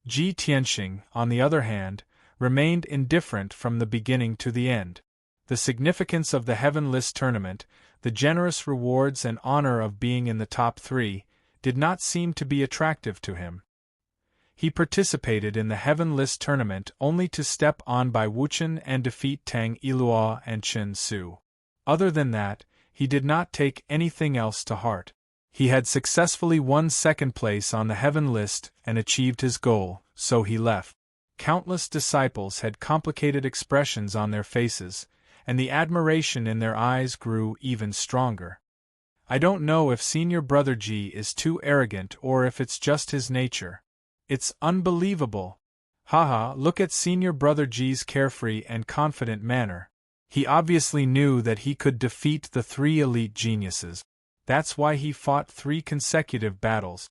Ji Tianxing, on the other hand, remained indifferent from the beginning to the end. The significance of the Heaven List tournament, the generous rewards and honor of being in the top 3, did not seem to be attractive to him. He participated in the Heaven List tournament only to step on by Wuchen and defeat Tang Yiluo and Chen Su. Other than that, he did not take anything else to heart. He had successfully won second place on the Heaven List and achieved his goal, so he left. Countless disciples had complicated expressions on their faces, and the admiration in their eyes grew even stronger. I don't know if Senior Brother Ji is too arrogant or if it's just his nature. It's unbelievable. Haha, look at Senior Brother Ji's carefree and confident manner. He obviously knew that he could defeat the 3 elite geniuses. That's why he fought 3 consecutive battles.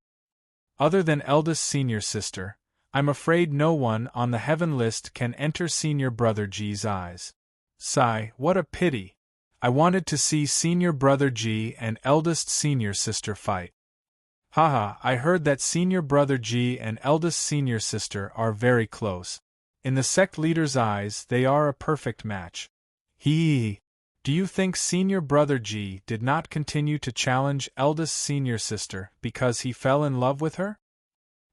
Other than eldest senior sister, I'm afraid no one on the Heaven List can enter Senior Brother Ji's eyes. Sigh, what a pity. I wanted to see Senior Brother Ji and eldest senior sister fight. Haha, I heard that Senior Brother Ji and eldest senior sister are very close. In the sect leader's eyes, they are a perfect match. Hee. Do you think Senior Brother Ji did not continue to challenge eldest senior sister because he fell in love with her?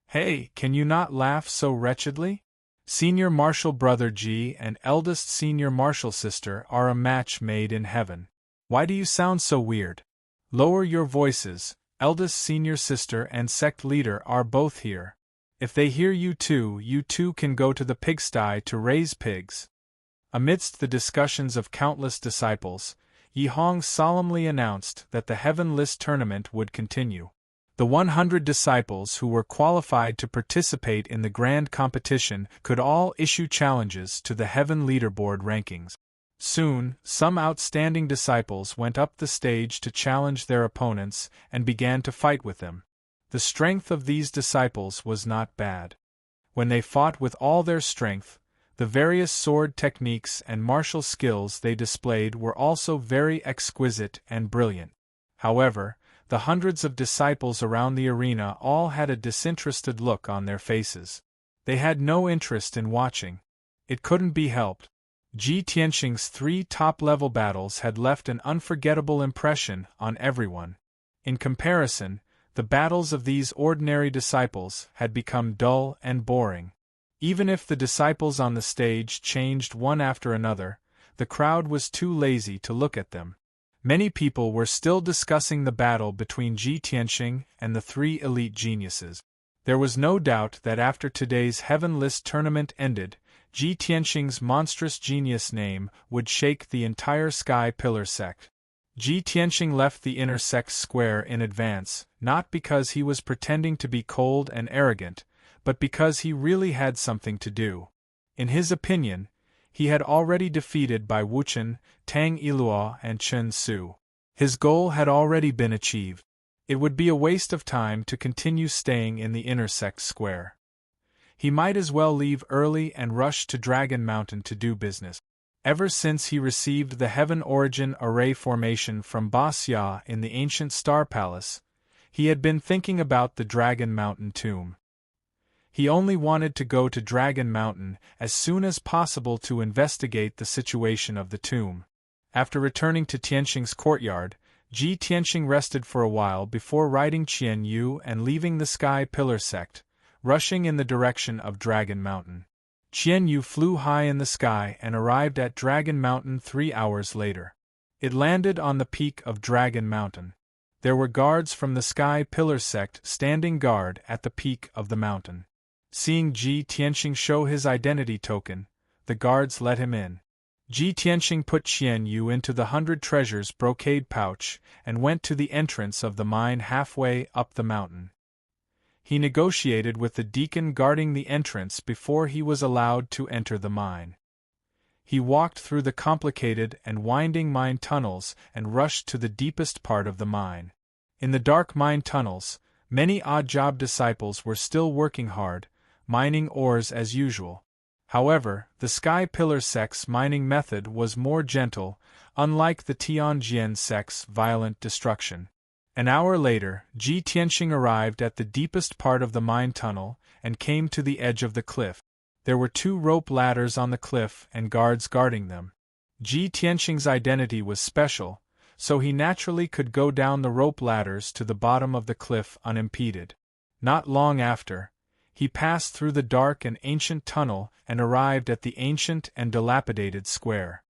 Hey, can you not laugh so wretchedly? Senior Martial Brother Ji and eldest senior martial sister are a match made in heaven. Why do you sound so weird? Lower your voices, eldest senior sister and sect leader are both here. If they hear you two can go to the pigsty to raise pigs. Amidst the discussions of countless disciples, Yi Hong solemnly announced that the Heaven List tournament would continue. The 100 disciples who were qualified to participate in the grand competition could all issue challenges to the Heaven Leaderboard rankings. Soon, some outstanding disciples went up the stage to challenge their opponents and began to fight with them. The strength of these disciples was not bad. When they fought with all their strength, the various sword techniques and martial skills they displayed were also very exquisite and brilliant. However, the hundreds of disciples around the arena all had a disinterested look on their faces. They had no interest in watching. It couldn't be helped. Ji Tianxing's 3 top-level battles had left an unforgettable impression on everyone. In comparison, the battles of these ordinary disciples had become dull and boring. Even if the disciples on the stage changed one after another, the crowd was too lazy to look at them. Many people were still discussing the battle between Ji Tianxing and the 3 elite geniuses. There was no doubt that after today's Heaven List tournament ended, Ji Tianxing's monstrous genius name would shake the entire Sky Pillar sect. Ji Tianxing left the inner sect square in advance, not because he was pretending to be cold and arrogant, but because he really had something to do. In his opinion, he had already defeated by Wuchen, Tang Yiluo and Chen Su. His goal had already been achieved. It would be a waste of time to continue staying in the inner sect square. He might as well leave early and rush to Dragon Mountain to do business. Ever since he received the Heaven Origin Array formation from Boss Ya in the ancient Star Palace, he had been thinking about the Dragon Mountain tomb. He only wanted to go to Dragon Mountain as soon as possible to investigate the situation of the tomb. After returning to Tianxing's courtyard, Ji Tianxing rested for a while before riding Qian Yu and leaving the Sky Pillar sect, rushing in the direction of Dragon Mountain. Qian Yu flew high in the sky and arrived at Dragon Mountain 3 hours later. It landed on the peak of Dragon Mountain. There were guards from the Sky Pillar sect standing guard at the peak of the mountain. Seeing Ji Tianxing show his identity token, the guards let him in. Ji Tianxing put Qian Yu into the 100 treasures brocade pouch and went to the entrance of the mine halfway up the mountain. He negotiated with the deacon guarding the entrance before he was allowed to enter the mine. He walked through the complicated and winding mine tunnels and rushed to the deepest part of the mine. In the dark mine tunnels, many odd-job disciples were still working hard, mining ores as usual. However, the Sky Pillar sect's mining method was more gentle, unlike the Tianjian sect's violent destruction. An hour later, Ji Tianxing arrived at the deepest part of the mine tunnel and came to the edge of the cliff. There were 2 rope ladders on the cliff and guards guarding them. Ji Tianxing's identity was special, so he naturally could go down the rope ladders to the bottom of the cliff unimpeded. Not long after, he passed through the dark and ancient tunnel and arrived at the ancient and dilapidated square.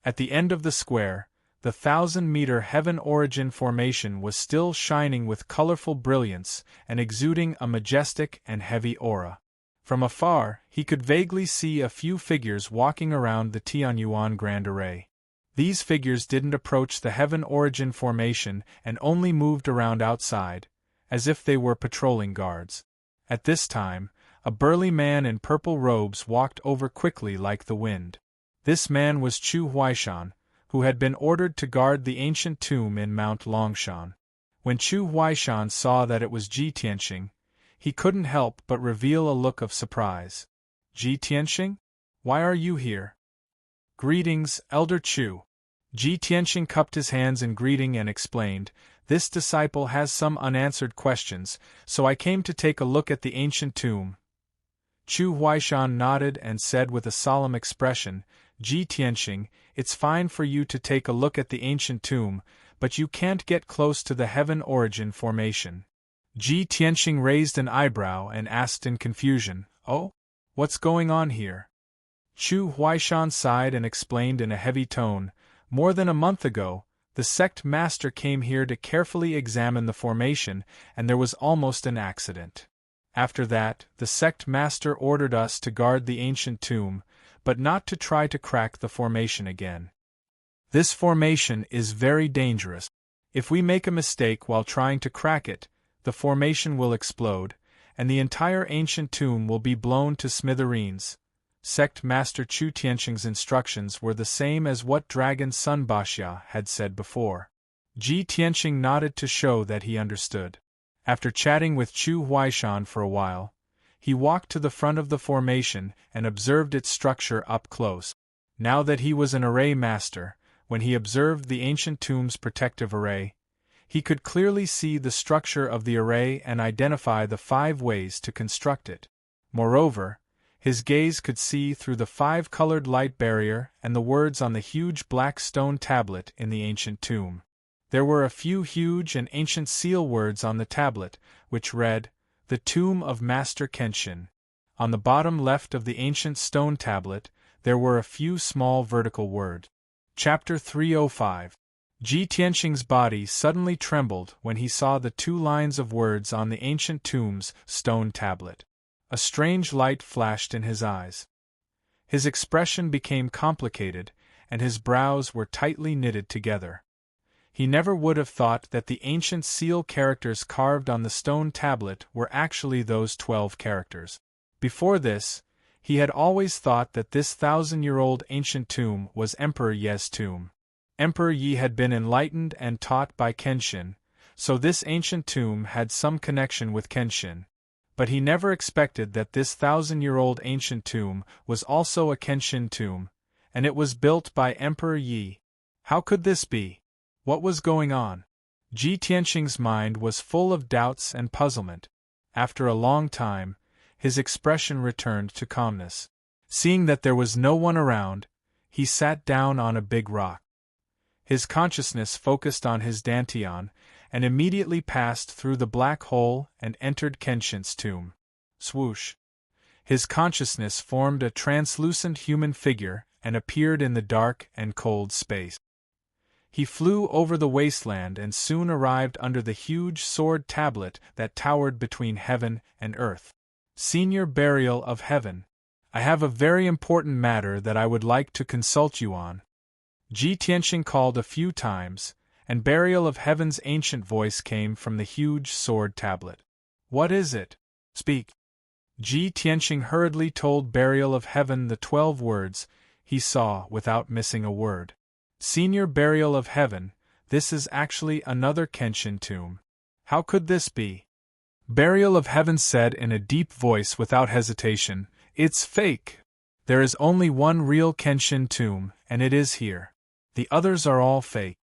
At the end of the square, the 1,000-meter Heaven Origin formation was still shining with colorful brilliance and exuding a majestic and heavy aura. From afar, he could vaguely see a few figures walking around the Tianyuan Grand Array. These figures didn't approach the Heaven Origin formation and only moved around outside, as if they were patrolling guards. At this time, a burly man in purple robes walked over quickly like the wind. This man was Chu Huaishan, who had been ordered to guard the ancient tomb in Mount Longshan. When Chu Huaishan saw that it was Ji Tianxing, he couldn't help but reveal a look of surprise. Ji Tianxing? Why are you here? Greetings, Elder Chu. Ji Tianxing cupped his hands in greeting and explained, "This disciple has some unanswered questions, so I came to take a look at the ancient tomb." Chu Huaishan nodded and said with a solemn expression, "Ji Tianxing, it's fine for you to take a look at the ancient tomb, but you can't get close to the Heaven Origin formation." Ji Tianxing raised an eyebrow and asked in confusion, "Oh? What's going on here?" Chu Huaishan sighed and explained in a heavy tone, "More than a month ago, the sect master came here to carefully examine the formation, and there was almost an accident. After that, the sect master ordered us to guard the ancient tomb, but not to try to crack the formation again. This formation is very dangerous. If we make a mistake while trying to crack it, the formation will explode, and the entire ancient tomb will be blown to smithereens." Sect Master Chu Tianxing's instructions were the same as what Dragon Sun Baxia had said before. Ji Tianxing nodded to show that he understood. After chatting with Chu Huaishan for a while, he walked to the front of the formation and observed its structure up close. Now that he was an array master, when he observed the ancient tomb's protective array, he could clearly see the structure of the array and identify the 5 ways to construct it. Moreover, his gaze could see through the 5-colored light barrier and the words on the huge black stone tablet in the ancient tomb. There were a few huge and ancient seal words on the tablet, which read, "The Tomb of Master Kenshin." On the bottom left of the ancient stone tablet, there were a few small vertical words. Chapter 305. Ji Tianxing's body suddenly trembled when he saw the 2 lines of words on the ancient tomb's stone tablet. A strange light flashed in his eyes. His expression became complicated, and his brows were tightly knitted together. He never would have thought that the ancient seal characters carved on the stone tablet were actually those 12 characters. Before this, he had always thought that this 1,000-year-old ancient tomb was Emperor Ye's tomb. Emperor Yi had been enlightened and taught by Kenshin, so this ancient tomb had some connection with Kenshin. But he never expected that this 1,000-year-old ancient tomb was also a Kenshin tomb, and it was built by Emperor Yi. How could this be? What was going on? Ji Tianxing's mind was full of doubts and puzzlement. After a long time, his expression returned to calmness. Seeing that there was no one around, he sat down on a big rock. His consciousness focused on his dantian, and immediately passed through the black hole and entered Kenshin's tomb. Swoosh! His consciousness formed a translucent human figure and appeared in the dark and cold space. He flew over the wasteland and soon arrived under the huge sword tablet that towered between heaven and earth. Senior Burial of Heaven. I have a very important matter that I would like to consult you on. Ji Tianxing called a few times, and Burial of Heaven's ancient voice came from the huge sword tablet. What is it? Speak. Ji Tianxing hurriedly told Burial of Heaven the 12 words he saw without missing a word. Senior Burial of Heaven, this is actually another Kenshin tomb. How could this be? Burial of Heaven said in a deep voice without hesitation, it's fake. There is only one real Kenshin tomb, and it is here. The others are all fake.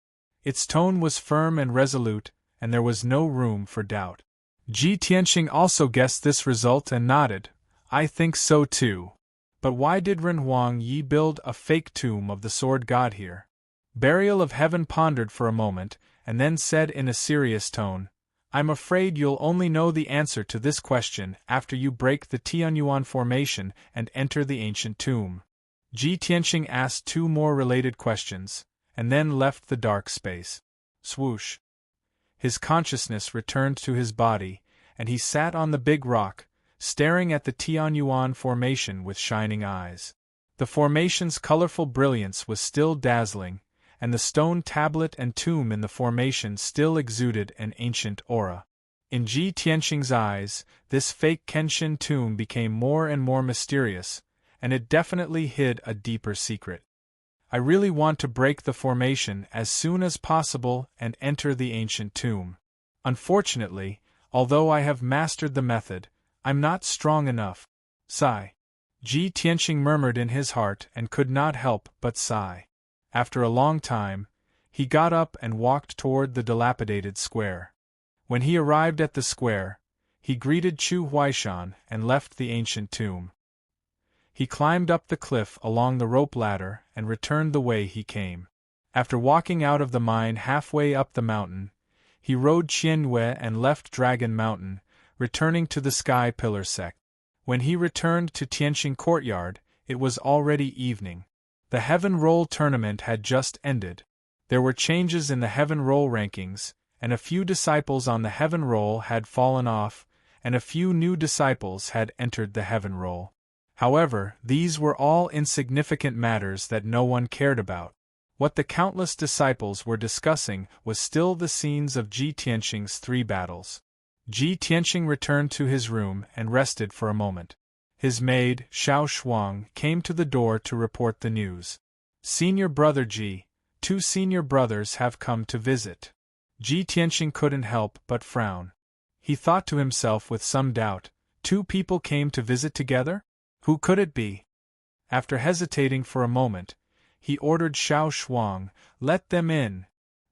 Its tone was firm and resolute, and there was no room for doubt. Ji Tianxing also guessed this result and nodded. I think so too. But why did Ren Huang Yi build a fake tomb of the sword god here? Burial of Heaven pondered for a moment, and then said in a serious tone, I'm afraid you'll only know the answer to this question after you break the Tianyuan formation and enter the ancient tomb. Ji Tianxing asked 2 more related questions, and then left the dark space. Swoosh. His consciousness returned to his body, and he sat on the big rock, staring at the Tianyuan formation with shining eyes. The formation's colorful brilliance was still dazzling, and the stone tablet and tomb in the formation still exuded an ancient aura. In Ji Tianxing's eyes, this fake Kenshin tomb became more and more mysterious, and it definitely hid a deeper secret. I really want to break the formation as soon as possible and enter the ancient tomb. Unfortunately, although I have mastered the method, I'm not strong enough. Sigh. Ji Tianxing murmured in his heart and could not help but sigh. After a long time, he got up and walked toward the dilapidated square. When he arrived at the square, he greeted Chu Huaishan and left the ancient tomb. He climbed up the cliff along the rope ladder and returned the way he came. After walking out of the mine halfway up the mountain, he rode Qianyue and left Dragon Mountain, returning to the Sky Pillar sect. When he returned to Tianxing Courtyard, it was already evening. The Heaven Roll tournament had just ended. There were changes in the Heaven Roll rankings, and a few disciples on the Heaven Roll had fallen off, and a few new disciples had entered the Heaven Roll. However, these were all insignificant matters that no one cared about. What the countless disciples were discussing was still the scenes of Ji Tianxing's 3 battles. Ji Tianxing returned to his room and rested for a moment. His maid, Xiao Shuang, came to the door to report the news. Senior Brother Ji, 2 senior brothers have come to visit. Ji Tianxing couldn't help but frown. He thought to himself with some doubt, 2 people came to visit together? Who could it be? After hesitating for a moment, he ordered Xiao Shuang, let them in.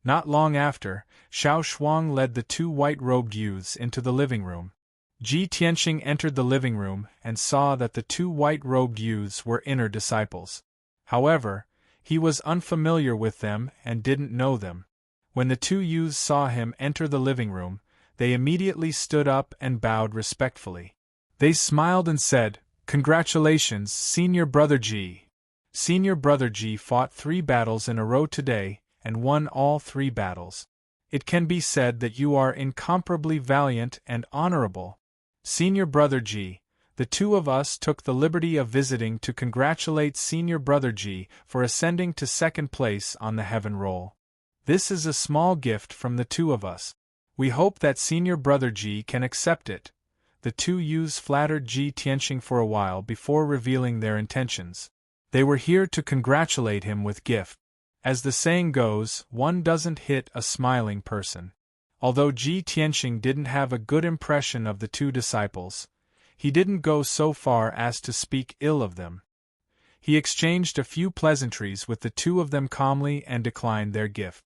Not long after, Xiao Shuang led the 2 white-robed youths into the living room. Ji Tianxing entered the living room and saw that the 2 white-robed youths were inner disciples. However, he was unfamiliar with them and didn't know them. When the 2 youths saw him enter the living room, they immediately stood up and bowed respectfully. They smiled and said, Congratulations, Senior Brother Ji. Senior Brother Ji fought 3 battles in a row today and won all 3 battles. It can be said that you are incomparably valiant and honorable. Senior Brother Ji, the 2 of us took the liberty of visiting to congratulate Senior Brother Ji for ascending to 2nd place on the Heaven Roll. This is a small gift from the 2 of us. We hope that Senior Brother Ji can accept it. The 2 youths flattered Ji Tianxing for a while before revealing their intentions. They were here to congratulate him with gift. As the saying goes, one doesn't hit a smiling person. Although Ji Tianxing didn't have a good impression of the 2 disciples, he didn't go so far as to speak ill of them. He exchanged a few pleasantries with the 2 of them calmly and declined their gift.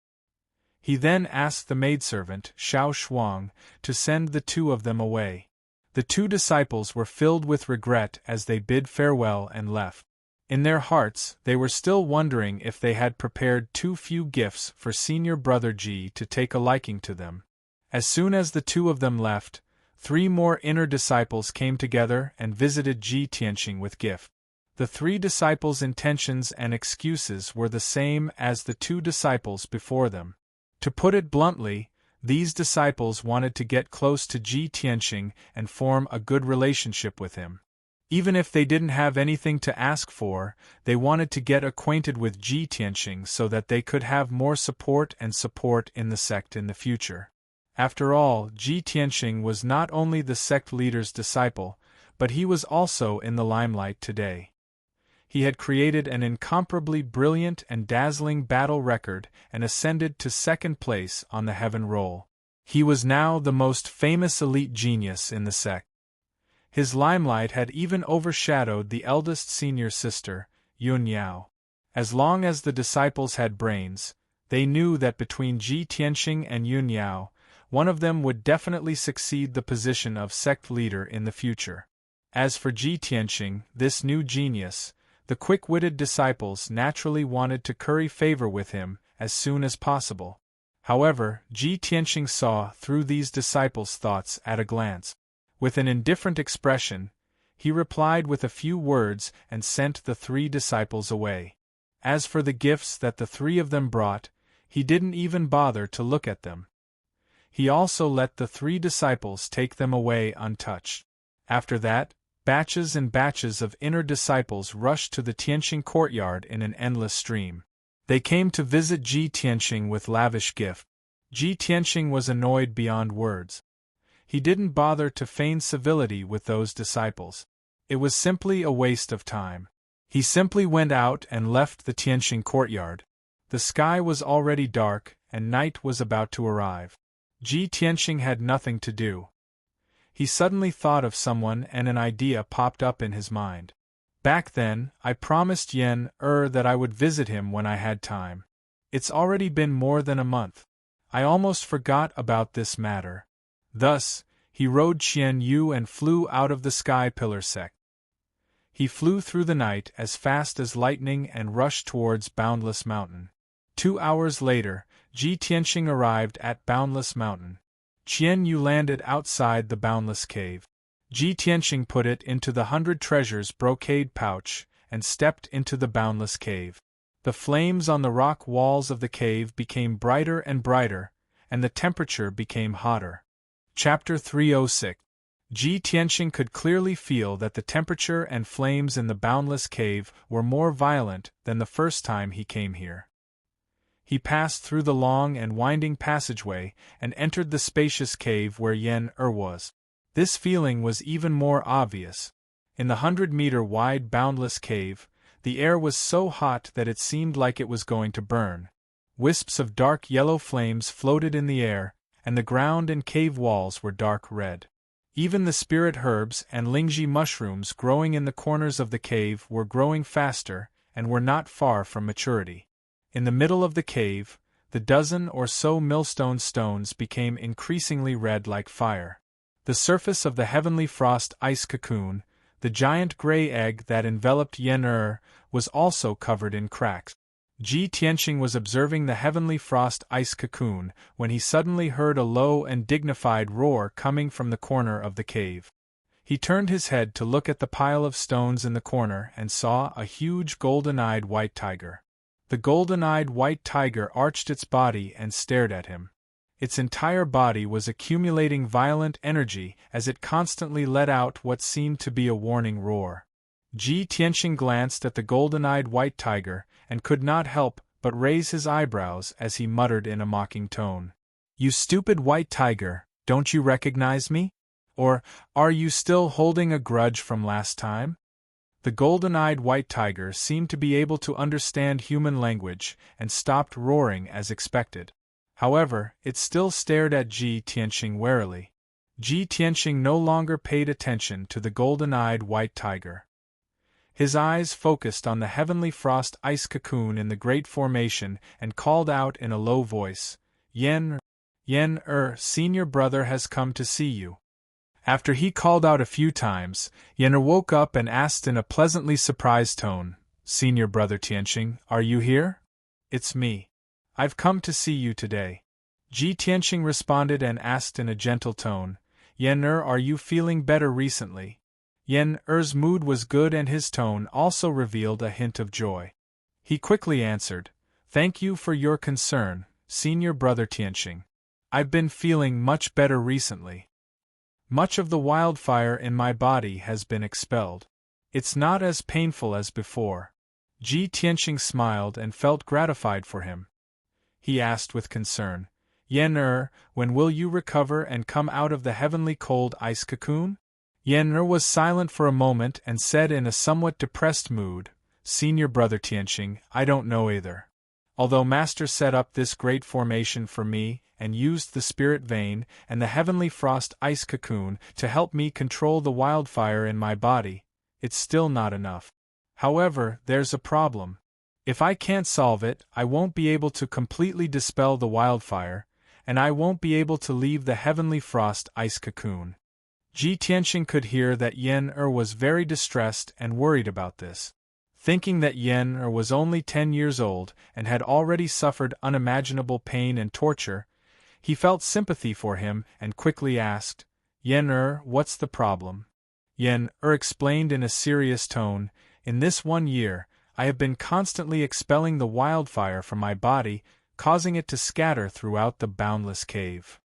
He then asked the maidservant, Xiao Shuang, to send the 2 of them away. The 2 disciples were filled with regret as they bid farewell and left. In their hearts, they were still wondering if they had prepared too few gifts for Senior Brother Ji to take a liking to them. As soon as the 2 of them left, 3 more inner disciples came together and visited Ji Tianxing with gift. The 3 disciples' intentions and excuses were the same as the 2 disciples before them. To put it bluntly, these disciples wanted to get close to Ji Tianxing and form a good relationship with him. Even if they didn't have anything to ask for, they wanted to get acquainted with Ji Tianxing so that they could have more support in the sect in the future. After all, Ji Tianxing was not only the sect leader's disciple, but he was also in the limelight today. He had created an incomparably brilliant and dazzling battle record and ascended to 2nd place on the heaven roll. He was now the most famous elite genius in the sect. His limelight had even overshadowed the eldest senior sister, Yun Yao. As long as the disciples had brains, they knew that between Ji Tianxing and Yun Yao, one of them would definitely succeed the position of sect leader in the future. As for Ji Tianxing, this new genius, the quick-witted disciples naturally wanted to curry favor with him as soon as possible. However, Ji Tianxing saw through these disciples' thoughts at a glance. With an indifferent expression, he replied with a few words and sent the 3 disciples away. As for the gifts that the 3 of them brought, he didn't even bother to look at them. He also let the 3 disciples take them away untouched. After that, batches and batches of inner disciples rushed to the Tianxing courtyard in an endless stream. They came to visit Ji Tianxing with lavish gift. Ji Tianxing was annoyed beyond words. He didn't bother to feign civility with those disciples. It was simply a waste of time. He simply went out and left the Tianxing courtyard. The sky was already dark, and night was about to arrive. Ji Tianxing had nothing to do. He suddenly thought of someone and an idea popped up in his mind. Back then, I promised Yen that I would visit him when I had time. It's already been more than a month. I almost forgot about this matter. Thus, he rode Qian Yu and flew out of the Sky Pillar sect. He flew through the night as fast as lightning and rushed towards Boundless Mountain. 2 hours later, Ji Tianxing arrived at Boundless Mountain. Qian Yu landed outside the Boundless Cave. Ji Tianxing put it into the 100 treasures brocade pouch and stepped into the Boundless Cave. The flames on the rock walls of the cave became brighter and brighter, and the temperature became hotter. Chapter 306. Ji Tianxing could clearly feel that the temperature and flames in the Boundless Cave were more violent than the first time he came here. He passed through the long and winding passageway and entered the spacious cave where Yen was. This feeling was even more obvious. In the 100-meter-wide Boundless Cave, the air was so hot that it seemed like it was going to burn. Wisps of dark yellow flames floated in the air, and the ground and cave walls were dark red. Even the spirit herbs and lingji mushrooms growing in the corners of the cave were growing faster and were not far from maturity. In the middle of the cave, the dozen or so millstone stones became increasingly red like fire. The surface of the heavenly frost ice cocoon, the giant gray egg that enveloped Yen was also covered in cracks. Ji Tianxing was observing the heavenly frost ice cocoon when he suddenly heard a low and dignified roar coming from the corner of the cave. He turned his head to look at the pile of stones in the corner and saw a huge golden-eyed white tiger. The golden-eyed white tiger arched its body and stared at him. Its entire body was accumulating violent energy as it constantly let out what seemed to be a warning roar. Ji Tianxing glanced at the golden-eyed white tiger and could not help but raise his eyebrows as he muttered in a mocking tone. "You stupid white tiger, don't you recognize me? Or, are you still holding a grudge from last time?" The golden-eyed white tiger seemed to be able to understand human language and stopped roaring as expected. However, it still stared at Ji Tianxing warily. Ji Tianxing no longer paid attention to the golden-eyed white tiger. His eyes focused on the heavenly frost ice cocoon in the great formation and called out in a low voice, Yen, senior brother has come to see you." After he called out a few times, Yen woke up and asked in a pleasantly surprised tone, "Senior brother Tianxing, are you here?" "It's me. I've come to see you today." Ji Tianxing responded and asked in a gentle tone, "Yen, are you feeling better recently?" Yen Er's mood was good and his tone also revealed a hint of joy. He quickly answered, "Thank you for your concern, Senior Brother Tianqing. I've been feeling much better recently. Much of the wildfire in my body has been expelled. It's not as painful as before." Ji Tianqing smiled and felt gratified for him. He asked with concern, "Yen when will you recover and come out of the heavenly cold ice cocoon?" Yen was silent for a moment and said in a somewhat depressed mood, "Senior Brother Tianqing, I don't know either. Although Master set up this great formation for me and used the spirit vein and the heavenly frost ice cocoon to help me control the wildfire in my body, it's still not enough. However, there's a problem. If I can't solve it, I won't be able to completely dispel the wildfire, and I won't be able to leave the heavenly frost ice cocoon." Ji Tianqing could hear that Yen was very distressed and worried about this. Thinking that Yen was only 10 years old and had already suffered unimaginable pain and torture, he felt sympathy for him and quickly asked, "Yen what's the problem?" Yen explained in a serious tone, "In this 1 year, I have been constantly expelling the wildfire from my body, causing it to scatter throughout the boundless cave.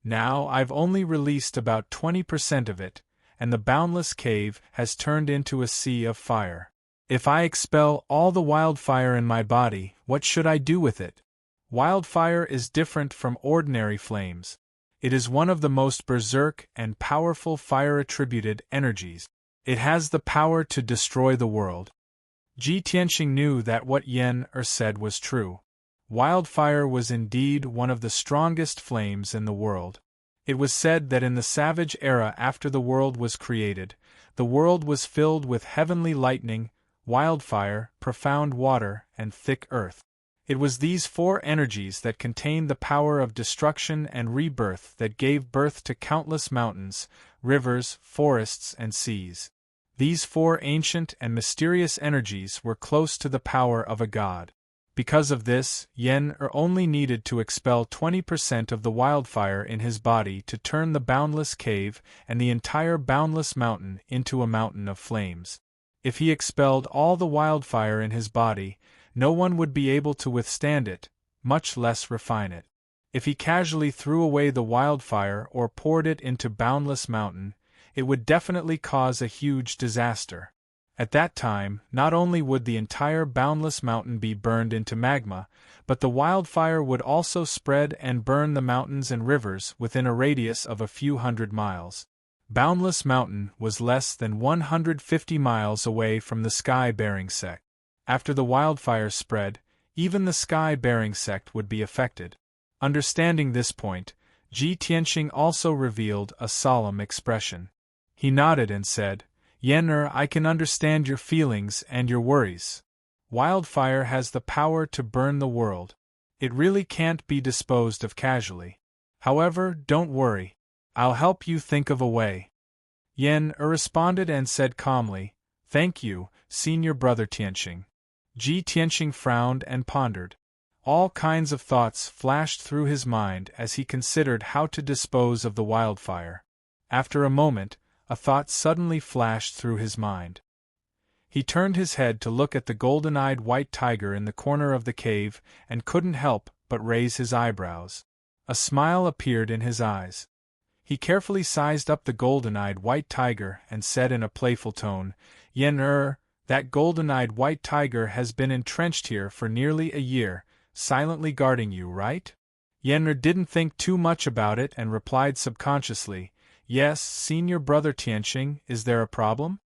Now I've only released about 20% of it, and the boundless cave has turned into a sea of fire. If I expel all the wildfire in my body, what should I do with it? Wildfire is different from ordinary flames. It is one of the most berserk and powerful fire-attributed energies. It has the power to destroy the world." Ji Tianqing knew that what Yen said was true. Wildfire was indeed one of the strongest flames in the world. It was said that in the savage era after the world was created, the world was filled with heavenly lightning, wildfire, profound water, and thick earth. It was these 4 energies that contained the power of destruction and rebirth that gave birth to countless mountains, rivers, forests, and seas. These 4 ancient and mysterious energies were close to the power of a god. Because of this, Yen only needed to expel 20% of the wildfire in his body to turn the boundless cave and the entire boundless mountain into a mountain of flames. If he expelled all the wildfire in his body, no one would be able to withstand it, much less refine it. If he casually threw away the wildfire or poured it into boundless mountain, it would definitely cause a huge disaster. At that time, not only would the entire boundless mountain be burned into magma, but the wildfire would also spread and burn the mountains and rivers within a radius of a few hundred miles. Boundless Mountain was less than 150 miles away from the sky-bearing sect. After the wildfire spread, even the sky-bearing sect would be affected. Understanding this point, Ji Tianqing also revealed a solemn expression. He nodded and said, "Yen I can understand your feelings and your worries. Wildfire has the power to burn the world. It really can't be disposed of casually. However, don't worry. I'll help you think of a way." Yen responded and said calmly, "Thank you, Senior Brother Tianqing." Ji Tianqing frowned and pondered. All kinds of thoughts flashed through his mind as he considered how to dispose of the wildfire. After a moment, a thought suddenly flashed through his mind. He turned his head to look at the golden-eyed white tiger in the corner of the cave and couldn't help but raise his eyebrows. A smile appeared in his eyes. He carefully sized up the golden-eyed white tiger and said in a playful tone, "Yen that golden-eyed white tiger has been entrenched here for nearly a year, silently guarding you, right?" Yen didn't think too much about it and replied subconsciously, "Yes, Senior Brother Tianqing, is there a problem?"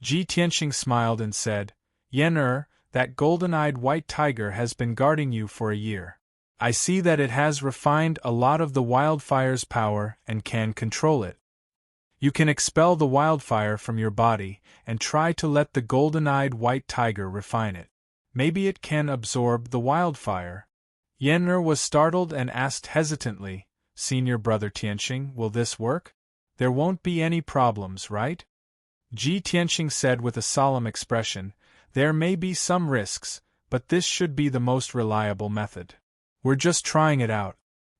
Ji Tianqing smiled and said, "Yen that golden-eyed white tiger has been guarding you for a year. I see that it has refined a lot of the wildfire's power and can control it. You can expel the wildfire from your body and try to let the golden-eyed white tiger refine it. Maybe it can absorb the wildfire." Yen was startled and asked hesitantly, "Senior Brother Tianqing, will this work? There won't be any problems, right?" Ji Tianqing said with a solemn expression, "There may be some risks, but this should be the most reliable method. We're just trying it out.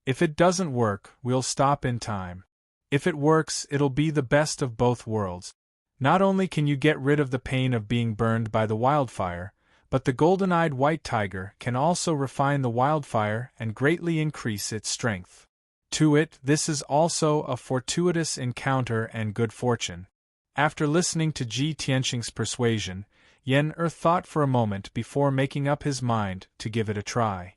If it doesn't work, we'll stop in time. If it works, it'll be the best of both worlds." Not only can you get rid of the pain of being burned by the wildfire, but the golden-eyed white tiger can also refine the wildfire and greatly increase its strength. To it, this is also a fortuitous encounter and good fortune. After listening to Ji Tianqing's persuasion, Yen thought for a moment before making up his mind to give it a try.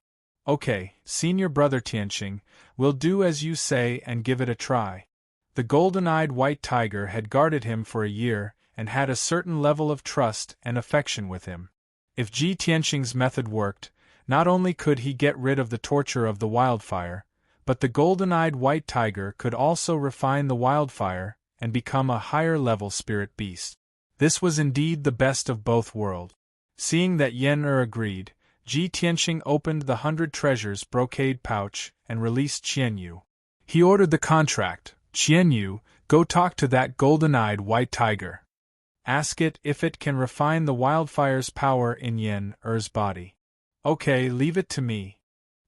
Okay, senior brother Tianqing, we'll do as you say and give it a try. The golden-eyed white tiger had guarded him for a year and had a certain level of trust and affection with him. If Ji Tianqing's method worked, not only could he get rid of the torture of the wildfire, but the golden-eyed white tiger could also refine the wildfire and become a higher-level spirit beast. This was indeed the best of both worlds. Seeing that Yen agreed, Ji Tianqing opened the 100 treasures brocade pouch and released Qianyu. He ordered the contract. Qianyu, go talk to that golden-eyed white tiger. Ask it if it can refine the wildfire's power in Yen-er's body. Okay, leave it to me.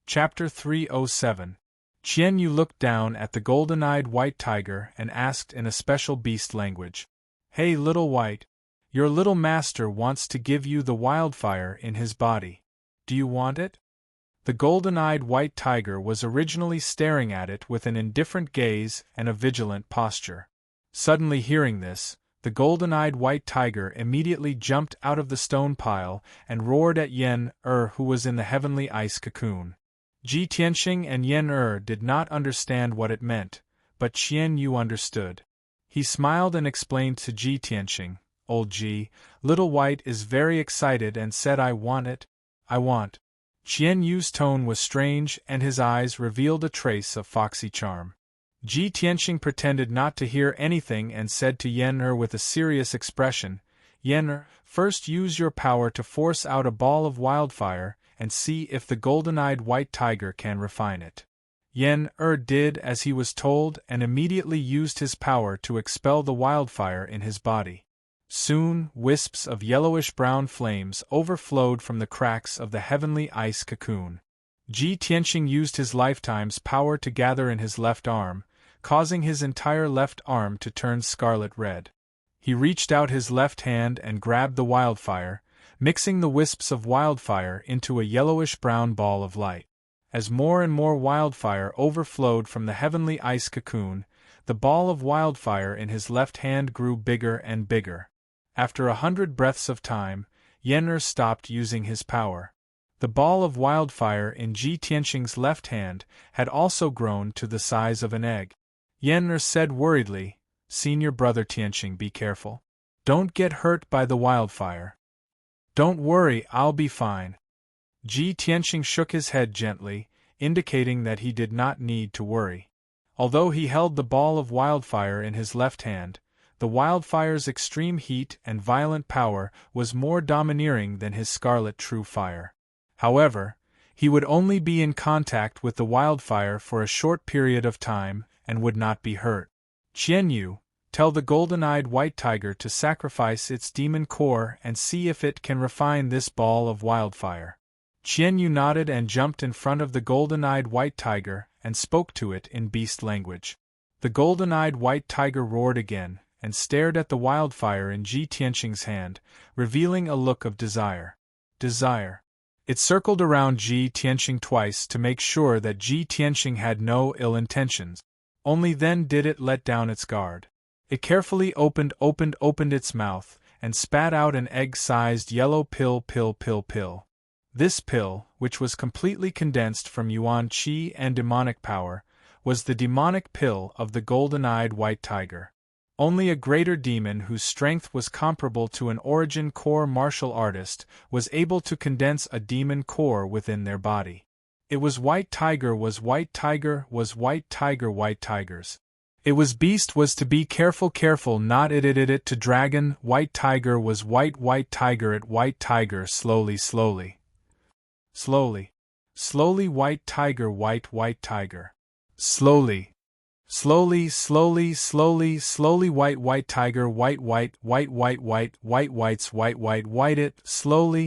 Chapter 307. Qianyu looked down at the golden-eyed white tiger and asked in a special beast language. Hey little white, your little master wants to give you the wildfire in his body. Do you want it? The golden-eyed white tiger was originally staring at it with an indifferent gaze and a vigilant posture. Suddenly hearing this, the golden-eyed white tiger immediately jumped out of the stone pile and roared at Yen-er, who was in the heavenly ice cocoon. Ji Tianqing and Yen-er did not understand what it meant, but Qianyu understood. He smiled and explained to Ji Tianqing, Old Ji, little white is very excited and said I want it. I want. Qianyu's tone was strange and his eyes revealed a trace of foxy charm. Ji Tianqing pretended not to hear anything and said to Yen-er with a serious expression, Yen-er, first use your power to force out a ball of wildfire and see if the golden-eyed white tiger can refine it. Yen-er did as he was told and immediately used his power to expel the wildfire in his body. Soon, wisps of yellowish-brown flames overflowed from the cracks of the heavenly ice cocoon. Ji Tianqing used his lifetime's power to gather in his left arm, causing his entire left arm to turn scarlet red. He reached out his left hand and grabbed the wildfire, mixing the wisps of wildfire into a yellowish-brown ball of light. As more and more wildfire overflowed from the heavenly ice cocoon, the ball of wildfire in his left hand grew bigger and bigger. After 100 breaths of time, Yen-er stopped using his power. The ball of wildfire in Ji Tianqing's left hand had also grown to the size of an egg. Yen-er said worriedly, Senior brother Tianqing, be careful. Don't get hurt by the wildfire. Don't worry, I'll be fine. Ji Tianqing shook his head gently, indicating that he did not need to worry. Although he held the ball of wildfire in his left hand, the wildfire's extreme heat and violent power was more domineering than his scarlet true fire. However, he would only be in contact with the wildfire for a short period of time and would not be hurt. Qianyu, tell the golden-eyed white tiger to sacrifice its demon core and see if it can refine this ball of wildfire. Qianyu nodded and jumped in front of the golden-eyed white tiger and spoke to it in beast language. The golden-eyed white tiger roared again and stared at the wildfire in Ji Tianqing's hand, revealing a look of desire. Desire. It circled around Ji Tianqing twice to make sure that Ji Tianqing had no ill intentions. Only then did it let down its guard. It carefully opened its mouth and spat out an egg-sized yellow pill. This pill, which was completely condensed from Yuan Qi and demonic power, was the demonic pill of the golden-eyed white tiger. Only a greater demon whose strength was comparable to an origin core martial artist was able to condense a demon core within their body. It was white tiger was white tiger was white tiger white tigers. It was beast was to be careful not it to dragon white tiger was white tiger at white tiger slowly white tiger white tiger. Slowly white tiger white whites white it slowly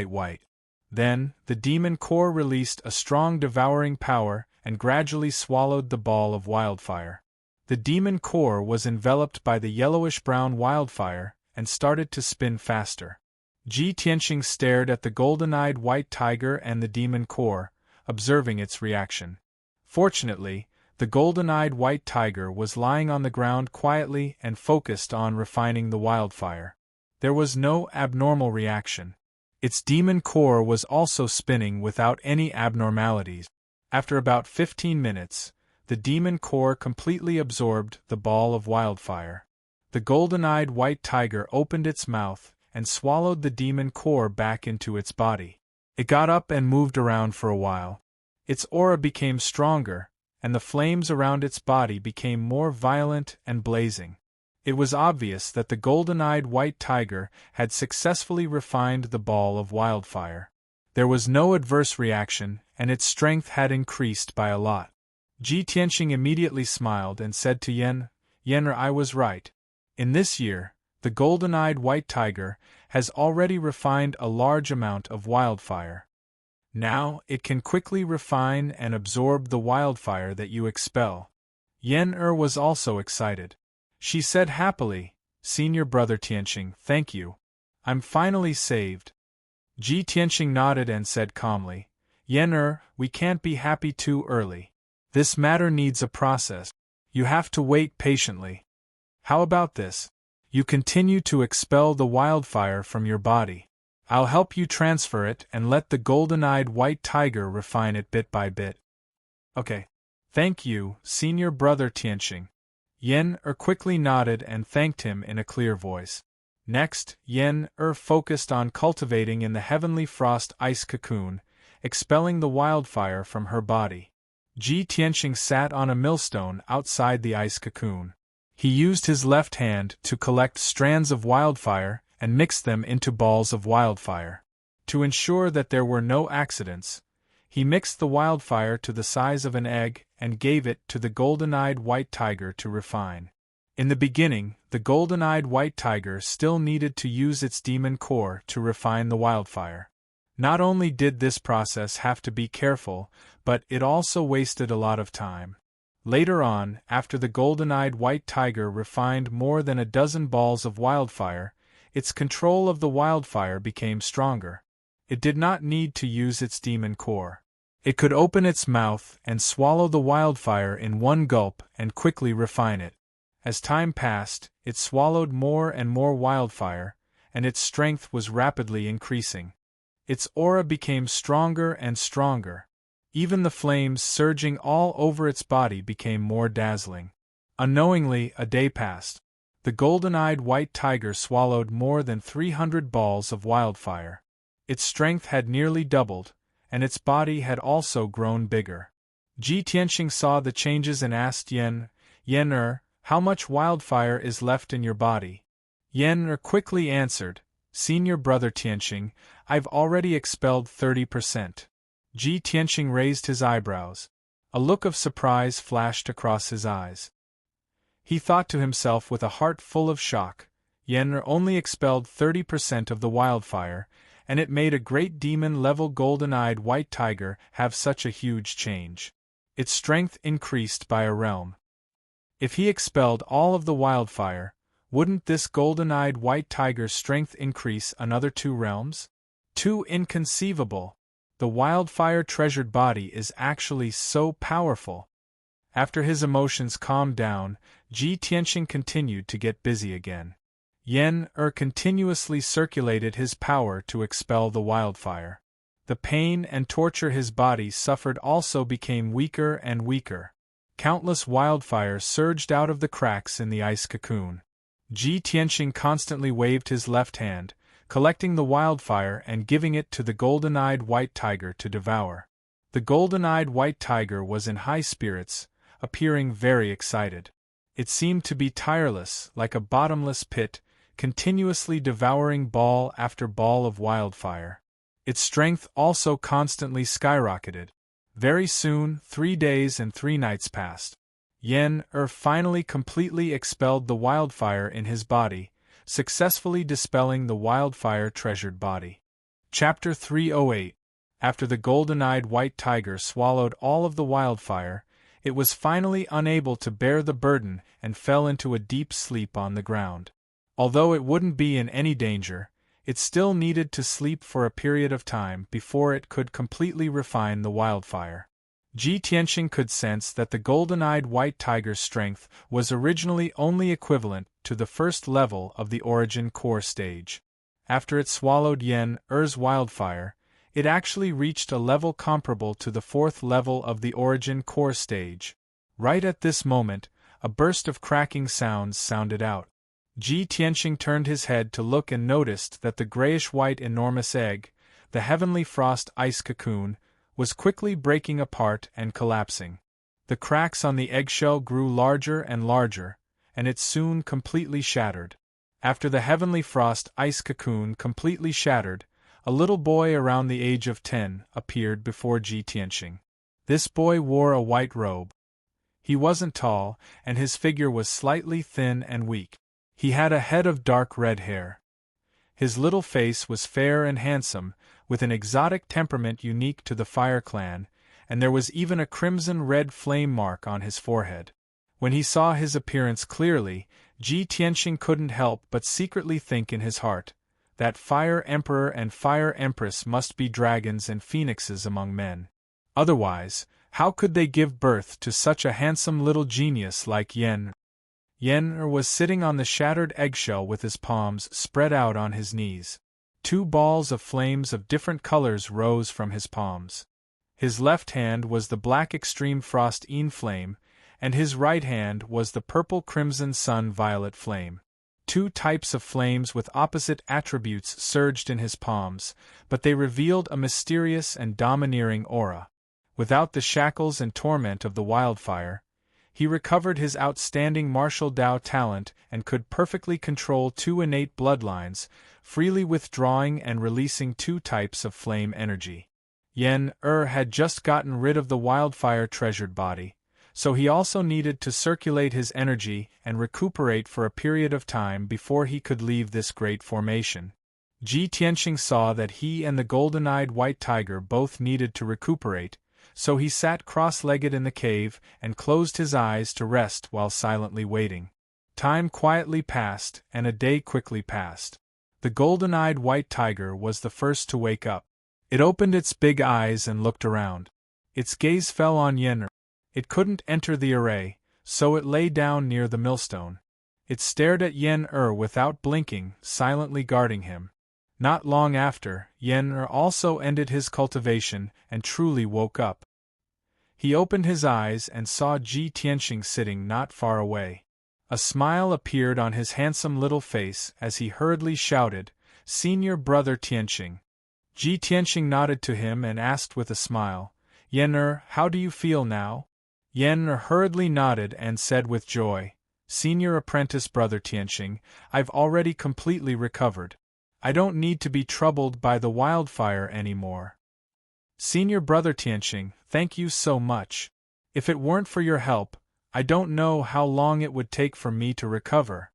white. Then, the demon core released a strong devouring power and gradually swallowed the ball of wildfire. The demon core was enveloped by the yellowish-brown wildfire and started to spin faster. Ji Tianqing stared at the golden-eyed white tiger and the demon core, observing its reaction. Fortunately, the golden-eyed white tiger was lying on the ground quietly and focused on refining the wildfire. There was no abnormal reaction. Its demon core was also spinning without any abnormalities. After about 15 minutes, the demon core completely absorbed the ball of wildfire. The golden-eyed white tiger opened its mouth and swallowed the demon core back into its body. It got up and moved around for a while. Its aura became stronger, and the flames around its body became more violent and blazing. It was obvious that the golden-eyed white tiger had successfully refined the ball of wildfire. There was no adverse reaction, and its strength had increased by a lot. Ji Tianqing immediately smiled and said to Yen, I was right. In this year, the golden-eyed white tiger has already refined a large amount of wildfire. Now it can quickly refine and absorb the wildfire that you expel. Yen was also excited. She said happily, Senior Brother Tianqing, thank you. I'm finally saved. Ji Tianqing nodded and said calmly, Yen, we can't be happy too early. This matter needs a process. You have to wait patiently. How about this? You continue to expel the wildfire from your body. I'll help you transfer it and let the golden-eyed white tiger refine it bit by bit. Okay. Thank you, Senior Brother Tianqing. Yen quickly nodded and thanked him in a clear voice. Next, Yen focused on cultivating in the heavenly frost ice cocoon, expelling the wildfire from her body. Ji Tianqing sat on a millstone outside the ice cocoon. He used his left hand to collect strands of wildfire and mix them into balls of wildfire. To ensure that there were no accidents, he mixed the wildfire to the size of an egg and gave it to the golden-eyed white tiger to refine. In the beginning, the golden-eyed white tiger still needed to use its demon core to refine the wildfire. Not only did this process have to be careful, but it also wasted a lot of time. Later on, after the golden-eyed white tiger refined more than a dozen balls of wildfire, its control of the wildfire became stronger. It did not need to use its demon core. It could open its mouth and swallow the wildfire in one gulp and quickly refine it. As time passed, it swallowed more and more wildfire, and its strength was rapidly increasing. Its aura became stronger and stronger. Even the flames surging all over its body became more dazzling. Unknowingly, a day passed. The golden-eyed white tiger swallowed more than 300 balls of wildfire. Its strength had nearly doubled, and its body had also grown bigger. Ji Tianqing saw the changes and asked Yen, how much wildfire is left in your body? Yen quickly answered, Senior Brother Tianqing, I've already expelled 30%. Ji Tianqing raised his eyebrows. A look of surprise flashed across his eyes. He thought to himself with a heart full of shock, Yen only expelled 30% of the wildfire, and it made a great demon-level golden-eyed white tiger have such a huge change. Its strength increased by a realm. If he expelled all of the wildfire, wouldn't this golden-eyed white tiger's strength increase another 2 realms? Too inconceivable! The wildfire-treasured body is actually so powerful. After his emotions calmed down, Ji Tianqing continued to get busy again. Yen continuously circulated his power to expel the wildfire. The pain and torture his body suffered also became weaker and weaker. Countless wildfires surged out of the cracks in the ice cocoon. Ji Tianqing constantly waved his left hand, collecting the wildfire and giving it to the golden-eyed white tiger to devour. The golden-eyed white tiger was in high spirits, appearing very excited. It seemed to be tireless, like a bottomless pit, continuously devouring ball after ball of wildfire. Its strength also constantly skyrocketed. Very soon, 3 days and 3 nights passed. Yen finally completely expelled the wildfire in his body, successfully dispelling the wildfire-treasured body. Chapter 308. After the golden-eyed white tiger swallowed all of the wildfire, it was finally unable to bear the burden and fell into a deep sleep on the ground. Although it wouldn't be in any danger, it still needed to sleep for a period of time before it could completely refine the wildfire. Ji Tianxing could sense that the golden-eyed white tiger's strength was originally only equivalent to the first level of the origin core stage. After it swallowed Yen Er's wildfire, it actually reached a level comparable to the fourth level of the origin core stage. Right at this moment, a burst of cracking sounds sounded out. Ji Tianxing turned his head to look and noticed that the grayish-white enormous egg, the heavenly frost ice cocoon, was quickly breaking apart and collapsing. The cracks on the eggshell grew larger and larger, and it soon completely shattered. After the heavenly frost ice cocoon completely shattered, a little boy around the age of 10 appeared before Ji Tianxing. This boy wore a white robe. He wasn't tall, and his figure was slightly thin and weak. He had a head of dark red hair. His little face was fair and handsome, with an exotic temperament unique to the Fire Clan, and there was even a crimson-red flame mark on his forehead. When he saw his appearance clearly, Ji Tianxing couldn't help but secretly think in his heart that Fire Emperor and Fire Empress must be dragons and phoenixes among men. Otherwise, how could they give birth to such a handsome little genius like Yen? Yen was sitting on the shattered eggshell with his palms spread out on his knees. Two balls of flames of different colors rose from his palms. His left hand was the black extreme frost flame, and his right hand was the purple crimson sun violet flame. Two types of flames with opposite attributes surged in his palms, but they revealed a mysterious and domineering aura. Without the shackles and torment of the wildfire, he recovered his outstanding martial Dao talent and could perfectly control two innate bloodlines, freely withdrawing and releasing two types of flame energy. Yen had just gotten rid of the wildfire treasured body, so he also needed to circulate his energy and recuperate for a period of time before he could leave this great formation. Ji Tianxing saw that he and the golden-eyed white tiger both needed to recuperate, so he sat cross-legged in the cave and closed his eyes to rest while silently waiting. Time quietly passed, and a day quickly passed. The golden-eyed white tiger was the first to wake up. It opened its big eyes and looked around. Its gaze fell on Yen. It couldn't enter the array, so it lay down near the millstone. It stared at Yen without blinking, silently guarding him. Not long after, Yen also ended his cultivation and truly woke up. He opened his eyes and saw Ji Tianxing sitting not far away. A smile appeared on his handsome little face as he hurriedly shouted, "Senior brother Tianxing." Ji Tianxing nodded to him and asked with a smile, "Yen how do you feel now?" Yen hurriedly nodded and said with joy, "Senior apprentice brother Tianxing, I've already completely recovered. I don't need to be troubled by the wildfire anymore." "Senior brother Tianxing, thank you so much. If it weren't for your help, I don't know how long it would take for me to recover."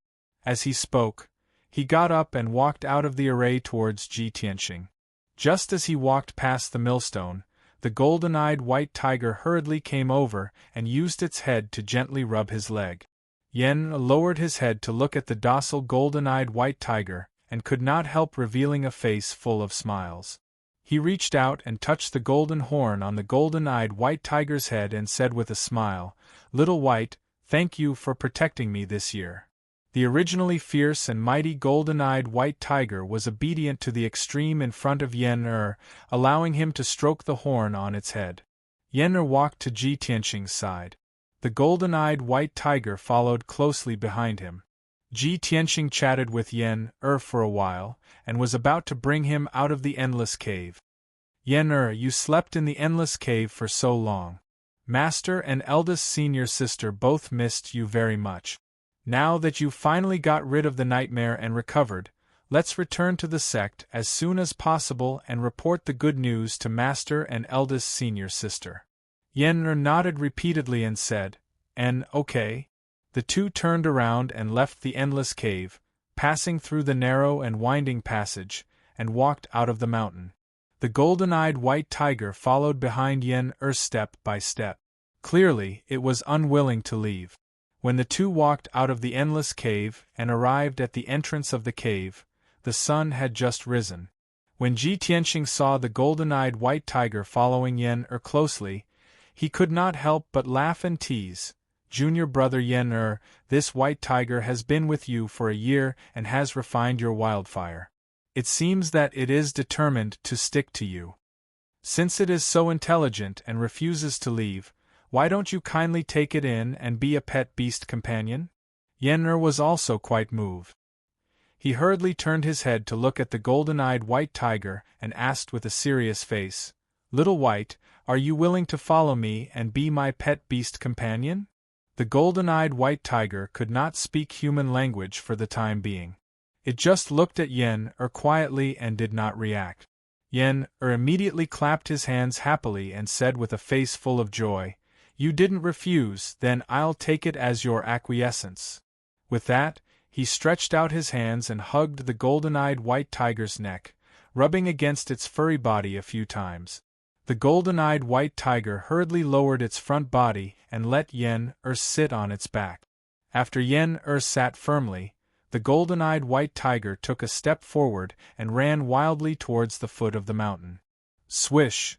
As he spoke, he got up and walked out of the array towards Ji Tianxing. Just as he walked past the millstone, the golden-eyed white tiger hurriedly came over and used its head to gently rub his leg. Yen lowered his head to look at the docile golden-eyed white tiger and could not help revealing a face full of smiles. He reached out and touched the golden horn on the golden-eyed white tiger's head and said with a smile, "Little White, thank you for protecting me this year." The originally fierce and mighty golden-eyed white tiger was obedient to the extreme in front of Yen allowing him to stroke the horn on its head. Yen walked to Ji Tianxing's side. The golden-eyed white tiger followed closely behind him. Ji Tianxing chatted with Yen for a while, and was about to bring him out of the endless cave. "Yen you slept in the endless cave for so long. Master and eldest senior sister both missed you very much. Now that you've finally got rid of the nightmare and recovered, let's return to the sect as soon as possible and report the good news to Master and eldest senior sister." Yen nodded repeatedly and said, "Okay." The two turned around and left the endless cave, passing through the narrow and winding passage, and walked out of the mountain. The golden-eyed white tiger followed behind Yen step by step. Clearly, it was unwilling to leave. When the two walked out of the endless cave and arrived at the entrance of the cave, the sun had just risen. When Ji Tianxing saw the golden-eyed white tiger following Yen closely, he could not help but laugh and tease. "Junior brother Yen, this white tiger has been with you for a year and has refined your wildfire. It seems that it is determined to stick to you. Since it is so intelligent and refuses to leave, why don't you kindly take it in and be a pet beast companion?" Yen was also quite moved. He hurriedly turned his head to look at the golden-eyed white tiger and asked with a serious face, "Little White, are you willing to follow me and be my pet beast companion?" The golden-eyed white tiger could not speak human language for the time being. It just looked at Yen quietly and did not react. Yen immediately clapped his hands happily and said with a face full of joy, "You didn't refuse, then I'll take it as your acquiescence." With that, he stretched out his hands and hugged the golden-eyed white tiger's neck, rubbing against its furry body a few times. The golden-eyed white tiger hurriedly lowered its front body and let Yen sit on its back. After Yen sat firmly, the golden-eyed white tiger took a step forward and ran wildly towards the foot of the mountain. Swish!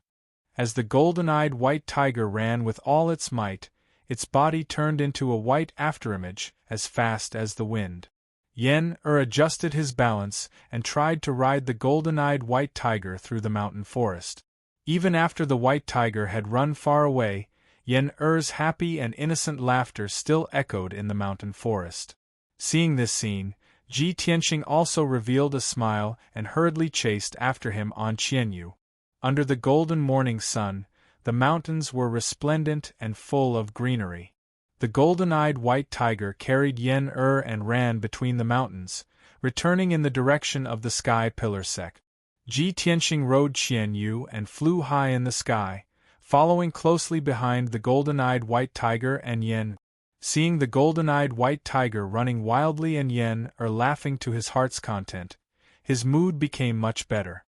As the golden-eyed white tiger ran with all its might, its body turned into a white afterimage as fast as the wind. Yen adjusted his balance and tried to ride the golden-eyed white tiger through the mountain forest. Even after the white tiger had run far away, Yen-er's happy and innocent laughter still echoed in the mountain forest. Seeing this scene, Ji Tianxing also revealed a smile and hurriedly chased after him on Qianyu. Under the golden morning sun, the mountains were resplendent and full of greenery. The golden-eyed white tiger carried Yen-er and ran between the mountains, returning in the direction of the sky pillar sec. Ji Tianxing rode Qianyu and flew high in the sky, following closely behind the golden-eyed white tiger and Yen. Seeing the golden-eyed white tiger running wildly and Yen laughing to his heart's content, his mood became much better.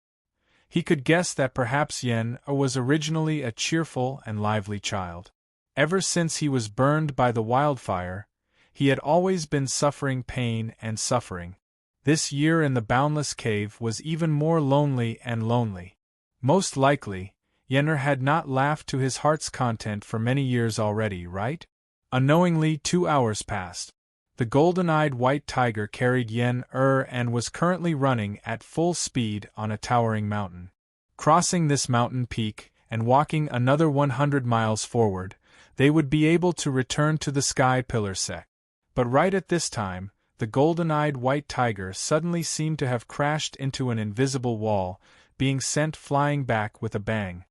He could guess that perhaps Yen was originally a cheerful and lively child. Ever since he was burned by the wildfire, he had always been suffering pain and suffering. This year in the boundless cave was even more lonely and lonely. Most likely, Yenner had not laughed to his heart's content for many years already, right? Unknowingly 2 hours passed. The golden-eyed white tiger carried Yen-er and was currently running at full speed on a towering mountain. Crossing this mountain peak and walking another 100 miles forward, they would be able to return to the sky pillar sec. But right at this time, the golden-eyed white tiger suddenly seemed to have crashed into an invisible wall, being sent flying back with a bang.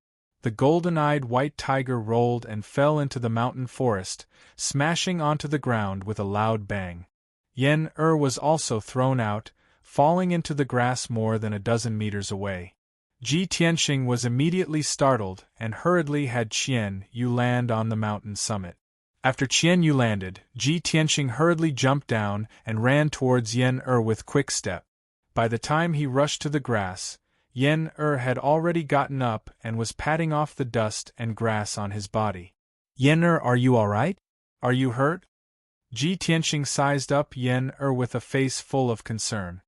The golden-eyed white tiger rolled and fell into the mountain forest, smashing onto the ground with a loud bang. Yen-er was also thrown out, falling into the grass more than a dozen meters away. Ji Tianxing was immediately startled and hurriedly had Qianyu land on the mountain summit. After Qianyu landed, Ji Tianxing hurriedly jumped down and ran towards Yen-er with quick step. By the time he rushed to the grass, Yen-er had already gotten up and was patting off the dust and grass on his body. "Yen-er, are you all right? Are you hurt?" Ji Tianxing sized up Yen-er with a face full of concern.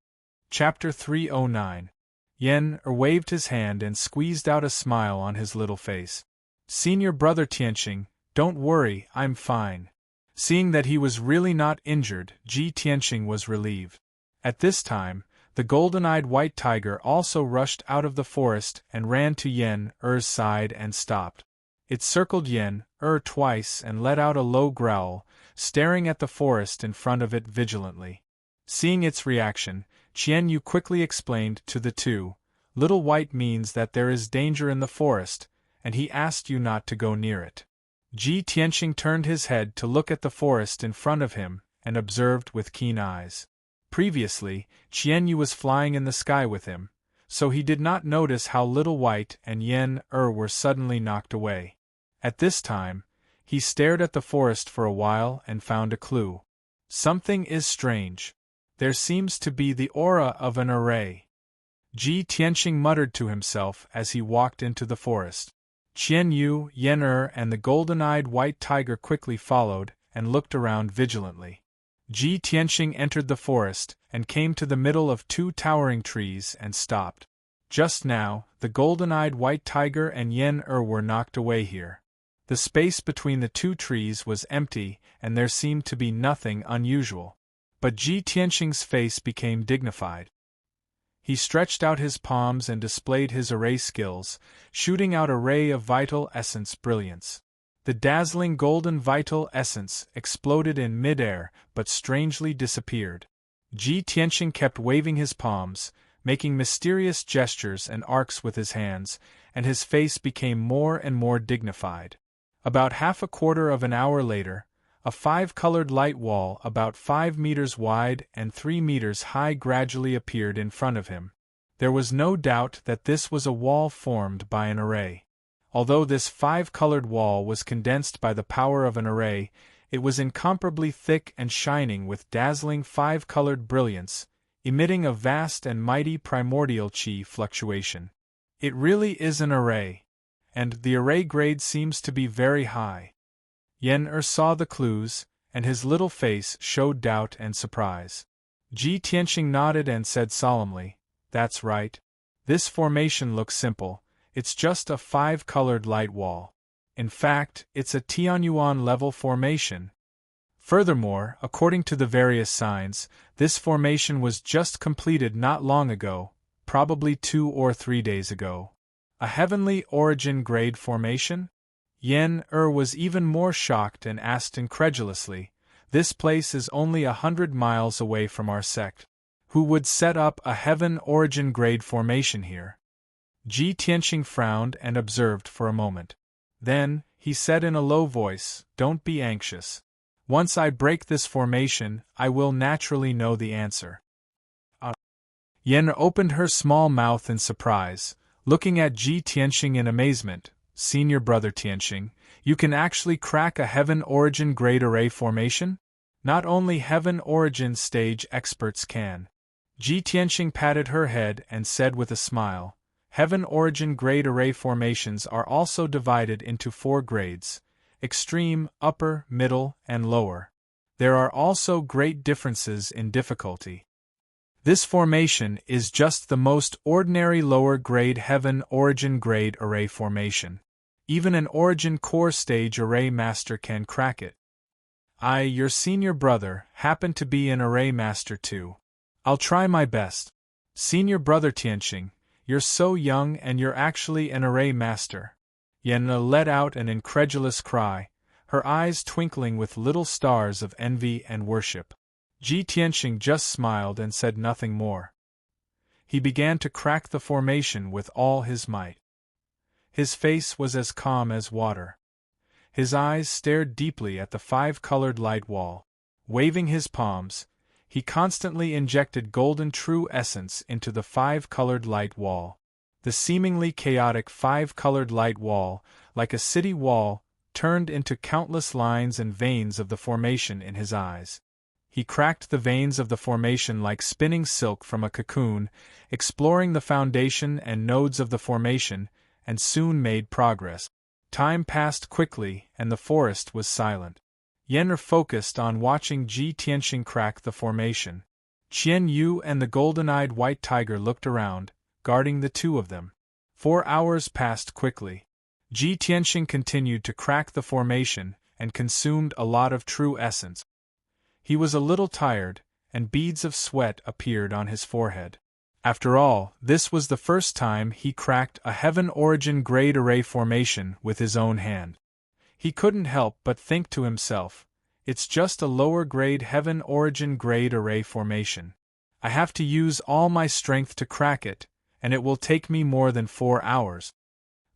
Chapter 309. Yen-er waved his hand and squeezed out a smile on his little face. "Senior brother Tianxing, don't worry, I'm fine." Seeing that he was really not injured, Ji Tianxing was relieved. At this time, the golden-eyed white tiger also rushed out of the forest and ran to Yen-er's side and stopped. It circled Yen-er twice and let out a low growl, staring at the forest in front of it vigilantly. Seeing its reaction, Qianyu quickly explained to the two, "Little White means that there is danger in the forest, and he asked you not to go near it." Ji Tianxing turned his head to look at the forest in front of him and observed with keen eyes. Previously, Qianyu was flying in the sky with him, so he did not notice how Little White and Yen-er were suddenly knocked away. At this time, he stared at the forest for a while and found a clue. Something is strange. There seems to be the aura of an array. Ji Tianxing muttered to himself as he walked into the forest. Qian Yu, Yen and the golden-eyed white tiger quickly followed and looked around vigilantly. Ji Tianxing entered the forest and came to the middle of two towering trees and stopped. Just now, the golden-eyed white tiger and Yen were knocked away here. The space between the two trees was empty and there seemed to be nothing unusual. But Ji Tianxing's face became dignified. He stretched out his palms and displayed his array skills, shooting out a ray of vital essence brilliance. The dazzling golden vital essence exploded in mid-air but strangely disappeared. Ji Tianxing kept waving his palms, making mysterious gestures and arcs with his hands, and his face became more and more dignified. About half a quarter of an hour later, a 5-colored light wall about 5 meters wide and 3 meters high gradually appeared in front of him. There was no doubt that this was a wall formed by an array. Although this 5-colored wall was condensed by the power of an array, it was incomparably thick and shining with dazzling 5-colored brilliance, emitting a vast and mighty primordial qi fluctuation. It really is an array, and the array grade seems to be very high. Yen saw the clues, and his little face showed doubt and surprise. Ji Tianxing nodded and said solemnly, "That's right. This formation looks simple, it's just a 5-colored light wall. In fact, it's a Tianyuan level formation. Furthermore, according to the various signs, this formation was just completed not long ago, probably 2 or 3 days ago. A heavenly origin grade formation?" Yen was even more shocked and asked incredulously, "This place is only 100 miles away from our sect. Who would set up a heaven origin grade formation here?" Ji Tianxing frowned and observed for a moment. Then, he said in a low voice, "Don't be anxious. Once I break this formation, I will naturally know the answer." Yen opened her small mouth in surprise, looking at Ji Tianxing in amazement. "Senior brother Tianxing, you can actually crack a heaven origin grade array formation? Not only heaven origin stage experts can." Ji Tianxing patted her head and said with a smile, "Heaven origin grade array formations are also divided into 4 grades: extreme, upper, middle, and lower. There are also great differences in difficulty. This formation is just the most ordinary lower grade heaven origin grade array formation. Even an origin core stage array master can crack it. I, your senior brother, happen to be an array master too. I'll try my best." "Senior brother Tianxing, you're so young and you're actually an array master." Yen let out an incredulous cry, her eyes twinkling with little stars of envy and worship. Ji Tianxing just smiled and said nothing more. He began to crack the formation with all his might. His face was as calm as water. His eyes stared deeply at the 5-colored light wall. Waving his palms, he constantly injected golden true essence into the 5-colored light wall. The seemingly chaotic 5-colored light wall, like a city wall, turned into countless lines and veins of the formation in his eyes. He cracked the veins of the formation like spinning silk from a cocoon, exploring the foundation and nodes of the formation, and soon made progress. Time passed quickly, and the forest was silent. Yen focused on watching Ji Tianxing crack the formation. Qian Yu and the golden-eyed white tiger looked around, guarding the two of them. 4 hours passed quickly. Ji Tianxing continued to crack the formation, and consumed a lot of true essence. He was a little tired, and beads of sweat appeared on his forehead. After all, this was the first time he cracked a heaven origin grade array formation with his own hand. He couldn't help but think to himself, "It's just a lower grade heaven origin grade array formation. I have to use all my strength to crack it, and it will take me more than 4 hours.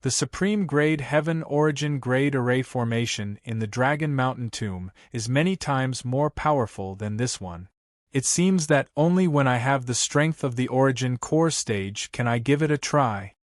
The supreme grade heaven origin grade array formation in the Dragon Mountain tomb is many times more powerful than this one. It seems that only when I have the strength of the origin core stage can I give it a try."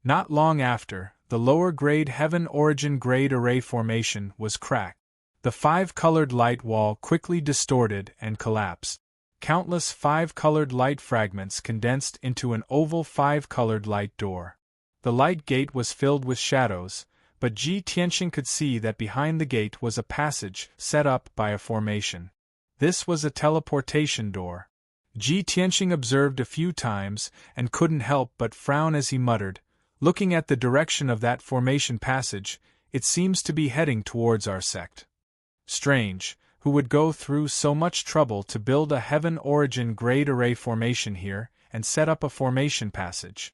Not long after, the lower grade heaven origin grade array formation was cracked. The 5-colored light wall quickly distorted and collapsed. Countless 5-colored light fragments condensed into an oval 5-colored light door. The light gate was filled with shadows, but Ji Tianxing could see that behind the gate was a passage set up by a formation. This was a teleportation door. Ji Tianxing observed a few times and couldn't help but frown as he muttered, "Looking at the direction of that formation passage, it seems to be heading towards our sect. Strange, who would go through so much trouble to build a heaven origin grade array formation here and set up a formation passage."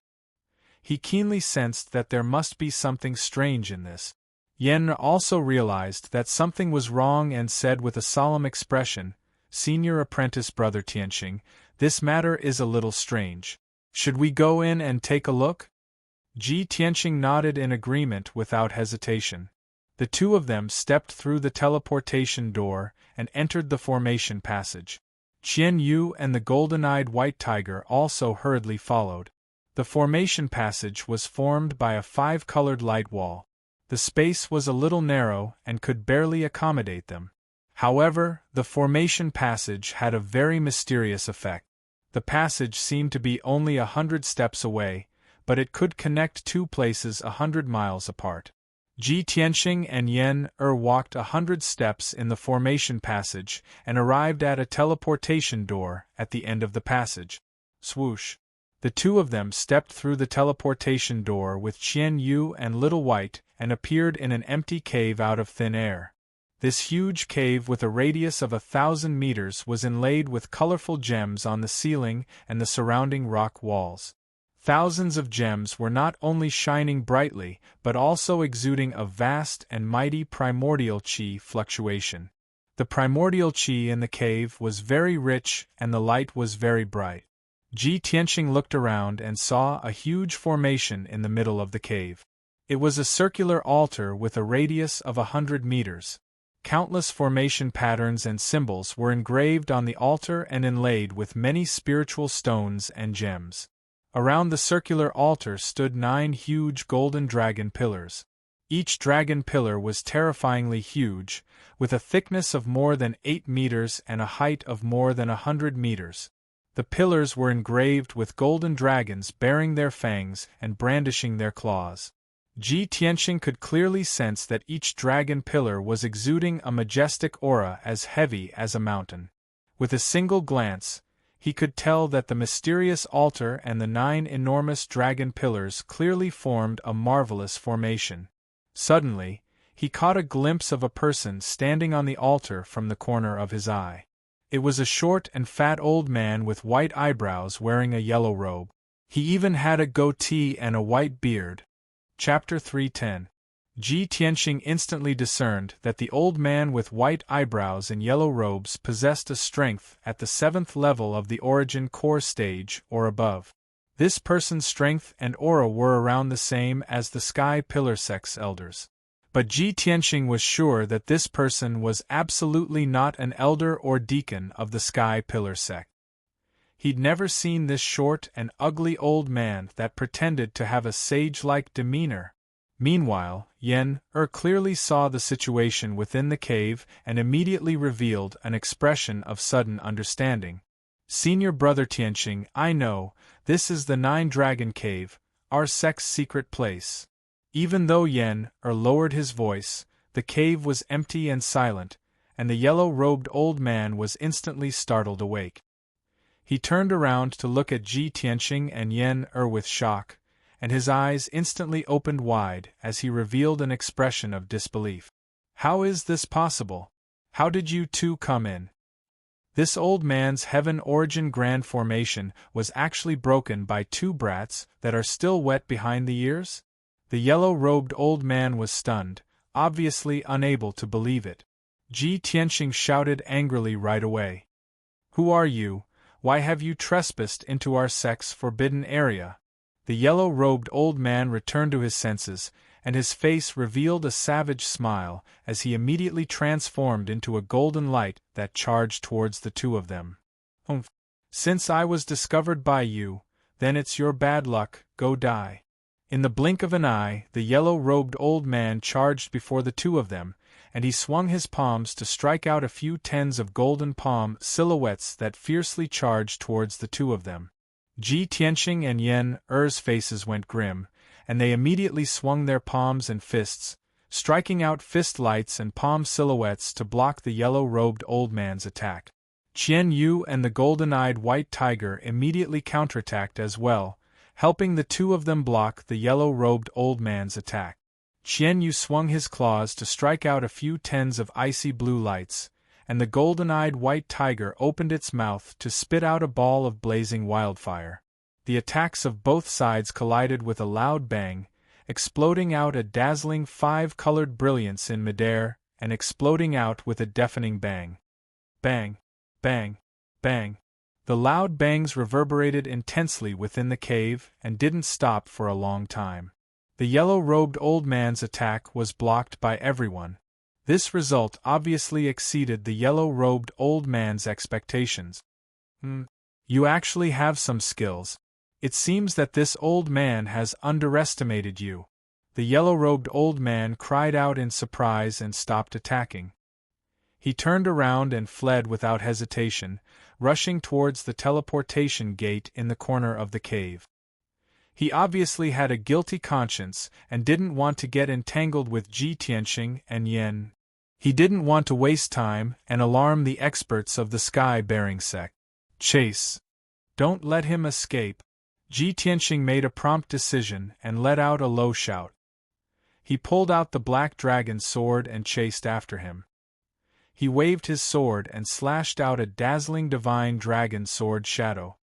He keenly sensed that there must be something strange in this. Yen also realized that something was wrong and said with a solemn expression, "Senior apprentice brother Tianxing, this matter is a little strange. Should we go in and take a look?" Ji Tianxing nodded in agreement without hesitation. The two of them stepped through the teleportation door and entered the formation passage. Qian Yu and the golden-eyed white tiger also hurriedly followed. The formation passage was formed by a 5-colored light wall. The space was a little narrow and could barely accommodate them. However, the formation passage had a very mysterious effect. The passage seemed to be only 100 steps away, but it could connect two places 100 miles apart. Ji Tianxing and Yen walked 100 steps in the formation passage and arrived at a teleportation door at the end of the passage. Swoosh! The two of them stepped through the teleportation door with Qian Yu and Little White and appeared in an empty cave out of thin air. This huge cave with a radius of 1,000 meters was inlaid with colorful gems on the ceiling and the surrounding rock walls. Thousands of gems were not only shining brightly but also exuding a vast and mighty primordial qi fluctuation. The primordial qi in the cave was very rich and the light was very bright. Ji Tianxing looked around and saw a huge formation in the middle of the cave. It was a circular altar with a radius of 100 meters. Countless formation patterns and symbols were engraved on the altar and inlaid with many spiritual stones and gems. Around the circular altar stood 9 huge golden dragon pillars. Each dragon pillar was terrifyingly huge, with a thickness of more than 8 meters and a height of more than 100 meters. The pillars were engraved with golden dragons baring their fangs and brandishing their claws. Ji Tianxing could clearly sense that each dragon pillar was exuding a majestic aura as heavy as a mountain. With a single glance, he could tell that the mysterious altar and the 9 enormous dragon pillars clearly formed a marvelous formation. Suddenly, he caught a glimpse of a person standing on the altar from the corner of his eye. It was a short and fat old man with white eyebrows wearing a yellow robe. He even had a goatee and a white beard. Chapter 310. Ji Tianxing instantly discerned that the old man with white eyebrows and yellow robes possessed a strength at the 7th level of the Origin Core stage or above. This person's strength and aura were around the same as the Sky Pillar Sect's elders. But Ji Tianxing was sure that this person was absolutely not an elder or deacon of the Sky Pillar Sect. He'd never seen this short and ugly old man that pretended to have a sage-like demeanor. Meanwhile, Yen clearly saw the situation within the cave and immediately revealed an expression of sudden understanding. "Senior brother Tianxing, I know, this is the 9-Dragon Cave, our sect's secret place." Even though Yen lowered his voice, the cave was empty and silent, and the yellow-robed old man was instantly startled awake. He turned around to look at Ji Tianxing and Yen with shock, and his eyes instantly opened wide as he revealed an expression of disbelief. "How is this possible? How did you two come in?" This old man's heaven origin grand formation was actually broken by 2 brats that are still wet behind the ears? The yellow-robed old man was stunned, obviously unable to believe it. Ji Tianxing shouted angrily right away. "Who are you? Why have you trespassed into our sect's forbidden area?" The yellow-robed old man returned to his senses, and his face revealed a savage smile as he immediately transformed into a golden light that charged towards the two of them. "Humph! Since I was discovered by you, then it's your bad luck, go die." In the blink of an eye, the yellow-robed old man charged before the two of them, and he swung his palms to strike out a few tens of golden palm silhouettes that fiercely charged towards the two of them. Ji Tianxing and Yen faces went grim, and they immediately swung their palms and fists, striking out fist lights and palm silhouettes to block the yellow-robed old man's attack. Qian Yu and the golden-eyed white tiger immediately counterattacked as well, helping the two of them block the yellow-robed old man's attack. Qian Yu swung his claws to strike out a few tens of icy blue lights, and the golden-eyed white tiger opened its mouth to spit out a ball of blazing wildfire. The attacks of both sides collided with a loud bang, exploding out a dazzling 5-colored brilliance in midair, and exploding out with a deafening bang. Bang! Bang! Bang! The loud bangs reverberated intensely within the cave and didn't stop for a long time. The yellow-robed old man's attack was blocked by everyone. This result obviously exceeded the yellow-robed old man's expectations. You actually have some skills. It seems that this old man has underestimated you. The yellow-robed old man cried out in surprise and stopped attacking. He turned around and fled without hesitation, rushing towards the teleportation gate in the corner of the cave. He obviously had a guilty conscience and didn't want to get entangled with Ji Tianxing and Yen. He didn't want to waste time and alarm the experts of the sky-bearing sect. Chase! Don't let him escape. Ji Tianxing made a prompt decision and let out a low shout. He pulled out the black dragon sword and chased after him. He waved his sword and slashed out a dazzling divine dragon sword shadow.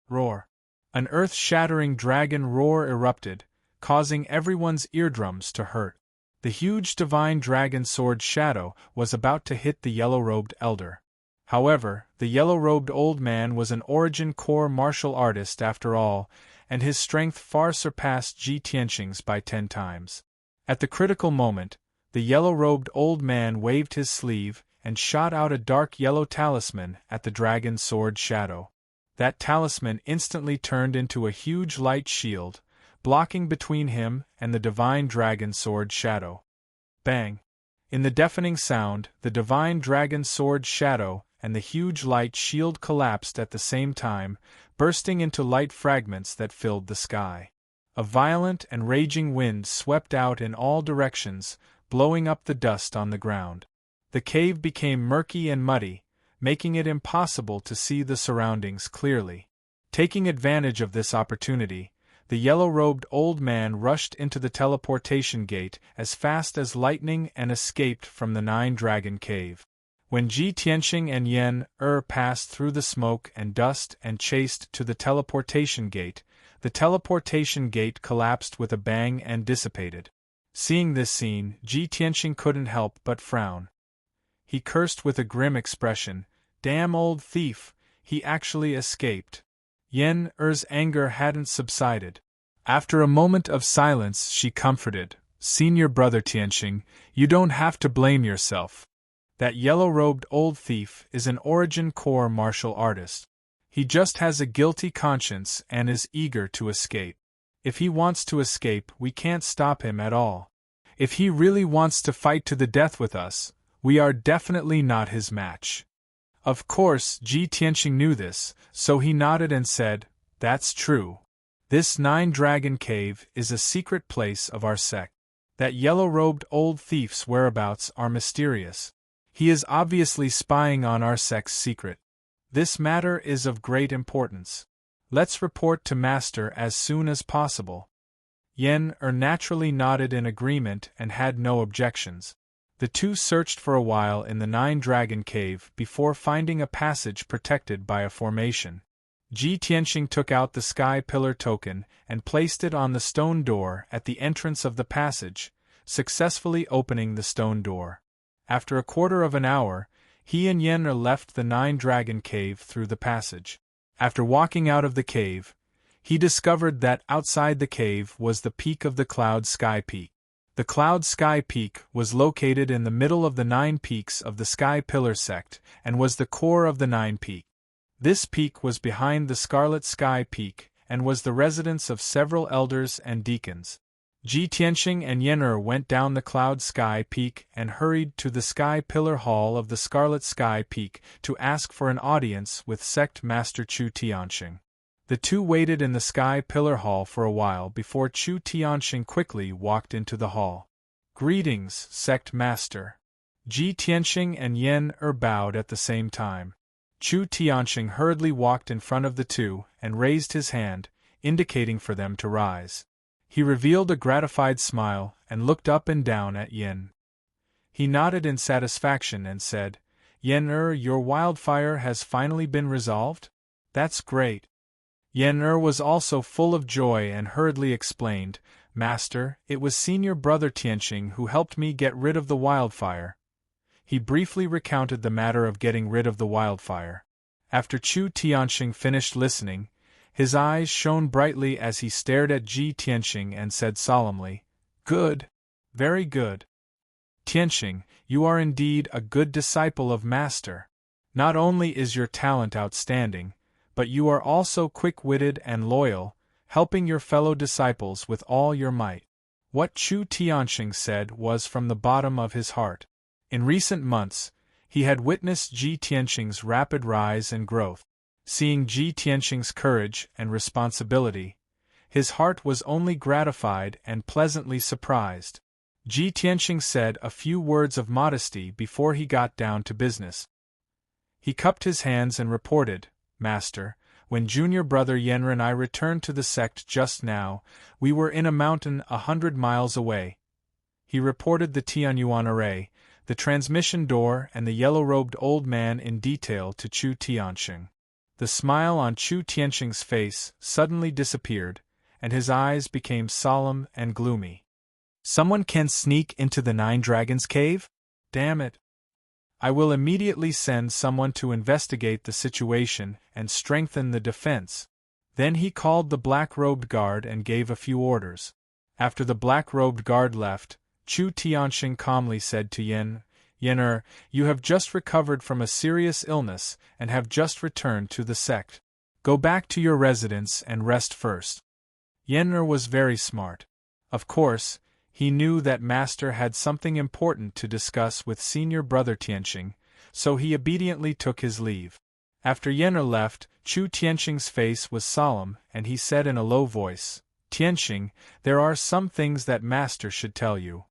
Roar! An earth-shattering dragon roar erupted, causing everyone's eardrums to hurt. The huge divine dragon sword shadow was about to hit the yellow-robed elder. However, the yellow-robed old man was an origin core martial artist after all, and his strength far surpassed Ji Tianxing's by 10 times. At the critical moment, the yellow-robed old man waved his sleeve and shot out a dark yellow talisman at the dragon sword shadow. That talisman instantly turned into a huge light shield, blocking between him and the divine dragon sword shadow. Bang! In the deafening sound, the divine dragon sword shadow and the huge light shield collapsed at the same time, bursting into light fragments that filled the sky. A violent and raging wind swept out in all directions, blowing up the dust on the ground. The cave became murky and muddy, making it impossible to see the surroundings clearly. Taking advantage of this opportunity, the yellow-robed old man rushed into the teleportation gate as fast as lightning and escaped from the Nine-Dragon Cave. When Ji Tianxing and Yen passed through the smoke and dust and chased to the teleportation gate collapsed with a bang and dissipated. Seeing this scene, Ji Tianxing couldn't help but frown. He cursed with a grim expression, "Damn old thief, he actually escaped." Yen-er's anger hadn't subsided. After a moment of silence she comforted, "Senior brother Tianxing, you don't have to blame yourself. That yellow-robed old thief is an origin core martial artist. He just has a guilty conscience and is eager to escape. If he wants to escape, we can't stop him at all. If he really wants to fight to the death with us, we are definitely not his match." Of course, Ji Tianxing knew this, so he nodded and said, "That's true. This Nine-Dragon Cave is a secret place of our sect. That yellow-robed old thief's whereabouts are mysterious. He is obviously spying on our sect's secret. This matter is of great importance. Let's report to Master as soon as possible." Yen-er naturally nodded in agreement and had no objections. The two searched for a while in the Nine-Dragon Cave before finding a passage protected by a formation. Ji Tianxing took out the Sky Pillar token and placed it on the stone door at the entrance of the passage, successfully opening the stone door. After a quarter of an hour, he and Yen-er left the Nine-Dragon Cave through the passage. After walking out of the cave, he discovered that outside the cave was the peak of the Cloud Sky Peak. The Cloud Sky Peak was located in the middle of the 9 peaks of the Sky Pillar sect and was the core of the 9 peak. This peak was behind the Scarlet Sky Peak and was the residence of several elders and deacons. Ji Tianxing and Yen-er went down the Cloud Sky Peak and hurried to the Sky Pillar Hall of the Scarlet Sky Peak to ask for an audience with Sect Master Chu Tianxing. The two waited in the Sky Pillar Hall for a while before Chu Tianxing quickly walked into the hall. "Greetings, Sect Master." Ji Tianxing and Yen bowed at the same time. Chu Tianxing hurriedly walked in front of the two and raised his hand, indicating for them to rise. He revealed a gratified smile and looked up and down at Yen. He nodded in satisfaction and said, "Yen your wildfire has finally been resolved? That's great." Yen was also full of joy and hurriedly explained, "Master, it was Senior Brother Tianxing who helped me get rid of the wildfire." He briefly recounted the matter of getting rid of the wildfire. After Chu Tianxing finished listening, his eyes shone brightly as he stared at Ji Tianxing and said solemnly, "Good. Very good. Tianxing, you are indeed a good disciple of Master. Not only is your talent outstanding, but you are also quick-witted and loyal, helping your fellow disciples with all your might." What Chu Tianxing said was from the bottom of his heart. In recent months, he had witnessed Ji Tianxing's rapid rise and growth. Seeing Ji Tianxing's courage and responsibility, his heart was only gratified and pleasantly surprised. Ji Tianxing said a few words of modesty before he got down to business. He cupped his hands and reported, "Master, when junior brother Yenra and I returned to the sect just now, we were in a mountain 100 miles away." He reported the Tianyuan array, the transmission door and the yellow-robed old man in detail to Chu Tianxing. The smile on Chu Tianxing's face suddenly disappeared, and his eyes became solemn and gloomy. "Someone can sneak into the Nine Dragons Cave? Damn it! I will immediately send someone to investigate the situation and strengthen the defense." Then he called the black-robed guard and gave a few orders. After the black-robed guard left, Chu Tianxing calmly said to Yen, "Yen, you have just recovered from a serious illness and have just returned to the sect. Go back to your residence and rest first." Yen was very smart. Of course, he knew that Master had something important to discuss with Senior Brother Tianxing, so he obediently took his leave. After Yen left, Chu Tianxing's face was solemn and he said in a low voice, "Tianxing, there are some things that Master should tell you."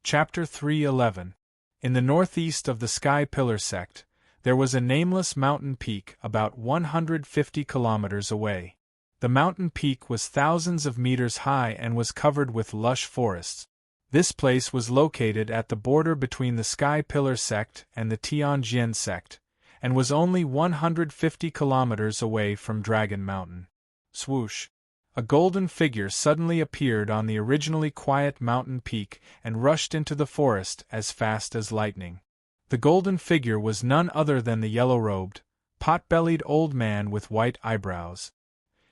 Chapter 3:11. In the northeast of the Sky Pillar sect, there was a nameless mountain peak about 150 kilometers away. The mountain peak was thousands of meters high and was covered with lush forests. This place was located at the border between the Sky Pillar sect and the Tianjin sect, and was only 150 kilometers away from Dragon Mountain. Swoosh! A golden figure suddenly appeared on the originally quiet mountain peak and rushed into the forest as fast as lightning. The golden figure was none other than the yellow-robed, pot-bellied old man with white eyebrows.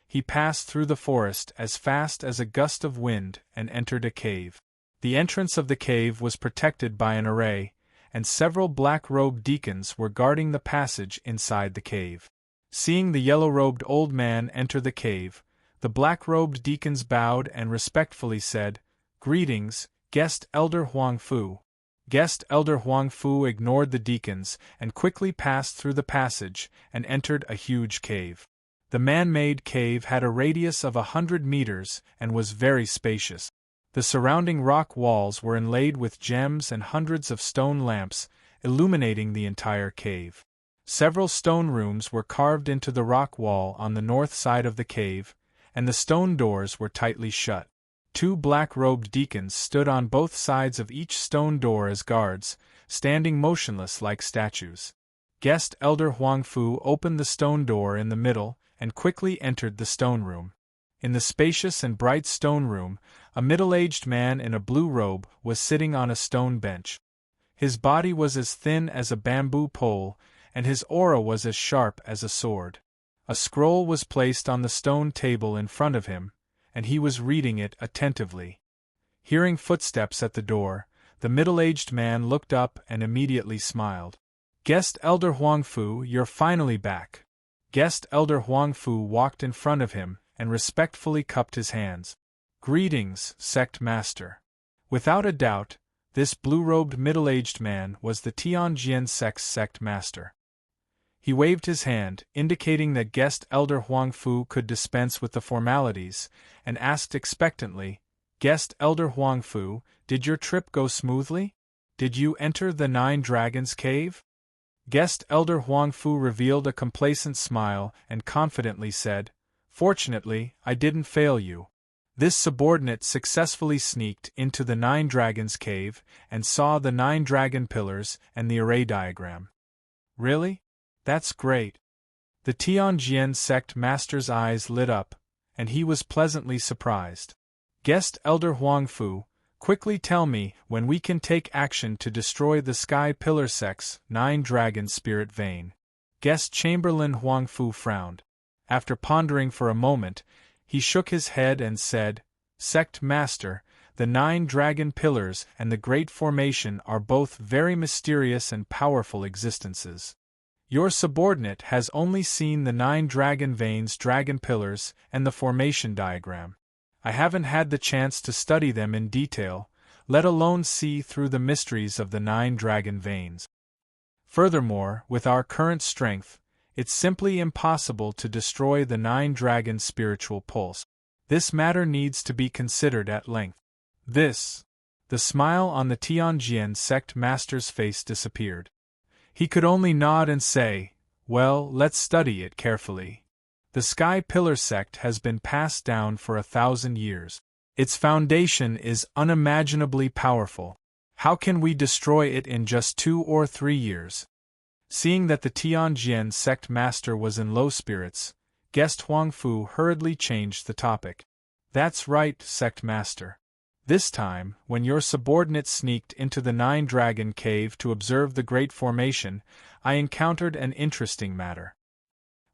He passed through the forest as fast as a gust of wind and entered a cave. The entrance of the cave was protected by an array, and several black-robed deacons were guarding the passage inside the cave. Seeing the yellow-robed old man enter the cave, the black-robed deacons bowed and respectfully said, "Greetings, Guest Elder Huang Fu." Guest Elder Huang Fu ignored the deacons and quickly passed through the passage and entered a huge cave. The man-made cave had a radius of 100 meters and was very spacious. The surrounding rock walls were inlaid with gems and hundreds of stone lamps, illuminating the entire cave. Several stone rooms were carved into the rock wall on the north side of the cave, and the stone doors were tightly shut. Two black-robed deacons stood on both sides of each stone door as guards, standing motionless like statues. Guest Elder Huang Fu opened the stone door in the middle and quickly entered the stone room. In the spacious and bright stone room, a middle-aged man in a blue robe was sitting on a stone bench. His body was as thin as a bamboo pole, and his aura was as sharp as a sword. A scroll was placed on the stone table in front of him, and he was reading it attentively. Hearing footsteps at the door, the middle-aged man looked up and immediately smiled. "Guest Elder Huang Fu, you're finally back." Guest Elder Huang Fu walked in front of him and respectfully cupped his hands. "Greetings, Sect Master." Without a doubt, this blue-robed middle-aged man was the Tianjin sect's Sect Master. He waved his hand, indicating that guest elder Huang Fu could dispense with the formalities, and asked expectantly, "Guest elder Huang Fu, did your trip go smoothly? Did you enter the Nine Dragons Cave?" Guest elder Huang Fu revealed a complacent smile and confidently said, "Fortunately, I didn't fail you." This subordinate successfully sneaked into the Nine Dragons Cave and saw the 9 dragon pillars and the array diagram. "Really? That's great." The Tianjian sect master's eyes lit up, and he was pleasantly surprised. "Guest elder Huang Fu, quickly tell me when we can take action to destroy the Sky Pillar sect's 9 dragon spirit vein." Guest Chamberlain Huang Fu frowned. After pondering for a moment, he shook his head and said, "Sect Master, the 9 dragon pillars and the Great Formation are both very mysterious and powerful existences. Your subordinate has only seen the 9 dragon veins, dragon pillars, and the formation diagram. I haven't had the chance to study them in detail, let alone see through the mysteries of the 9 dragon veins. Furthermore, with our current strength, it's simply impossible to destroy the 9 dragon spiritual pulse. This matter needs to be considered at length." The smile on the Tianjian sect master's face disappeared. He could only nod and say, "Well, let's study it carefully. The Sky Pillar sect has been passed down for 1,000 years. Its foundation is unimaginably powerful. How can we destroy it in just 2 or 3 years? Seeing that the Tianjian sect master was in low spirits, guest Huang Fu hurriedly changed the topic. "That's right, sect master. This time, when your subordinate sneaked into the 9 dragon cave to observe the Great Formation, I encountered an interesting matter."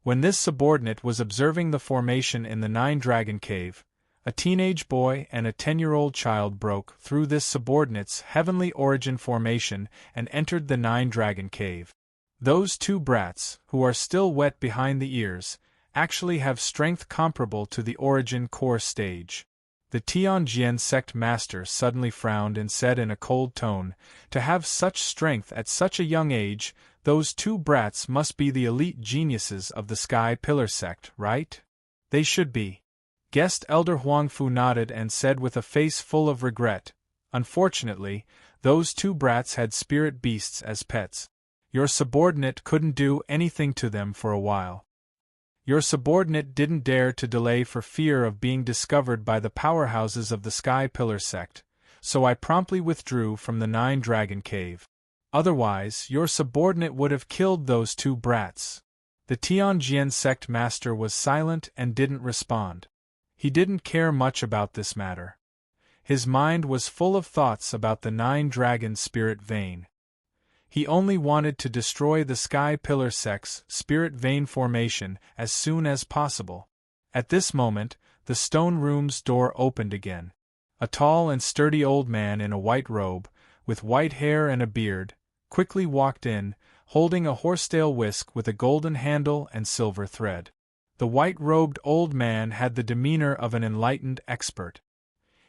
When this subordinate was observing the formation in the 9 dragon cave, a teenage boy and a 10-year-old child broke through this subordinate's heavenly origin formation and entered the 9 dragon cave. Those 2 brats, who are still wet behind the ears, actually have strength comparable to the origin core stage. The Tianjian sect master suddenly frowned and said in a cold tone, "To have such strength at such a young age, those 2 brats must be the elite geniuses of the Sky Pillar sect, right?" "They should be." Guest elder Huang Fu nodded and said with a face full of regret, "Unfortunately, those 2 brats had spirit beasts as pets. Your subordinate couldn't do anything to them for a while. Your subordinate didn't dare to delay for fear of being discovered by the powerhouses of the Sky Pillar sect, so I promptly withdrew from the 9 dragon cave. Otherwise, your subordinate would have killed those 2 brats." The Tianjian sect master was silent and didn't respond. He didn't care much about this matter. His mind was full of thoughts about the 9 dragon spirit vein. He only wanted to destroy the Sky Pillar sect's spirit vein formation as soon as possible. At this moment, the stone room's door opened again. A tall and sturdy old man in a white robe, with white hair and a beard, quickly walked in, holding a horsetail whisk with a golden handle and silver thread. The white-robed old man had the demeanor of an enlightened expert.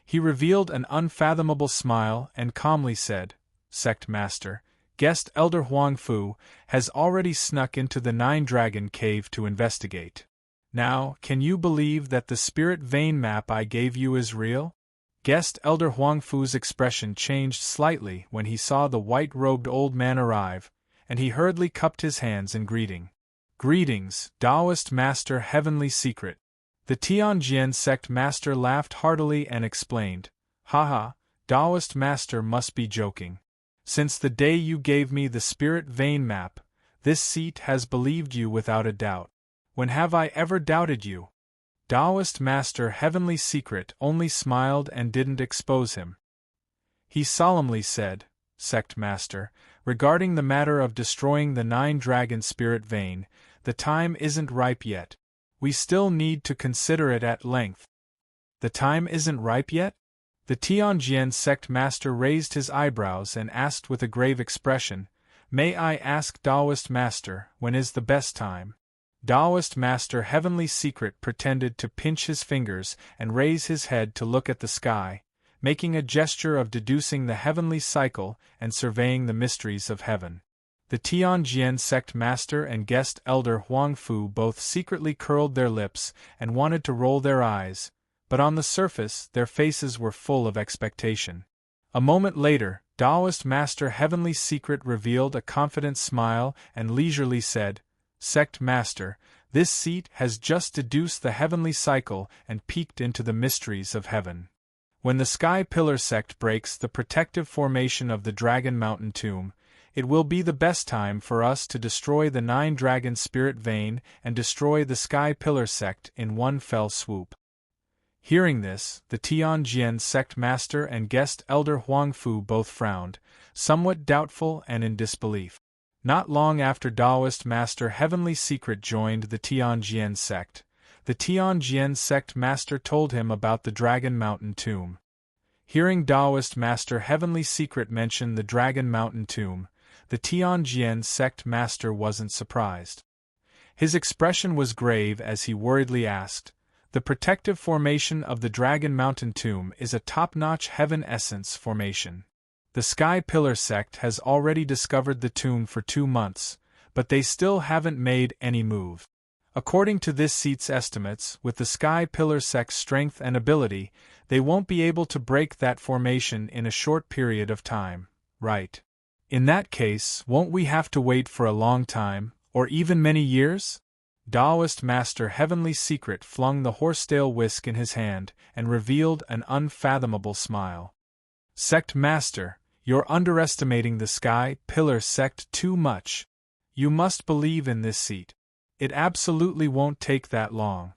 He revealed an unfathomable smile and calmly said, "Sect Master, guest elder Huang Fu has already snuck into the 9 dragon cave to investigate. Now, can you believe that the spirit vein map I gave you is real?" Guest elder Huang Fu's expression changed slightly when he saw the white-robed old man arrive, and he hurriedly cupped his hands in greeting. "Greetings, Taoist Master Heavenly Secret." The Tianjian sect master laughed heartily and explained, "Haha, Taoist Master must be joking. Since the day you gave me the spirit vein map, this seat has believed you without a doubt. When have I ever doubted you?" Taoist Master Heavenly Secret only smiled and didn't expose him. He solemnly said, "Sect Master, regarding the matter of destroying the 9 dragon spirit vein, the time isn't ripe yet. We still need to consider it at length." "The time isn't ripe yet?" The Tianjian sect master raised his eyebrows and asked with a grave expression, "May I ask Taoist Master, when is the best time?" Taoist Master Heavenly Secret pretended to pinch his fingers and raise his head to look at the sky, making a gesture of deducing the heavenly cycle and surveying the mysteries of heaven. The Tianjian sect master and guest elder Huangfu both secretly curled their lips and wanted to roll their eyes, but on the surface their faces were full of expectation. A moment later, Taoist Master Heavenly Secret revealed a confident smile and leisurely said, "Sect Master, this seat has just deduced the heavenly cycle and peeked into the mysteries of heaven. When the Sky Pillar sect breaks the protective formation of the Dragon Mountain tomb, it will be the best time for us to destroy the 9 dragon spirit vein and destroy the Sky Pillar sect in one fell swoop." Hearing this, the Tianjian sect master and guest elder Huangfu both frowned, somewhat doubtful and in disbelief. Not long after Taoist Master Heavenly Secret joined the Tianjian sect, the Tianjian sect master told him about the Dragon Mountain tomb. Hearing Taoist Master Heavenly Secret mention the Dragon Mountain tomb, the Tianjian sect master wasn't surprised. His expression was grave as he worriedly asked, "The protective formation of the Dragon Mountain tomb is a top-notch heaven essence formation. The Sky Pillar sect has already discovered the tomb for 2 months, but they still haven't made any move. According to this seat's estimates, with the Sky Pillar sect's strength and ability, they won't be able to break that formation in a short period of time, right? In that case, won't we have to wait for a long time, or even many years?" Taoist Master Heavenly Secret flung the horsetail whisk in his hand and revealed an unfathomable smile. "Sect Master, you're underestimating the Sky Pillar sect too much. You must believe in this seat. It absolutely won't take that long.